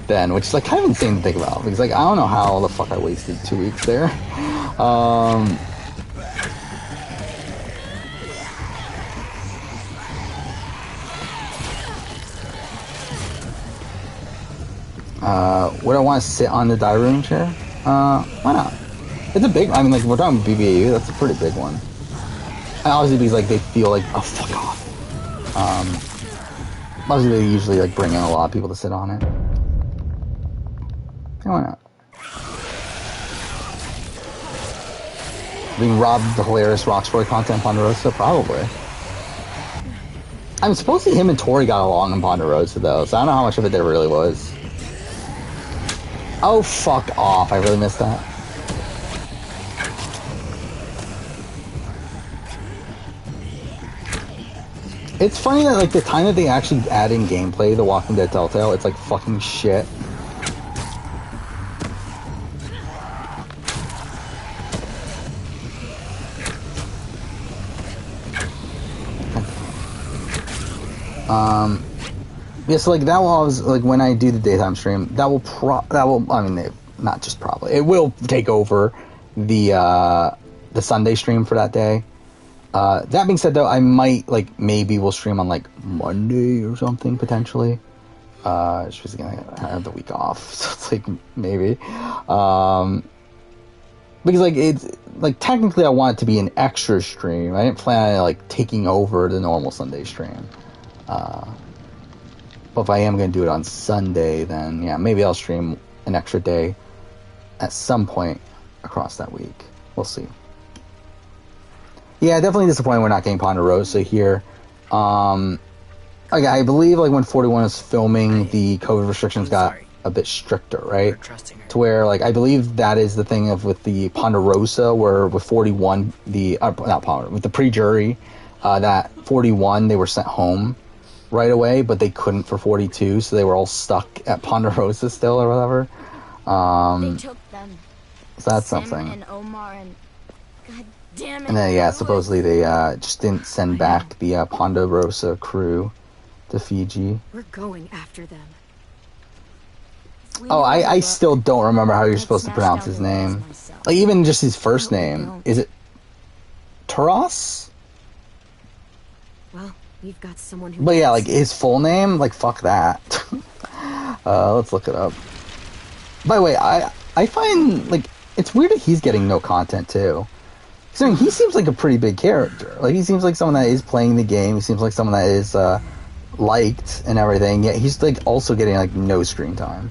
then, which is, like, kind of insane to think about. Because, like, I don't know how the fuck I wasted 2 weeks there. Would I want to sit on the diary room chair? Why not? It's a big, I mean, like, we're talking BBAU, that's a pretty big one. And obviously because, like, they feel like, oh, fuck off. Obviously they usually, like, bring in a lot of people to sit on it. Yeah, why not? Being robbed of the hilarious Roxbury content Ponderosa? Probably. I mean, supposedly him and Tori got along in Ponderosa, though, so I don't know how much of it there really was. Oh, fuck off. I really missed that. It's funny that, like, the time that they actually add in gameplay, The Walking Dead Telltale, it's like fucking shit. Yeah, so, like, that was, like, when I do the daytime stream, that will, I mean, not just probably, it will take over the Sunday stream for that day. That being said, though, I might, like, maybe we'll stream on, like, Monday or something, potentially. Just because, again, I have the week off, so it's, like, maybe. Because, like, it's, like, technically I want it to be an extra stream. I didn't plan on, like, taking over the normal Sunday stream. But if I am going to do it on Sunday, then, yeah, maybe I'll stream an extra day at some point across that week. We'll see. Yeah, definitely disappointed we're not getting Ponderosa here. Like, I believe, like, when 41 was filming, the COVID restrictions got a bit stricter, right? To where, like, I believe that is the thing of with the Ponderosa, where with 41, with the pre-jury, that 41, they were sent home right away, but they couldn't for 42, so they were all stuck at Ponderosa still or whatever. They took them. So that's Sim something. And Omar and God damn it. And then, yeah, supposedly they just didn't send back the Ponderosa crew to Fiji. We're going after them. Oh, I still don't remember how you're supposed to pronounce his name. Like, even just his first name. Is it Taras? Well, we've got someone who. But yeah, like, his full name? Like, fuck that. Let's look it up. By the way, I find, like, it's weird that he's getting no content, too. So he seems like a pretty big character. Like, he seems like someone that is playing the game. He seems like someone that is liked and everything. Yet he's, like, also getting, like, no screen time.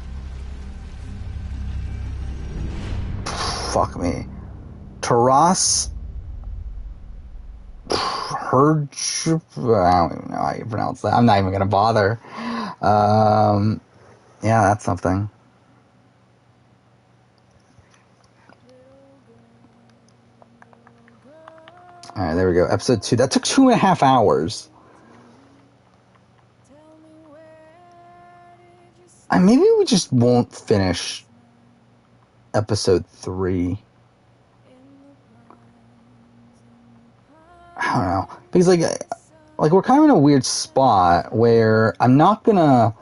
Fuck me. Taras... I don't even know how you pronounce that. I'm not even gonna bother. Yeah, that's something. Alright, there we go. Episode 2. That took 2.5 hours. Maybe we just won't finish episode 3. I don't know. Because, like we're kind of in a weird spot where I'm not gonna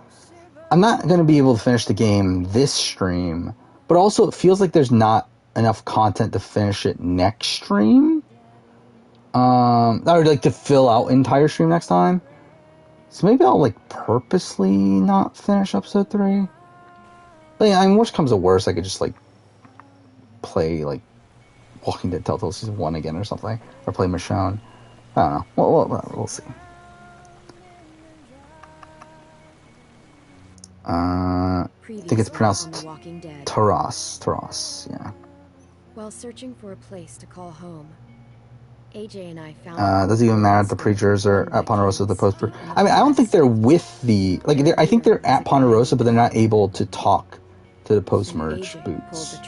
be able to finish the game this stream, but also it feels like there's not enough content to finish it next stream. I would like to fill out entire stream next time. So maybe I'll, like, purposely not finish episode 3. But, yeah, I mean, worst comes to worst, I could just, like, play, like, Walking Dead Telltale Season 1 again or something. Or play Michonne. I don't know. We'll see. I think it's pronounced Taras, yeah. While searching for a place to call home, AJ and I found... does it even matter if the preachers are at Ponderosa, the post... I mean, I don't think they're with the... Like, I think they're at Ponderosa, but they're not able to talk to the post-merge boots.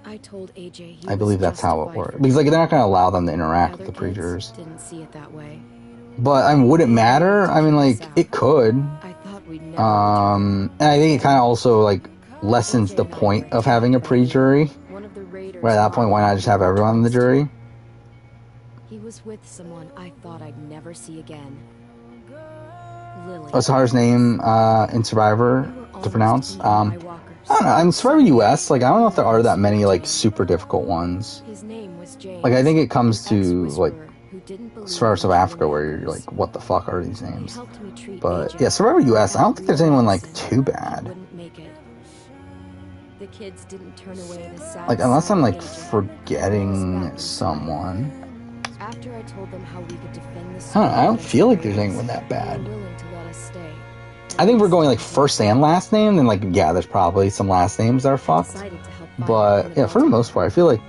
I told AJ I believe that's how it works. Because, like, they're not going to allow them to interact with the preachers. Didn't see it that way. But, I mean, would it matter? I mean, like, it could. And I think it kind of also, like, lessens the point of having a pre-jury. Right at that point, why not just have everyone in the jury? He was with someone I thought I'd never see again. Lily. What's the hardest name in Survivor to pronounce? I don't know. I'm Survivor US. Like, I don't know if there are that many, like, super difficult ones. His name was James. Like, I think it comes to, like, Survivor South Africa where you're like, what the fuck are these names? But, yeah, Survivor US, I don't think there's anyone, like, too bad. The kids didn't turn away the sad like, unless I'm, like, forgetting someone. After I told them how we could defend the I don't feel like there's anyone that bad. I think we're going, like, first and last name, then, like, yeah, there's probably some last names that are fucked. But, yeah, for the most part, I feel like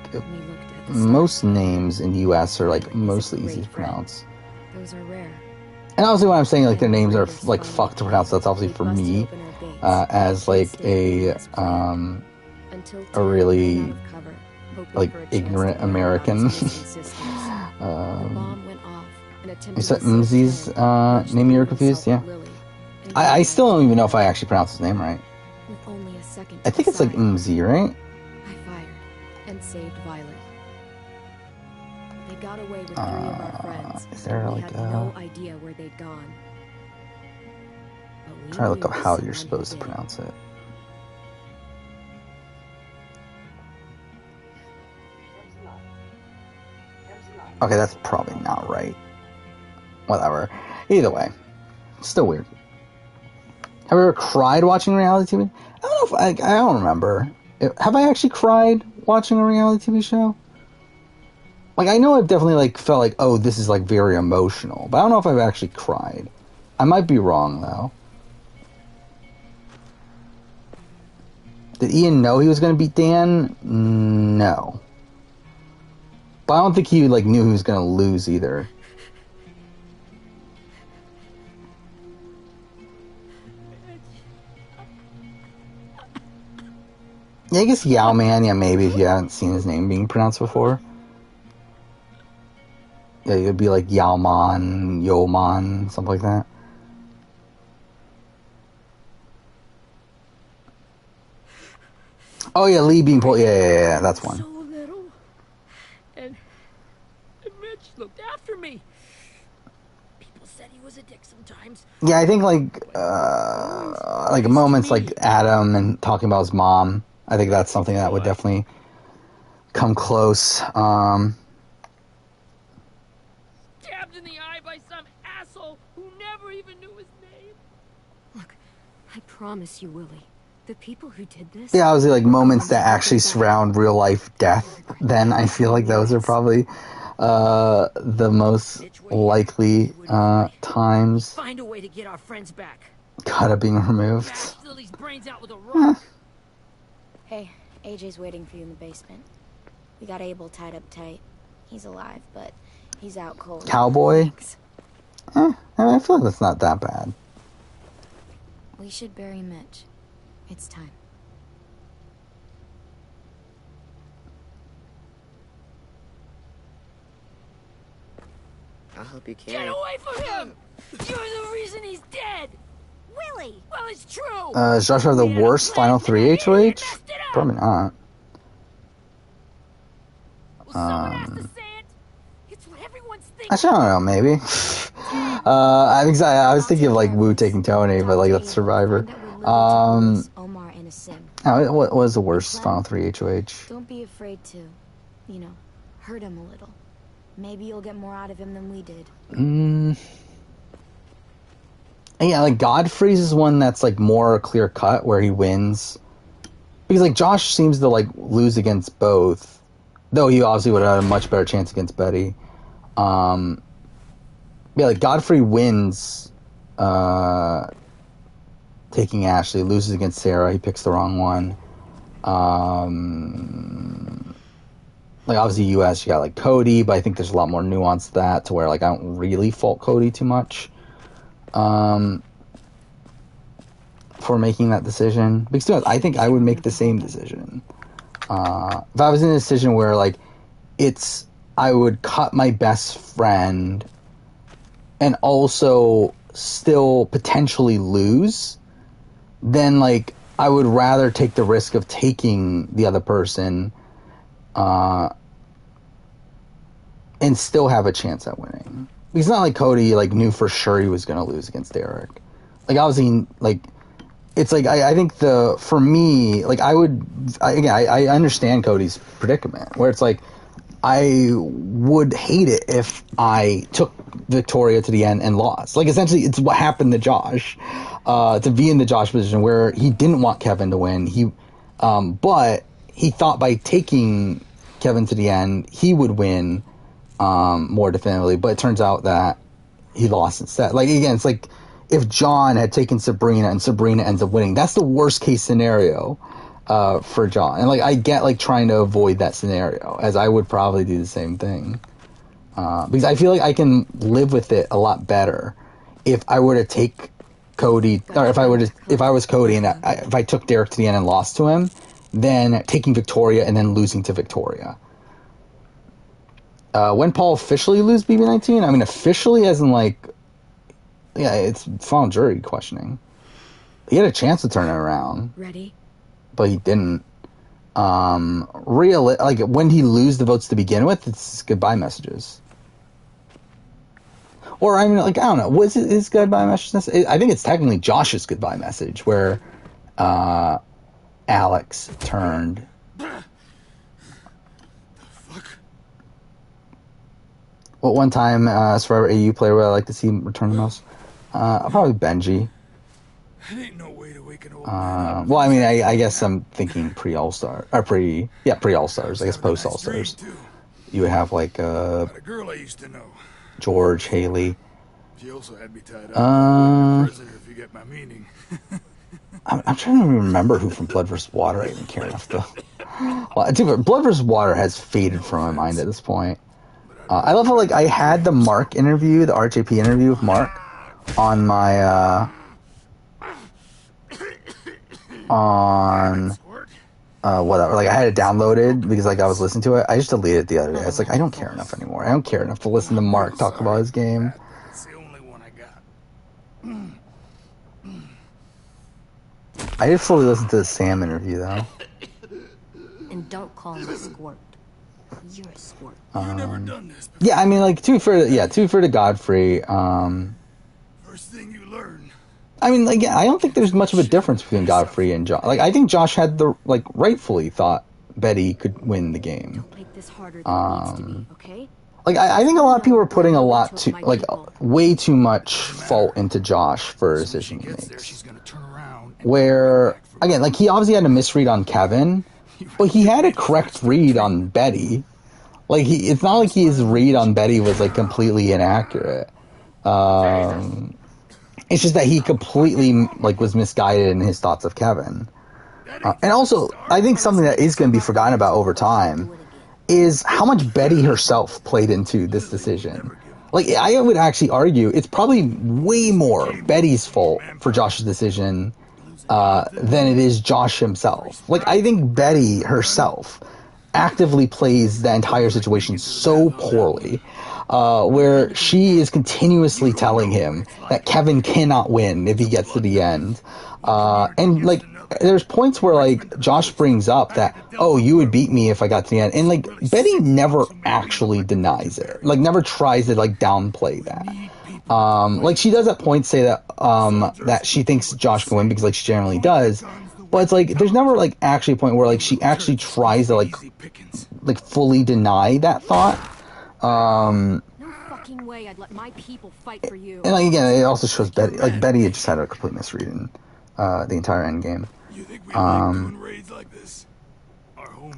most names in the US are, like, mostly easy to pronounce. Those are rare. And obviously when I'm saying, like, their names are, like, fucked to pronounce, that's obviously for me, as, like, a really, like, ignorant American. Is that Mzi's name you were confused? Yeah. I still don't even know if I actually pronounced his name right. I think it's, like, Mzi, right? I fired and saved Violet. They got away with 3 of our friends. Is there, like, we had no idea where they'd gone. Try to look up how you're supposed to pronounce it. Okay, that's probably not right. Whatever. Either way, it's still weird. Have you ever cried watching reality TV? I don't know if I don't remember. Have I actually cried watching a reality TV show? Like, I know I've definitely, like, felt like, oh, this is, like, very emotional. But I don't know if I've actually cried. I might be wrong, though. Did Ian know he was going to beat Dan? No. But I don't think he, like, knew he was going to lose either. Yeah, I guess Yao Man, yeah, maybe if you haven't seen his name being pronounced before. Yeah, it would be like Yaoman, Yoman, something like that. Oh yeah, Lee being pulled. Yeah, that's one. So little, and Mitch looked after me. People said he was a dick sometimes. Yeah, I think like moments like Adam and talking about his mom. I think that's something that would definitely come close. Stabbed in the eye by some asshole who never even knew his name. Look, I promise you, Willie. The people who did this? Yeah, obviously, like, moments that actually surround real-life death, then I feel like those are probably the most likely times. Find a way to get our friends back. Kata being removed. Bash Lily's brains out with a rock. Hey, AJ's waiting for you in the basement. We got Abel tied up tight. He's alive, but he's out cold. Cowboy? I feel like that's not that bad. We should bury Mitch. It's time. I'll help you carry. Get away from him! You're the reason he's dead! Willie! Well, it's true! Does Josh have the worst final 3 HOH? Probably not. Well, someone has to say it. It's what everyone's thinking. Actually, I don't know, maybe. I was thinking of, like, Wu taking Tony, but, like, that's Survivor. Omar and a sim. What was the worst final 3 HOH? Don't be afraid to, you know, hurt him a little. Maybe you'll get more out of him than we did. Yeah, like, Godfrey's is one that's, like, more clear-cut, where he wins. Because, like, Josh seems to, like, lose against both. Though he obviously would have had a much better chance against Betty. Yeah, like, Godfrey wins taking Ashley, loses against Sarah, he picks the wrong one. Like, obviously, US, you got, like, Cody, but I think there's a lot more nuance to that, to where, like, I don't really fault Cody too much for making that decision. Because, to be honest, I think I would make the same decision. If I was in a decision where, like, I would cut my best friend and also still potentially lose, then, like, I would rather take the risk of taking the other person and still have a chance at winning. It's not like Cody, like, knew for sure he was going to lose against Derek. Like, obviously, like, it's like, I think for me, like, I understand Cody's predicament, where it's like, I would hate it if I took Victoria to the end and lost. Like, essentially, it's what happened to Josh, to be in the Josh position where he didn't want Kevin to win. But he thought by taking Kevin to the end, he would win more definitively. But it turns out that he lost instead. Like, again, it's like if John had taken Sabrina and Sabrina ends up winning, that's the worst case scenario for John. And, like, I get, like, trying to avoid that scenario, as I would probably do the same thing. Because I feel like I can live with it a lot better if I were to take Cody, or if I was Cody and if I took Derek to the end and lost to him, than taking Victoria and then losing to Victoria. When Paul officially lose BB-19? I mean, officially as in, like, yeah, it's final jury questioning. He had a chance to turn it around. Ready? But he didn't. Like, when he lose the votes to begin with, it's goodbye messages. Or, I mean, like, I don't know. Was it his goodbye message? I think it's technically Josh's goodbye message, where Alex turned. What one time, Survivor AU player would I like to see return the most? Probably Benji. Well, I mean, I guess I'm thinking pre-All-Star, or pre-All-Stars. I guess post-All-Stars. You would have, like, a girl I used to know. George, Haley. She also had me tied up. Prisoner, if you get my meaning. I'm trying to remember who from Blood vs. Water I even care enough to. Well, dude, Blood vs. Water has faded from my mind at this point. I love how, like, I had the Mark interview, the RJP interview with Mark, on my whatever. Like, I had it downloaded because, like, I was listening to it. I just deleted it the other day. It's like, I don't care enough anymore. I don't care enough to listen to Mark talk about his game. That's the only one I got. I did fully listen to the Sam interview, though. And don't call me Squirt. You're a squirt. You've never done this before. Yeah, I mean, like, to be fair to Godfrey, First thing you learn. I mean, like, I don't think there's much of a difference between Godfrey and Josh. Like, I think Josh had rightfully thought Betty could win the game. Don't make this harder than it needs to be, okay? Like, I think a lot of people are putting way too much fault into Josh for a decision he makes. She's gonna turn around where, again, like, he obviously had a misread on Kevin, but he had a correct read on Betty. Like, it's not like his read on Betty was, like, completely inaccurate. It's just that he completely, like, was misguided in his thoughts of Kevin. And also, I think something that is going to be forgotten about over time is how much Betty herself played into this decision. Like, I would actually argue it's probably way more Betty's fault for Josh's decision than it is Josh himself. Like, I think Betty herself actively plays the entire situation so poorly, where she is continuously telling him that Kevin cannot win if he gets to the end. And, like, there's points where, like, Josh brings up that, oh, you would beat me if I got to the end. And, like, Betty never actually denies it. Like, never tries to, like, downplay that. Like, she does at points say that, that she thinks Josh can win because, like, she generally does. But it's, like, there's never, like, actually a point where, like, she actually tries to, like fully deny that thought. No fucking way I'd let my people fight for you. And, like, again, it also shows Betty, like, Betty had just had a complete misread in the entire endgame.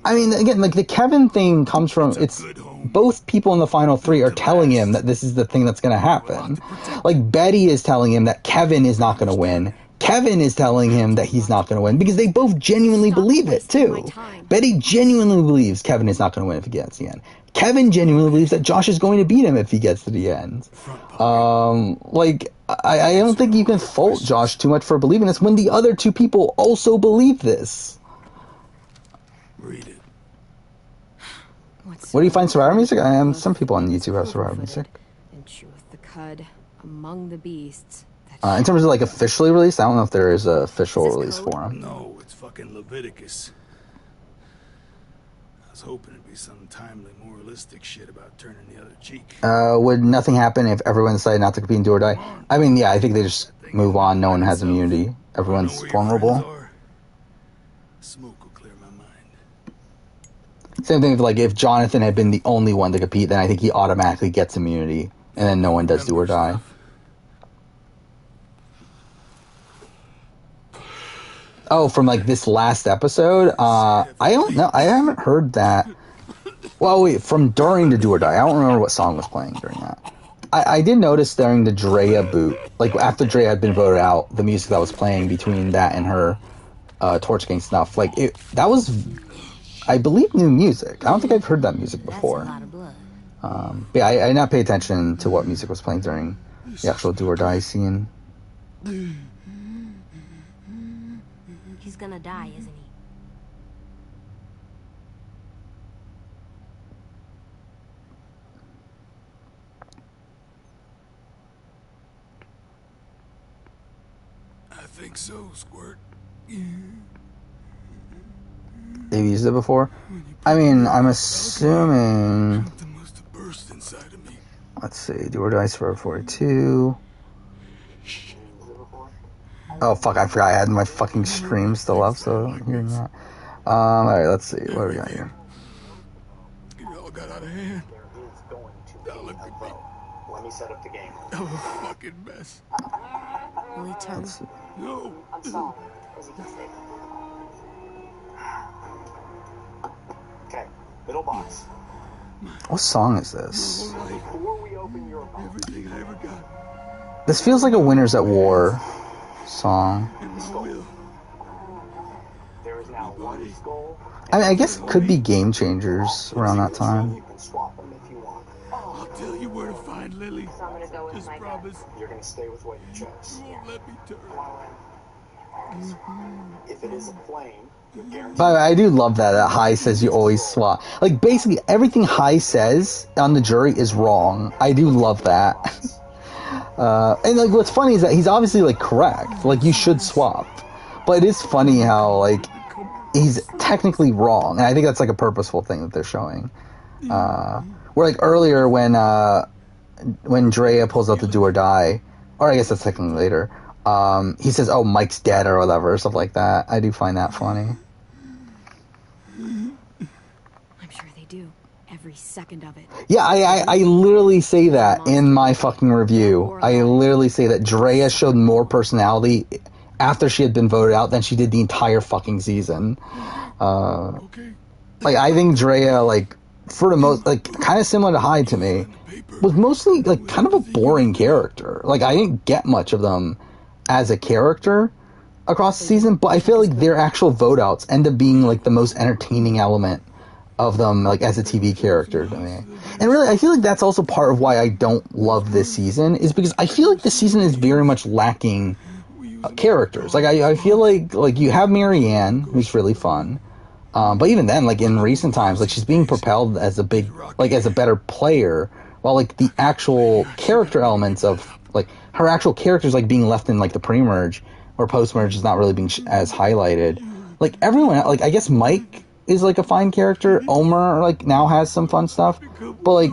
I mean, again, like, the Kevin thing comes from, it's both people in the final three are telling him that this is the thing that's going to happen. Like, Betty is telling him that Kevin is not going to win. Kevin is telling him that he's not going to win because they both genuinely believe it, too. Betty genuinely believes Kevin is not going to win if he gets to the end. Kevin genuinely believes that Josh is going to beat him if he gets to the end. Like, I don't think you can fault Josh too much for believing this when the other two people also believe this. Read it. What do you find Survivor music? Some people on YouTube have Survivor music. And cheweth the cud among the beasts. In terms of, like, officially released, I don't know if there is an official release for him. No, it's fucking Leviticus. I was hoping it'd be some timely, moralistic shit about turning the other cheek. Would nothing happen if everyone decided not to compete in Do or Die? I mean, yeah, I think they just move on. No one has immunity. Everyone's vulnerable. Smoke will clear my mind. Same thing with, like, if Jonathan had been the only one to compete, then I think he automatically gets immunity, and then no one does Do or Die. Oh, from, like, this last episode? I don't know. I haven't heard that. Well, wait, from during the Do or Die. I don't remember what song was playing during that. I did notice during the Drea boot, like, after Drea had been voted out, the music that was playing between that and her Torch Gang stuff, like, that was, I believe, new music. I don't think I've heard that music before. But yeah, I did not pay attention to what music was playing during the actual Do or Die scene. He's gonna die, isn't he? I think so, Squirt. They've used it before? I mean, I'm assuming... Something must have burst inside of me. Let's see, Do or Die Survivor 42... Oh, fuck, I forgot I had my fucking stream still up, so I'm hearing that. Alright, let's see, what do we got here? It all got out of hand. Now look at me. Let me set up the game. I'm a fucking mess. Will he turn? No. Unsolved. As you can see. Okay, middle box. What song is this? Before we open your box, everything I ever got. This feels like a Winners at War song. there is now one skull. I mean, I guess it could be Game Changers around that time. You can swap them if you want. I'll tell you where to find Lily. So I'm gonna go with Just my promise. You're gonna stay with what you chose. You won't let me turn. If it is a flame, you're guaranteed. By the way, I do love that High says you always swap. Like, basically, everything High says on the jury is wrong. I do love that. And, like, what's funny is that he's obviously, like, correct. Like, you should swap. But it is funny how, like, he's technically wrong. And I think that's, like, a purposeful thing that they're showing. Where, like, earlier when Drea pulls out the Do or Die, or I guess that's technically later, he says, oh, Mike's dead or whatever, or stuff like that. I do find that funny. I'm sure they do. Every second of it. Yeah, I literally say that in my fucking review. I literally say that Drea showed more personality after she had been voted out than she did the entire fucking season. Like, I think Drea, like, for the most, like, kind of similar to Hyde to me, was mostly, like, kind of a boring character. Like, I didn't get much of them as a character across the season, but I feel like their actual vote outs end up being, like, the most entertaining element of them, like, as a TV character to me. And really, I feel like that's also part of why I don't love this season, is because I feel like this season is very much lacking characters. Like, I feel like you have Marianne, who's really fun. But even then, like, in recent times, like, she's being propelled as a better player, while, like, the actual character elements of, like, her actual characters, like, being left in, like, the pre-merge or post-merge is not really being as highlighted. Like, everyone, like, I guess Mike is, like, a fine character. Omer, like, now has some fun stuff. But, like,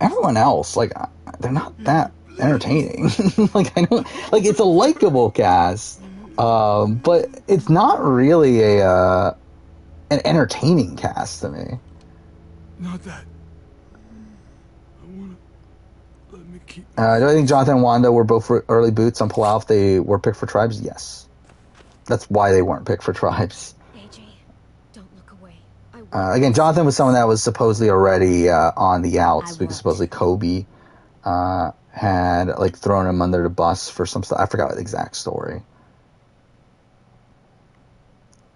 everyone else, like, they're not that entertaining. Like, I don't, like, it's a likable cast, but it's not really an entertaining cast to me. Not that. I wanna let me keep. Do I think Jonathan and Wanda were both early boots on Palau if they were picked for Tribes? Yes. That's why they weren't picked for Tribes. AJ, don't look away. Again, Jonathan was someone that was supposedly already on the outs because supposedly Kobe had, like, thrown him under the bus for some stuff. I forgot the exact story.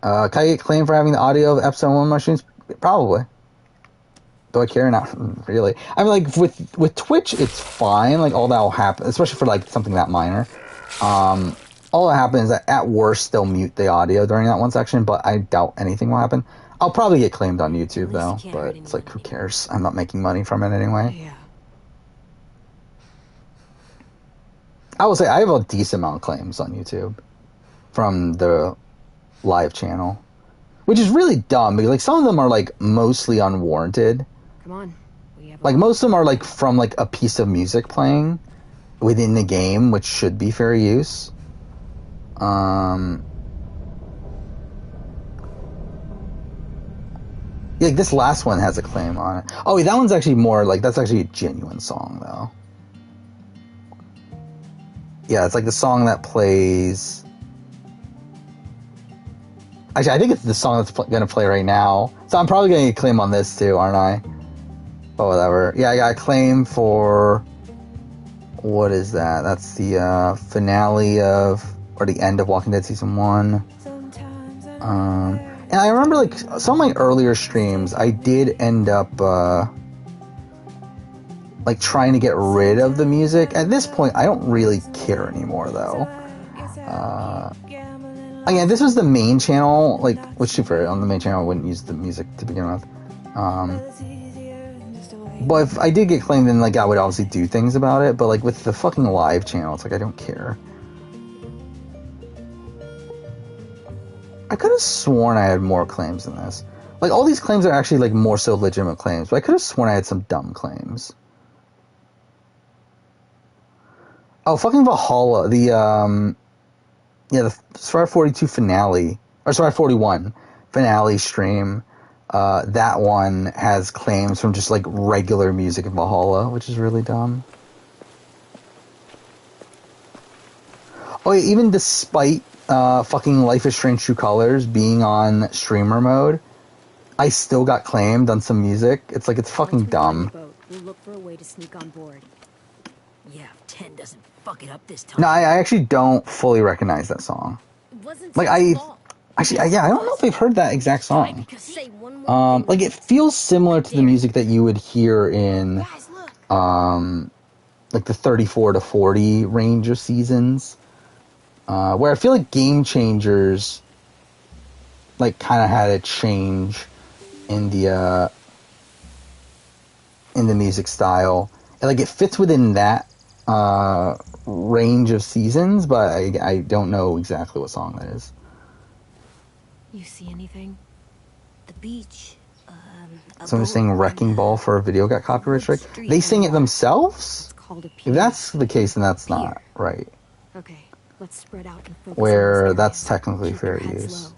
Can I get claimed for having the audio of episode 1 mushrooms? Probably. Do I care? Not really. I mean, like, with Twitch, it's fine. Like, all that will happen, especially for, like, something that minor. All that happens is that at worst they'll mute the audio during that one section, but I doubt anything will happen. I'll probably get claimed on YouTube though, but it's like, who cares? I'm not making money from it anyway. Yeah. I will say I have a decent amount of claims on YouTube from the live channel, which is really dumb because, like, some of them are, like, mostly unwarranted. Come on. Like, most of them are, like, from, like, a piece of music playing within the game, which should be fair use. Yeah, like, this last one has a claim on it. Oh, wait, that one's actually more, like, that's actually a genuine song, though. Yeah, it's like the song that plays... Actually, I think it's the song that's going to play right now. So I'm probably going to get a claim on this, too, aren't I? But whatever. Yeah, I got a claim for... What is that? That's the finale of... Or the end of Walking Dead Season 1. And I remember, like, some of my earlier streams, I did end up, like, trying to get rid of the music. At this point, I don't really care anymore, though. Again, this was the main channel, like, which, to be fair, on the main channel, I wouldn't use the music to begin with. But if I did get claimed, then, like, I would obviously do things about it. But, like, with the fucking live channel, it's like, I don't care. I could have sworn I had more claims than this. Like, all these claims are actually, like, more so legitimate claims, but I could have sworn I had some dumb claims. Oh, fucking Valhalla, the Survivor 42 finale, or Survivor 41 finale stream, that one has claims from just, like, regular music in Valhalla, which is really dumb. Oh, yeah, even despite fucking Life is Strange True Colors being on streamer mode, I still got claimed on some music. It's like, it's fucking dumb. We'll look for a way to sneak on board. Yeah, if 10 doesn't fuck it up this time. No, I actually don't fully recognize that song. Like, I don't know if I've heard that exact song. Like, it feels similar to the music that you would hear in, like, the 34 to 40 range of seasons. Where I feel like Game Changers, like, kind of had a change in the music style, and, like, it fits within that range of seasons, but I don't know exactly what song that is. You see anything? The beach. Someone's saying Wrecking Ball for a video got copyright strike. They sing it themselves? If that's the case, then that's not right. Okay. Let's spread out and focus where that's technically fair use.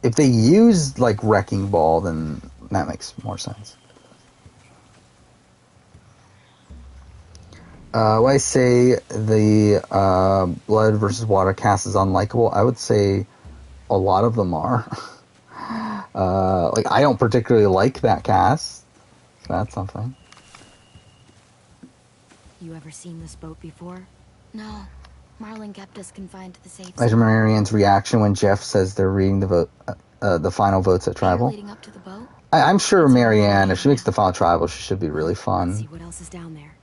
If they use, like, Wrecking Ball, then that makes more sense. When I say the Blood versus Water cast is unlikable, I would say a lot of them are. Like, I don't particularly like that cast, so that's something. You ever seen this boat before? No. Marlon kept us confined to the safe Imagine Marianne's reaction when Jeff says they're reading the vote, the final votes at Tribal. leading up to the boat? I'm sure Marianne, if she makes the final Tribal, she should be really fun. See what else is down there.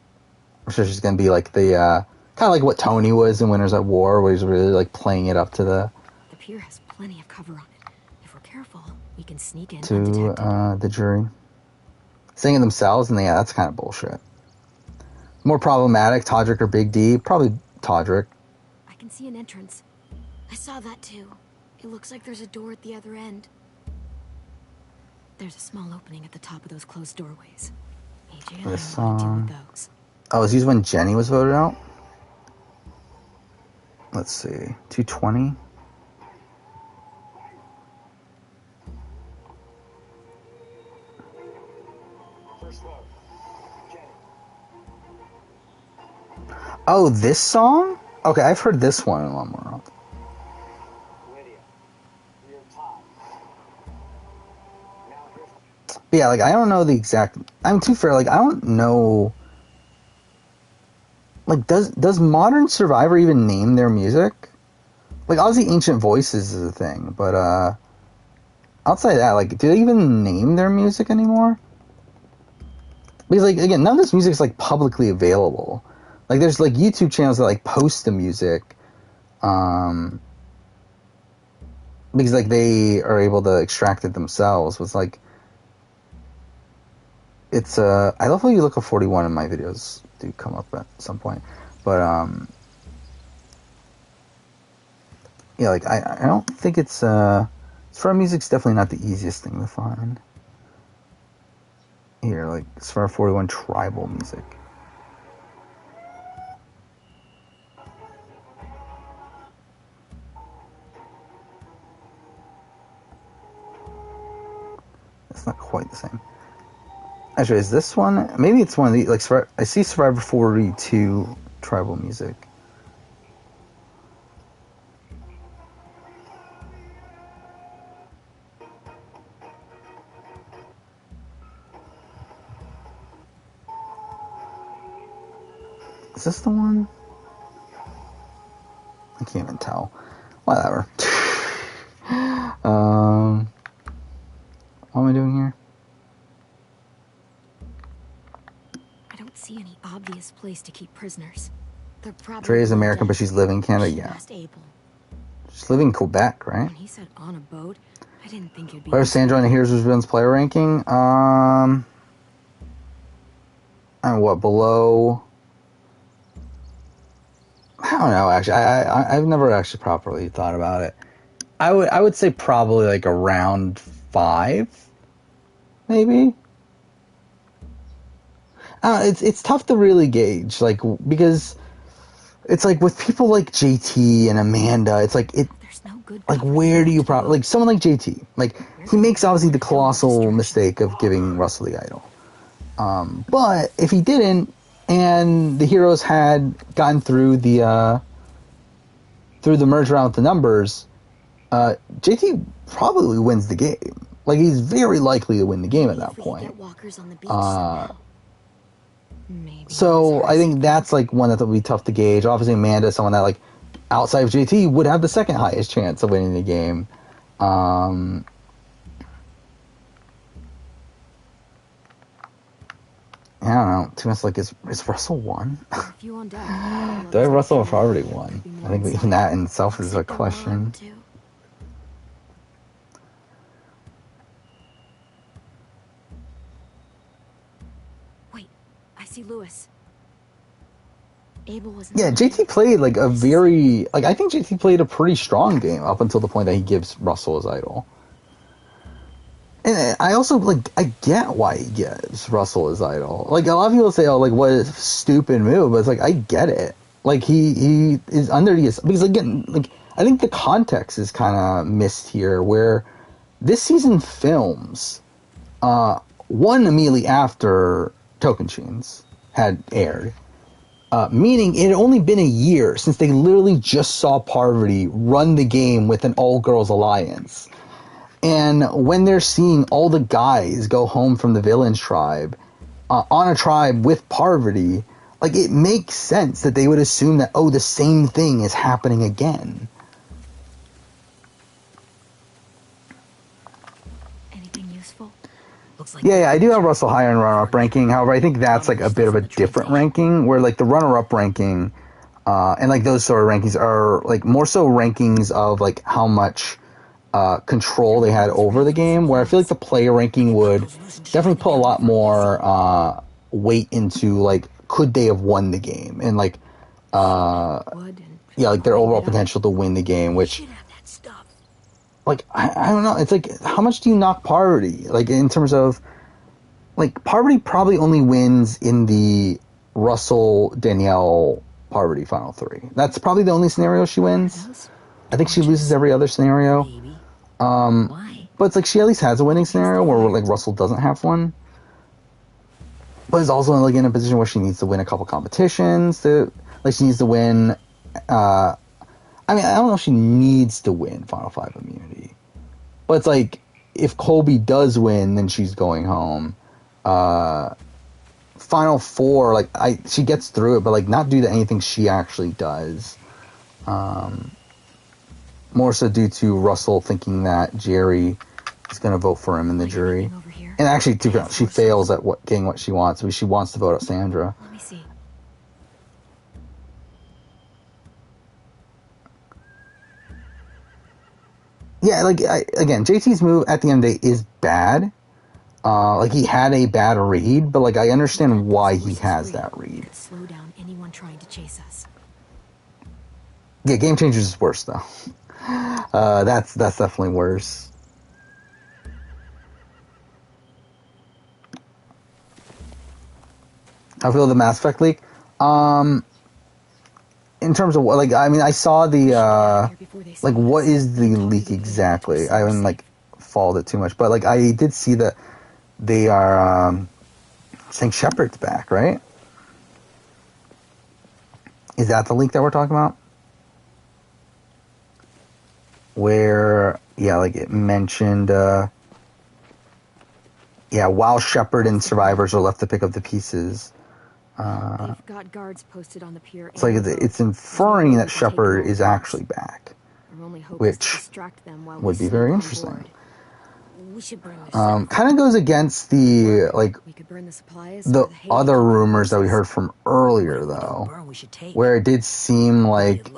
I'm sure she's going to be like the, kind of like what Tony was in Winners at War, where he's really like playing it up to The pier has plenty of cover on it. If we're careful, we can sneak in to undetected. the jury. Saying it themselves, and yeah, that's kind of bullshit. More problematic, Todrick or Big D? Probably Todrick. I can see an entrance. I saw that too. It looks like there's a door at the other end. There's a small opening at the top of those closed doorways. AJ and This I want to deal with song. those. Oh, was these when Jenny was voted out? Let's see. 220? First vote. Jenny. Oh, this song? Okay, I've heard this one in one more. Lydia. You're tied. Now here's But yeah, like, I don't know the exact... I'm too fair, like, I don't know... Like, does Modern Survivor even name their music? Like, obviously Ancient Voices is a thing, but, outside of that, like, do they even name their music anymore? Because, like, again, none of this music is, like, publicly available. Like, there's, like, YouTube channels that, like, post the music, because, like, they are able to extract it themselves. It's, like, it's, I love how you look at 41 in my videos do come up at some point. But, yeah, like, I don't think it's, Sfera music's definitely not the easiest thing to find. Here, like, Sfera 41 tribal music. It's not quite the same. Actually, is this one? Maybe it's one of the, like, I see Survivor 42 tribal music. Is this the one? I can't even tell. Whatever. What am I doing here? I don't see any obvious place to keep prisoners. They're probably Dre is American, dead. but she's living in Canada. She Yeah. asked Abel. She's living in Quebec, right? When he said on a boat, I didn't think it'd be... Where's Sandra on the Heroes Villains player ranking? And what, below? I don't know, actually. I've never actually properly thought about it. I would say probably like around 5, maybe. It's tough to really gauge, like, because it's like with people like JT and Amanda, it's like There's no good like, cover where do you for like someone like JT, like, he makes obviously the colossal mistake of giving Russell the idol. But if he didn't, and the heroes had gotten through the merge round with the numbers, JT probably wins the game. Like, he's very likely to win the game at that If we could point. get walkers on the beach somehow. Maybe. So I think that's like one that would be tough to gauge. Obviously, Amanda, someone that, like, outside of JT would have the second highest chance of winning the game. I don't know. Too much like, is Russell won? If you on deck, Do I have Russell or already won? I think even that in itself is a Looks like they're question. armed, too. Wait, I see Lewis. Abel was Yeah, JT played like a very, like, I think JT played a pretty strong game up until the point that he gives Russell his idol. And I also, like, I get why he gives Russell his idol. Like, a lot of people say, oh, like, what a stupid move, but it's like, I get it. Like, he is under the, because again, like, I think the context is kind of missed here, where this season films, one immediately after Tokenshiens had aired. Meaning it had only been a year since they literally just saw Parvati run the game with an all-girls alliance. And when they're seeing all the guys go home from the villains tribe, on a tribe with Parvati, like, it makes sense that they would assume that, oh, the same thing is happening again. Anything useful? Looks like Yeah, I do have Russell higher in runner-up ranking. However, I think that's like a bit of a different ranking, where like the runner-up ranking and like those sort of rankings are like more so rankings of like how much control they had over the game, where I feel like the player ranking would definitely put a lot more weight into like, could they have won the game, and like like their overall potential to win the game, which like I don't know, it's like, how much do you knock Parvati, like in terms of like, Parvati probably only wins in the Russell Danielle Parvati final 3. That's probably the only scenario she wins. I think she loses every other scenario. But it's like, she at least has a winning scenario where like Russell doesn't have one. But is also like in a position where she needs to win a couple competitions. Like, she needs to win. I mean, I don't know if she needs to win Final 5 immunity. But it's like, if Colby does win, then she's going home. Final 4, like, she gets through it, but like, not due to anything she actually does. More so due to Russell thinking that Jerry is going to vote for him in the jury. And actually, she fails at getting what she wants. She wants to vote out Sandra. Let me see. Yeah, like, again, JT's move at the end of the day is bad. Like, he had a bad read, but like, I understand why he has that read. Slow down anyone trying to chase us. Yeah, Game Changers is worse though. That's definitely worse. I feel the Mass Effect leak. In terms of what, like, I mean, I saw the like, what is the leak exactly? I haven't like followed it too much, but like, I did see that they are saying Shepard's back, right? Is that the leak that we're talking about? Where, yeah, like it mentioned, while Shepard and survivors are left to pick up the pieces. They've got guards posted on the pier. It's like it's inferring that Shepard is actually back, which would be very interesting. Kind of goes against the the other rumors that we heard from earlier, though, where it did seem like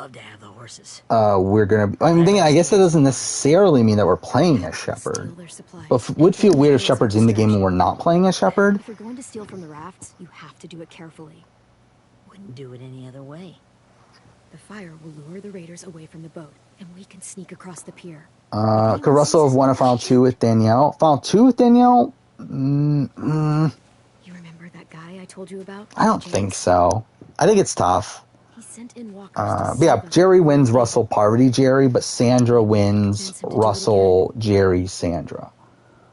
we're gonna. I guess that doesn't necessarily mean that we're playing as Shepard, but it would feel weird if Shepard's in the game and we're not playing as Shepard. If you're going to steal from the rafts, you have to do it carefully. Wouldn't do it any other way. The fire will lure the raiders away from the boat, and we can sneak across the pier. Could Russell have won a Final 2 with Danielle? Final 2 with Danielle? You remember that guy I told you about? I don't think so. I think it's tough. He sent in walkers but yeah, Jerry wins Russell Parvati Jerry, but Sandra wins Russell Jerry Sandra.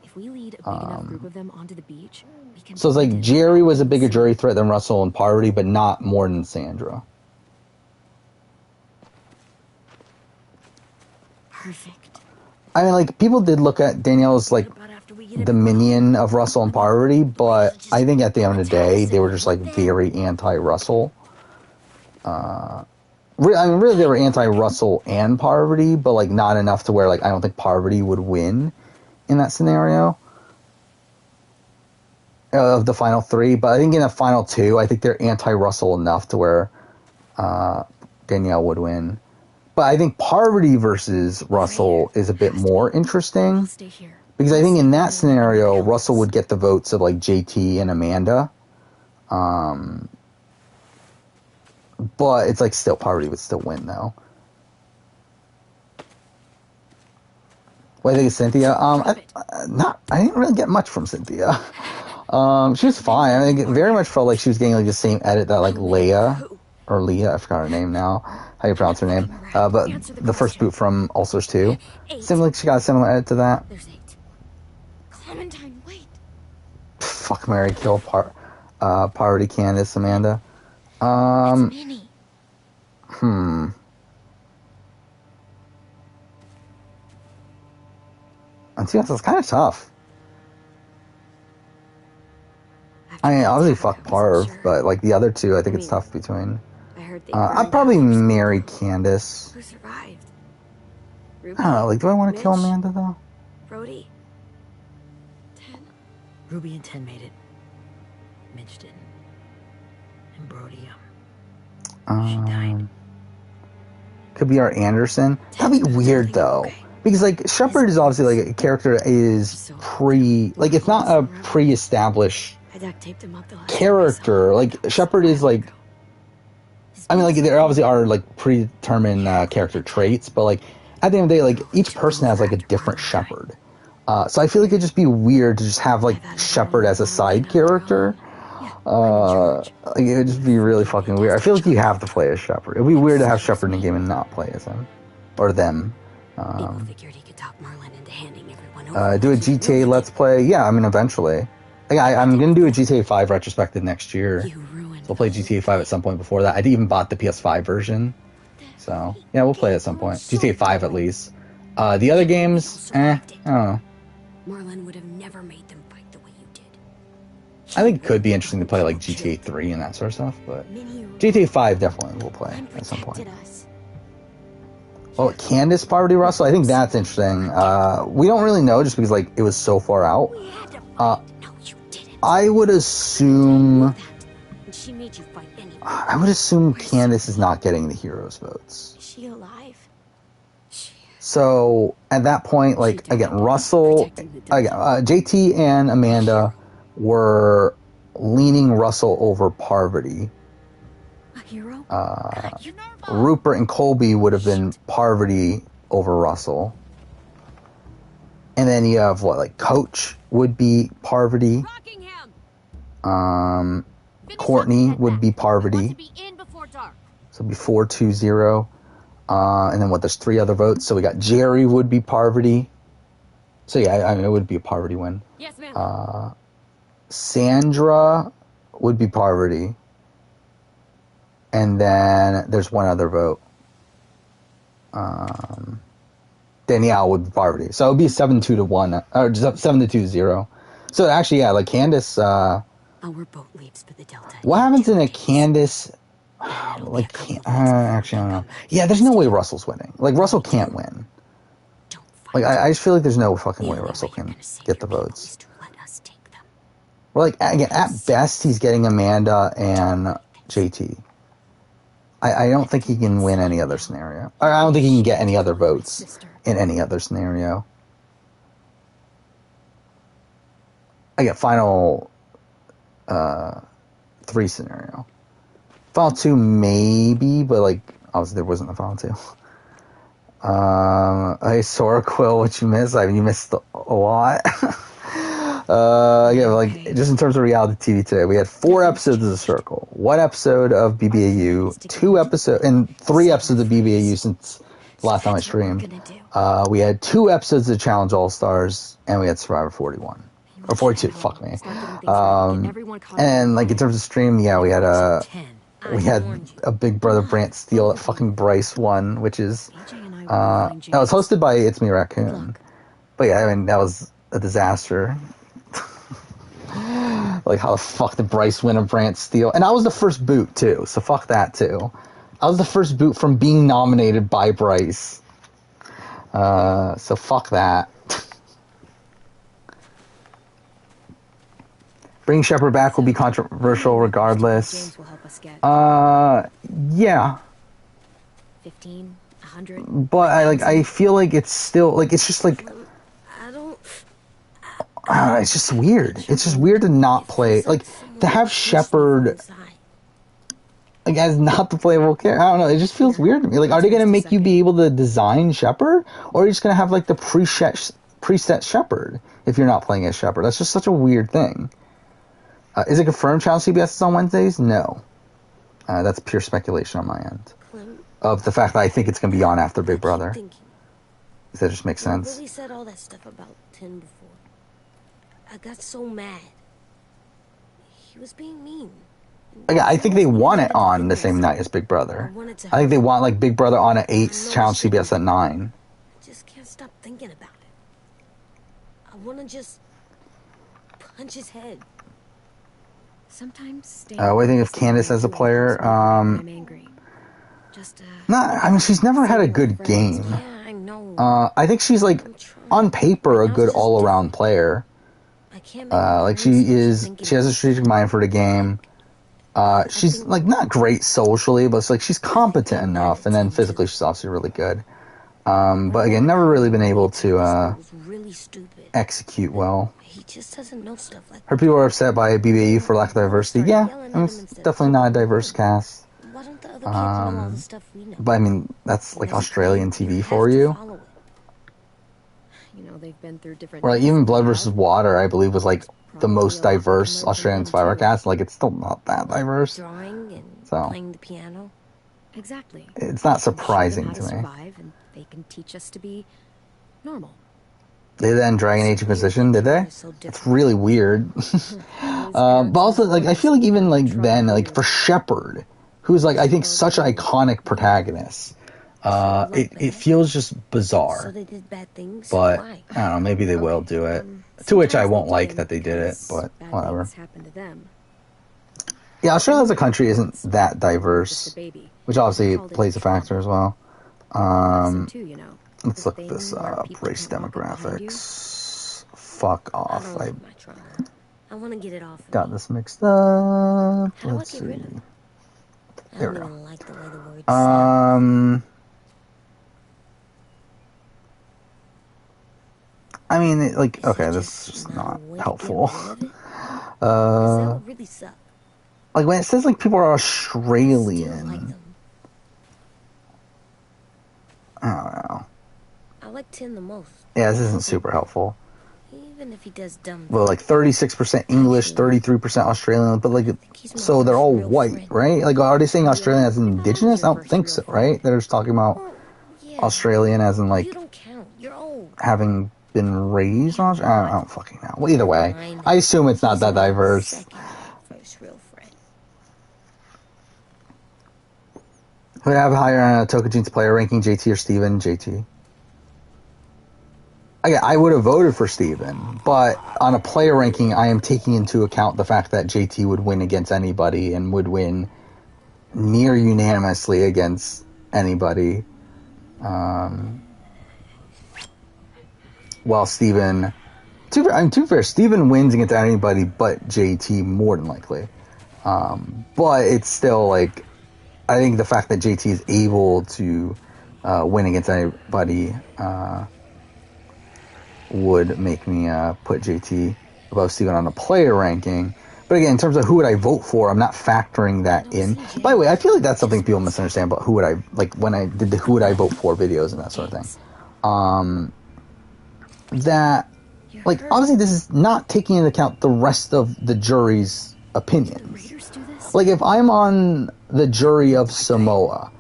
If we lead a big enough group of them onto the beach, we can. So it's like Jerry was a bigger jury threat than Russell and Parvati, but not more than Sandra. Perfect. I mean, like, people did look at Danielle as like the minion of Russell and Parvati, but I think at the end of the day, they were just like very anti-Russell. I mean, really, they were anti-Russell and Parvati, but like not enough to where like I don't think Parvati would win in that scenario of the final 3. But I think in the final 2, I think they're anti-Russell enough to where Danielle would win. But I think Parvati versus Russell is a bit more interesting, because I think in that scenario, Russell would get the votes of like JT and Amanda. But it's like still Parvati would still win though. What do you think of Cynthia? I didn't really get much from Cynthia. She was fine. I mean, it very much felt like she was getting like the same edit that like Leah, I forgot her name now. How you pronounce her name? But the first boot from Ulcers 2. Seemed like she got a similar edit to that. There's 8. Clementine, wait. Fuck, Mary, kill Parvati, Candace, Amanda. It's Minnie. And see, it's kind of tough. I mean, obviously fuck Parv, but like the other two, I think it's tough between. I'd probably marry Candace. Who survived? I don't know, like, do I want to kill Amanda, though? Brody. Ten. Ruby and Ten made it. Mitch didn't. And Brody, she died. Could be our Anderson. That'd be weird, though. Because, like, Shepard is obviously, like, a character that is like, it's not a pre-established character. Like, Shepard is, like, I mean, like, there obviously are, like, predetermined character traits, but, like, at the end of the day, like, each person has, like, a different Shepard. So I feel like it'd just be weird to just have, like, Shepard as a side character. Like, it would just be really fucking weird. I feel like you have to play as Shepard. It'd be weird to have Shepard in a game and not play as him. Or them. Do a GTA Let's Play. Yeah, I mean, eventually. Like, I'm going to do a GTA 5 retrospective next year. So we'll play GTA 5 at some point before that. I even bought the PS5 version. So, yeah, we'll play it at some point. GTA 5 at least. The other games, I don't know. Marlon would have never made them fight the way you did. I think it could be interesting to play, like, GTA 3 and that sort of stuff, but GTA 5 definitely will play at some point. Oh, Candace Parvati Russell? I think that's interesting. We don't really know just because, like, it was so far out. I would assume... I would assume Candace is not getting the heroes votes. Is she alive? So, at that point, like, again, Russell... Again, JT and Amanda were leaning Russell over Parvati. Rupert and Colby would have been Parvati over Russell. And then you have, what, like, Coach would be Parvati. Courtney would be Parvati. So it'd be 4-2-0. And then, what, there's 3 other votes. So we got Jerry would be Parvati. So, yeah, I mean, it would be a Parvati win. Yes, ma'am. Sandra would be Parvati. And then there's one other vote. Danielle would be Parvati. So it would be 7-2-1, or just 7-2-0. So actually, yeah, like Candace. Our boat leaves for the Delta. What happens in a Candace? Like, actually, I don't know. Yeah, there's no way Russell's winning. Like, Russell can't win. Like, I just feel like there's no fucking way Russell can get the votes. Well, like, again, at best, he's getting Amanda and JT. I don't think he can win any other scenario. I don't think he can get any other votes in any other scenario. I get final 3 scenario. Final 2 maybe, but like obviously there wasn't a final 2. Hey Sora Quill, what you missed? I mean, you missed a lot. Yeah, like just in terms of reality TV today, we had 4 episodes of The Circle, 1 episode of BBAU, 2 episodes, and 3 episodes of BBAU since the last time I streamed. We had 2 episodes of Challenge All Stars, and we had Survivor 41 or 42. Fuck me. And like in terms of stream, yeah, we had a Big Brother Brant Steele that fucking Bryce won, which is that was hosted by It's Me Raccoon. But yeah, I mean that was a disaster. Like, how the fuck did Bryce win a Brant Steele? And I was the first boot, too, so fuck that, too. I was the first boot from being nominated by Bryce. So fuck that. Bringing Shepard back will be controversial regardless. Yeah. 15, 100. But I feel like it's still, like, it's just like... it's just weird. It's just weird to not play, like, to have Shepard, like, as not the playable character. I don't know, it just feels weird to me. Like, are they going to make you be able to design Shepard? Or are you just going to have, like, the preset Shepard if you're not playing as Shepard? That's just such a weird thing. Is it confirmed Channel CBS is on Wednesdays? No. That's pure speculation on my end. Of the fact that I think it's going to be on after Big Brother. Does that just make sense? Willie said all that stuff about Tin before. I got so mad. He was being mean. Again, I think they want it on the same night as Big Brother. I think they want like Big Brother on at 8, Challenge CBS at 9. I just can't stop thinking about it. I want to just punch his head. Sometimes what do you think of Candace as a player? I'm angry. Just I mean, she's never had a good game. Yeah, I know. I think she's like on paper a good all-around player. Like she has a strategic mind for the game. She's like not great socially, but it's like she's competent enough, and then physically she's obviously really good. But again, never really been able to execute well. He just doesn't know stuff like Her people are upset by BBAU for lack of diversity. Yeah, I mean, it's definitely not a diverse cast. Why don't the other kids know all the stuff we know? But I mean, that's like Australian TV for you. You know, they've been through different. Or like even Blood vs. Water, I believe, was like the most diverse Australian Survivor cast. Like it's still not that diverse. Drawing and So playing the piano. Exactly. It's not surprising to me. Survive, and they can teach us to be normal. They then Dragon Age Inquisition, did they? It's really weird. But also, like, I feel like even like then, like for Shepard, who's like I think such an iconic protagonist, it feels just bizarre. So they did bad things. But Why? I don't know, maybe they will do it. To which I won't like that they did it, but whatever. Happened to them. Yeah, Australia as a country isn't that diverse, which obviously plays a factor as well. Let's look this up. Race demographics. Fuck off. I want to get it off. Got this mixed up. Let's see. There we go. Like the way the words I mean, like, okay, this is just not helpful. really suck? Like when it says like people are Australian. I don't know. I like Tim the most. Yeah, this isn't super helpful. Even if he does dumb. Well, like 36% English, 33% Australian, but like, so they're all white, right? Like, are they saying Australian as in indigenous? I don't think so, right? They're just talking about Australian as in like having been raised on. I don't fucking know. Well, either way, I assume it's not that diverse. Who would have higher on a Tokujin's player ranking, JT or Steven? JT. I would have voted for Steven, but on a player ranking, I am taking into account the fact that JT would win against anybody and would win near unanimously against anybody. While Steven, to be fair, Steven wins against anybody but JT more than likely. But it's still like, I think the fact that JT is able to win against anybody would make me put JT above Steven on a player ranking. But again, in terms of who would I vote for, I'm not factoring that in. By the way, I feel like that's something people misunderstand about who would I, like when I did the who would I vote for videos and that sort of thing. That, like, obviously this is not taking into account the rest of the jury's opinions. Like, if I'm on the jury of Samoa,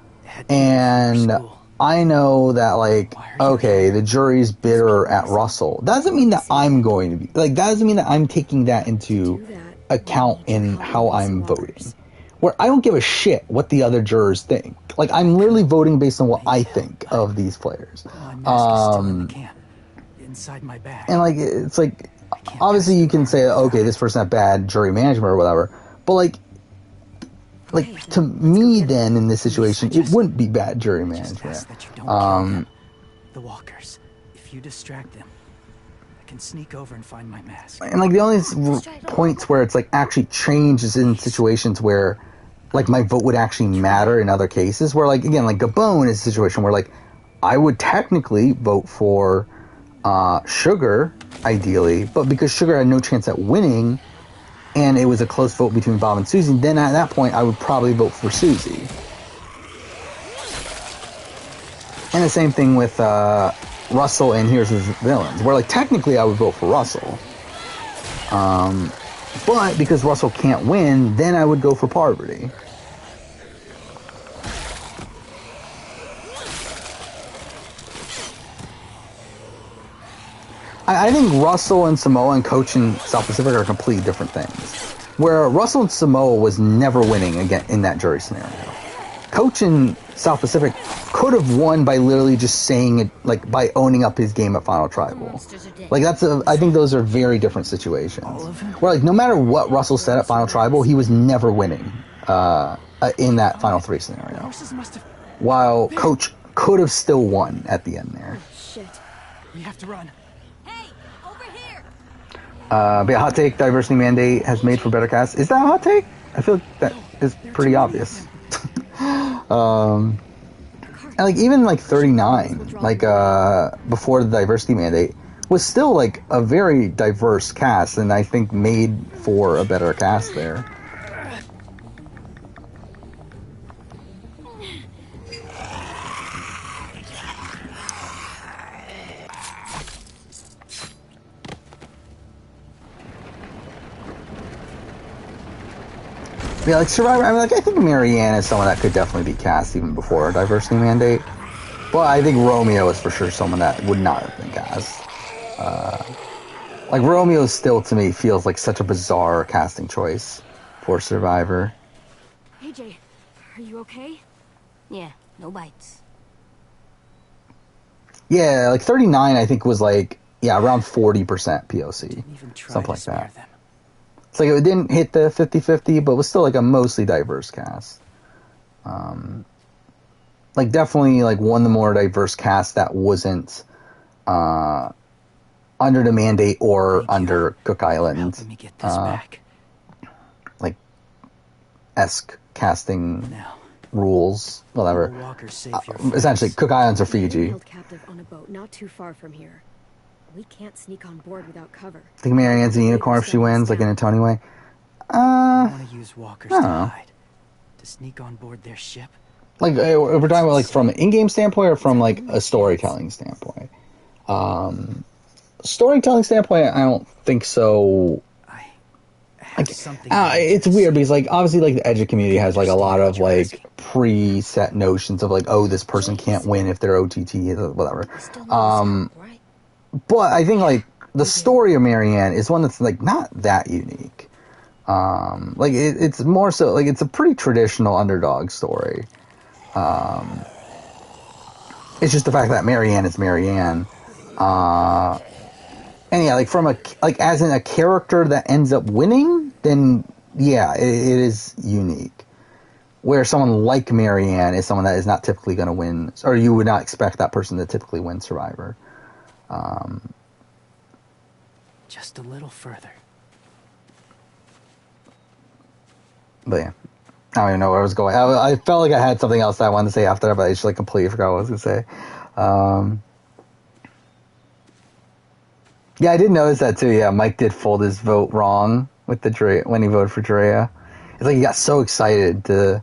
and I know that, like, okay, the jury's bitter at Russell, that doesn't mean that I'm going to be, like, that doesn't mean that I'm taking that into account in how I'm voting. Where I don't give a shit what the other jurors think. Like, I'm literally voting based on what I think of these players. Inside my bag. And, like, it's like, obviously you can say, okay, this person had bad jury management or whatever, but, like, to me then in this situation it wouldn't be bad jury management. The walkers, if you distract them, I can sneak over and find my mask. And like the only points where it's like actually change is in situations where like my vote would actually matter in other cases where like again like Gabon is a situation where like I would technically vote for Sugar ideally, but because Sugar had no chance at winning and it was a close vote between Bob and Susie, then at that point I would probably vote for Susie. And the same thing with Russell and Here's His Villains, where like technically I would vote for Russell. But because Russell can't win, then I would go for Parvati. I think Russell and Samoa and Coach in South Pacific are completely different things. where Russell and Samoa was never winning again in that jury scenario. Coach in South Pacific could have won by literally just saying it, like by owning up his game at Final Tribal. Like I think those are very different situations. Where like no matter what Russell said at Final Tribal, he was never winning in that Final 3 scenario. While Coach could have still won at the end there. Shit. We have to run. Hey, over here. But yeah, hot take, diversity mandate has made for better cast. Is that a hot take? I feel like that is pretty obvious. And like even like 39, like before the diversity mandate, was still like a very diverse cast, and I think made for a better cast there. Yeah, like Survivor. I mean, like I think Marianne is someone that could definitely be cast even before a diversity mandate. But I think Romeo is for sure someone that would not have been cast. Like Romeo still to me feels like such a bizarre casting choice for Survivor. AJ, are you okay? Yeah, no bites. Yeah, like 39 I think was like around 40% POC, something like that. Them. It's like it didn't hit the 50-50, but was still like a mostly diverse cast. Like definitely like one of the more diverse casts that wasn't under the mandate or under Cook Island. Me get this back. Like esque casting rules, whatever. Essentially, Cook Islands or Fiji. Held captive on a boat not too far from here. We can't sneak on board without cover. I think Marianne's a unicorn if she wins, like in a Tony way. I want to use walkers to hide, to sneak on board their ship. Like we're talking about like from an in-game standpoint or from like a storytelling standpoint. Storytelling standpoint, I don't think so. Like, it's weird because like obviously like the Edge community has like a lot of like preset notions of like, oh, this person can't win if they're OTT, whatever. But I think like the story of Marianne is one that's like not that unique. Like it's more so like it's a pretty traditional underdog story. It's just the fact that Marianne is Marianne. And yeah, like from like as in a character that ends up winning, then yeah, it is unique. Where someone like Marianne is someone that is not typically going to win, or you would not expect that person to typically win Survivor. Just a little further. But yeah, I don't even know where I was going. I felt like I had something else that I wanted to say after that, but I just like completely forgot what I was going to say. Yeah, I did notice that too. Yeah, Mike did fold his vote wrong with the Drea when he voted for Drea. It's like he got so excited to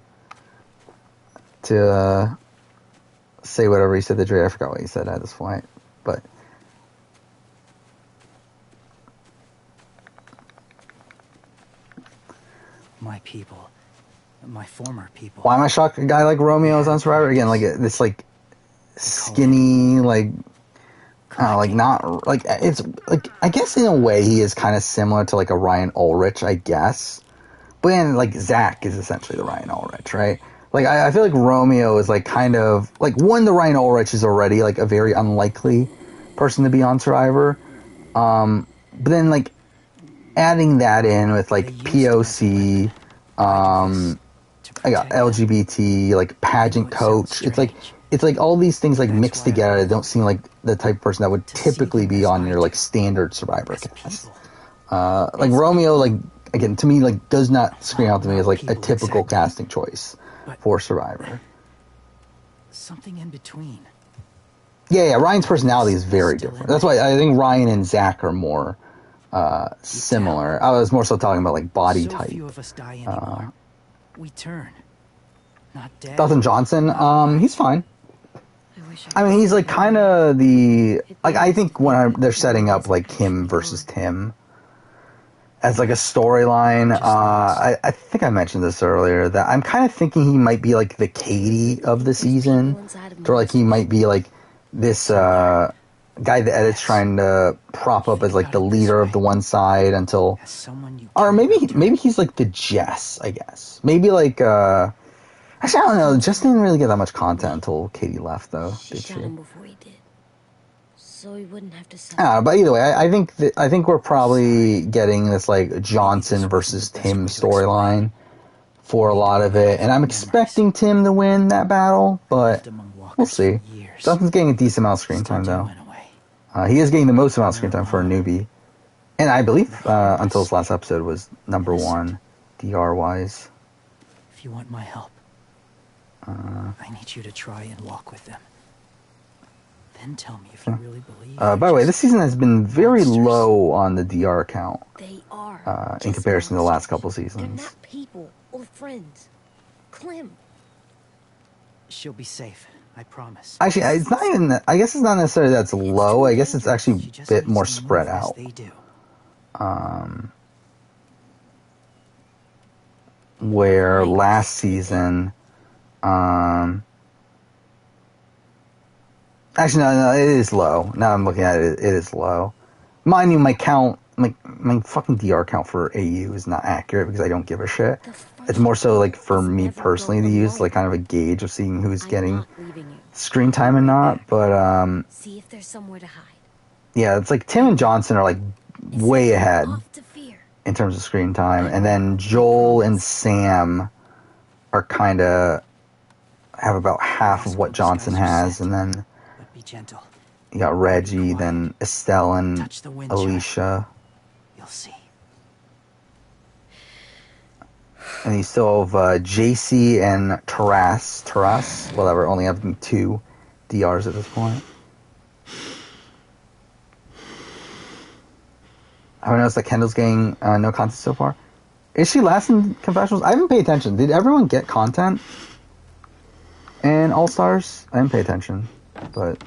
say whatever he said to Drea. I forgot what he said at this point, but my people, my former people. Why am I shocked a guy like Romeo is on Survivor again? Like this, like skinny, like. Like not like it's like I guess in a way he is kind of similar to like a Ryan Ulrich, I guess, but then like Zach is essentially the Ryan Ulrich, right? Like I feel like Romeo is like kind of like the Ryan Ulrich is already like a very unlikely person to be on Survivor, but then like adding that in with like POC, I got LGBT, like pageant coach, it's like all these things like mixed together that don't seem like the type of person that would typically be on your like standard Survivor cast. Like Romeo, like again to me, like does not scream out to me as like a typical casting choice for Survivor. Something in between. Yeah, Ryan's personality is very different. That's why I think Ryan and Zach are more similar. I was more so talking about like body type. Few of us die anymore. We turn. Not dead. Dalton Johnson, he's fine. I mean, he's like kind of the like I think when they're setting up like him versus Tim as like a storyline. I think I mentioned this earlier that I'm kind of thinking he might be like the Katie of the season, or like he might be like this guy the edit's trying to prop up as like the leader of the one side until, or maybe he's like the Jess, I guess. Maybe like actually I don't know. Jess didn't really get that much content until Katie left, though. She shot him before he did, so he wouldn't have to suffer. I don't know, but either way, I think we're probably getting this like Johnson versus Tim storyline for a lot of it, and I'm expecting Tim to win that battle, but we'll see. Johnson's getting a decent amount of screen time, though. He is getting the most amount of screen time for a newbie, and I believe until his last episode was #1 DR wise. If you want my help, I need you to try and walk with them. Then tell me if you really believe. By the way, this season has been very low on the DR count. They are in comparison to the last couple They're seasons. not people or friends. Clem. She'll be safe. I promise. Actually, it's not even. I guess it's not necessarily that's low. I guess it's actually a bit more spread out. Where last season, actually no, it is low. Now I'm looking at it, it is low. Mind you, my count, my fucking DR count for AU is not accurate because I don't give a shit. It's more so like for me personally to use like kind of a gauge of seeing who's getting screen time and not. But See if there's somewhere to hide. yeah, it's like Tim and Johnson are like way ahead in terms of screen time, and then Joel and Sam are kind of have about half of what Johnson has, and then Be gentle. you got Reggie, then Estelle and Alicia. You'll see. And you still have JC and Taras, whatever, only having 2 DRs at this point. I haven't noticed that Kendall's getting no content so far. Is she last in Confessionals? I haven't paid attention. Did everyone get content in All-Stars? I didn't pay attention, but...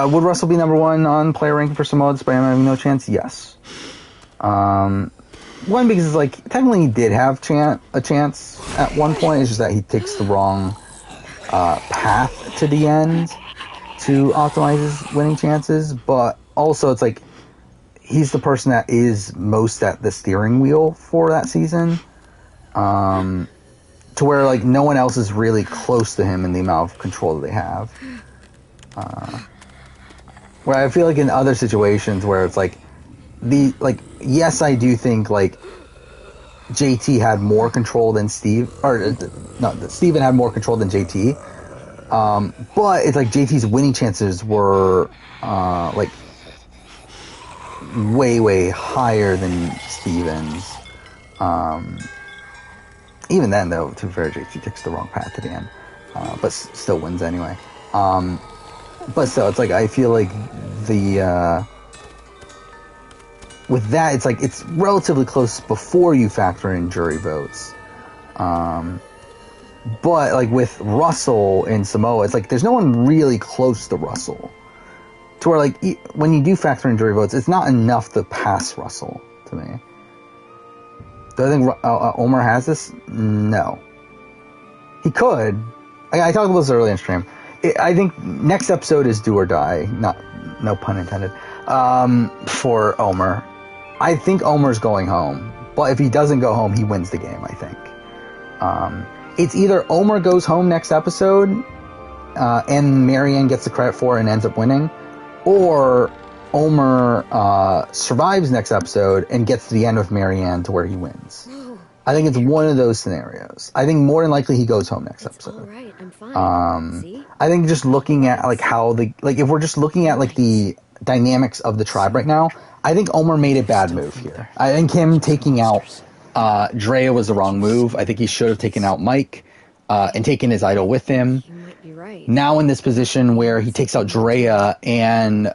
would Russell be #1 on player ranking for Samoa despite him having no chance? Yes. One, because like technically he did have a chance at one point. It's just that he takes the wrong path to the end to optimize his winning chances. But also, it's like he's the person that is most at the steering wheel for that season. To where like no one else is really close to him in the amount of control that they have. Where I feel like in other situations where it's like yes, I do think like JT had more control than Steve, or no, Steven had more control than JT. But it's like JT's winning chances were like way higher than Steven's. Even then, though, to be fair, JT takes the wrong path to the end, but still wins anyway. But still, it's like I feel like the with that, it's like it's relatively close before you factor in jury votes. But like with Russell and Samoa, it's like there's no one really close to Russell. To where like when you do factor in jury votes, it's not enough to pass Russell to me. Do I think Omar has this? No. He could. I talked about this earlier in stream. I think next episode is do or die. No pun intended. For Omar. I think Omar's going home. But if he doesn't go home, he wins the game, I think. It's either Omar goes home next episode, and Marianne gets the credit for it and ends up winning, or Omar survives next episode and gets to the end with Marianne to where he wins. I think it's one of those scenarios. I think more than likely he goes home next episode. All right, I'm fine. See? I think just looking at like how if we're just looking at like the dynamics of the tribe right now, I think Omar made a bad move here. I think him taking out Drea was the wrong move. I think he should have taken out Mike and taken his idol with him. You might be right. Now in this position where he takes out Drea and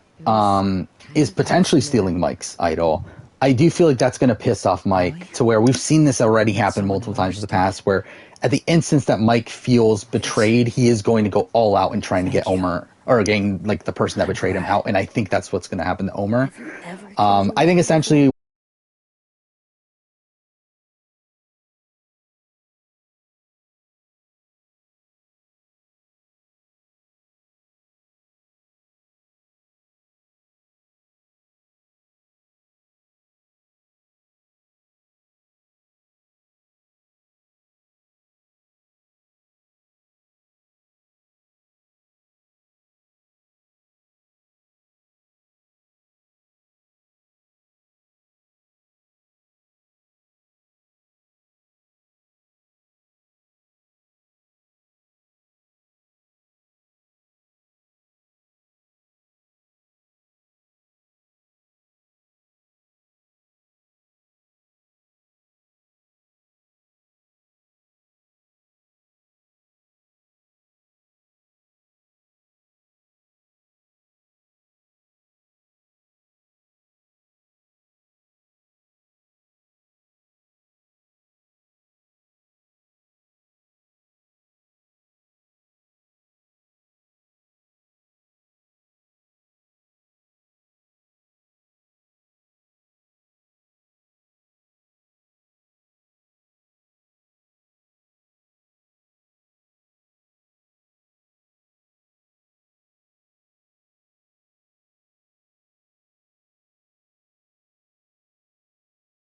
is potentially stealing Mike's idol, I do feel like that's going to piss off Mike to where we've seen this already happen multiple times in the past, where at the instance that Mike feels betrayed, he is going to go all out and trying to get Omar, or getting like the person that betrayed him out, and I think that's what's going to happen to Omar. I think essentially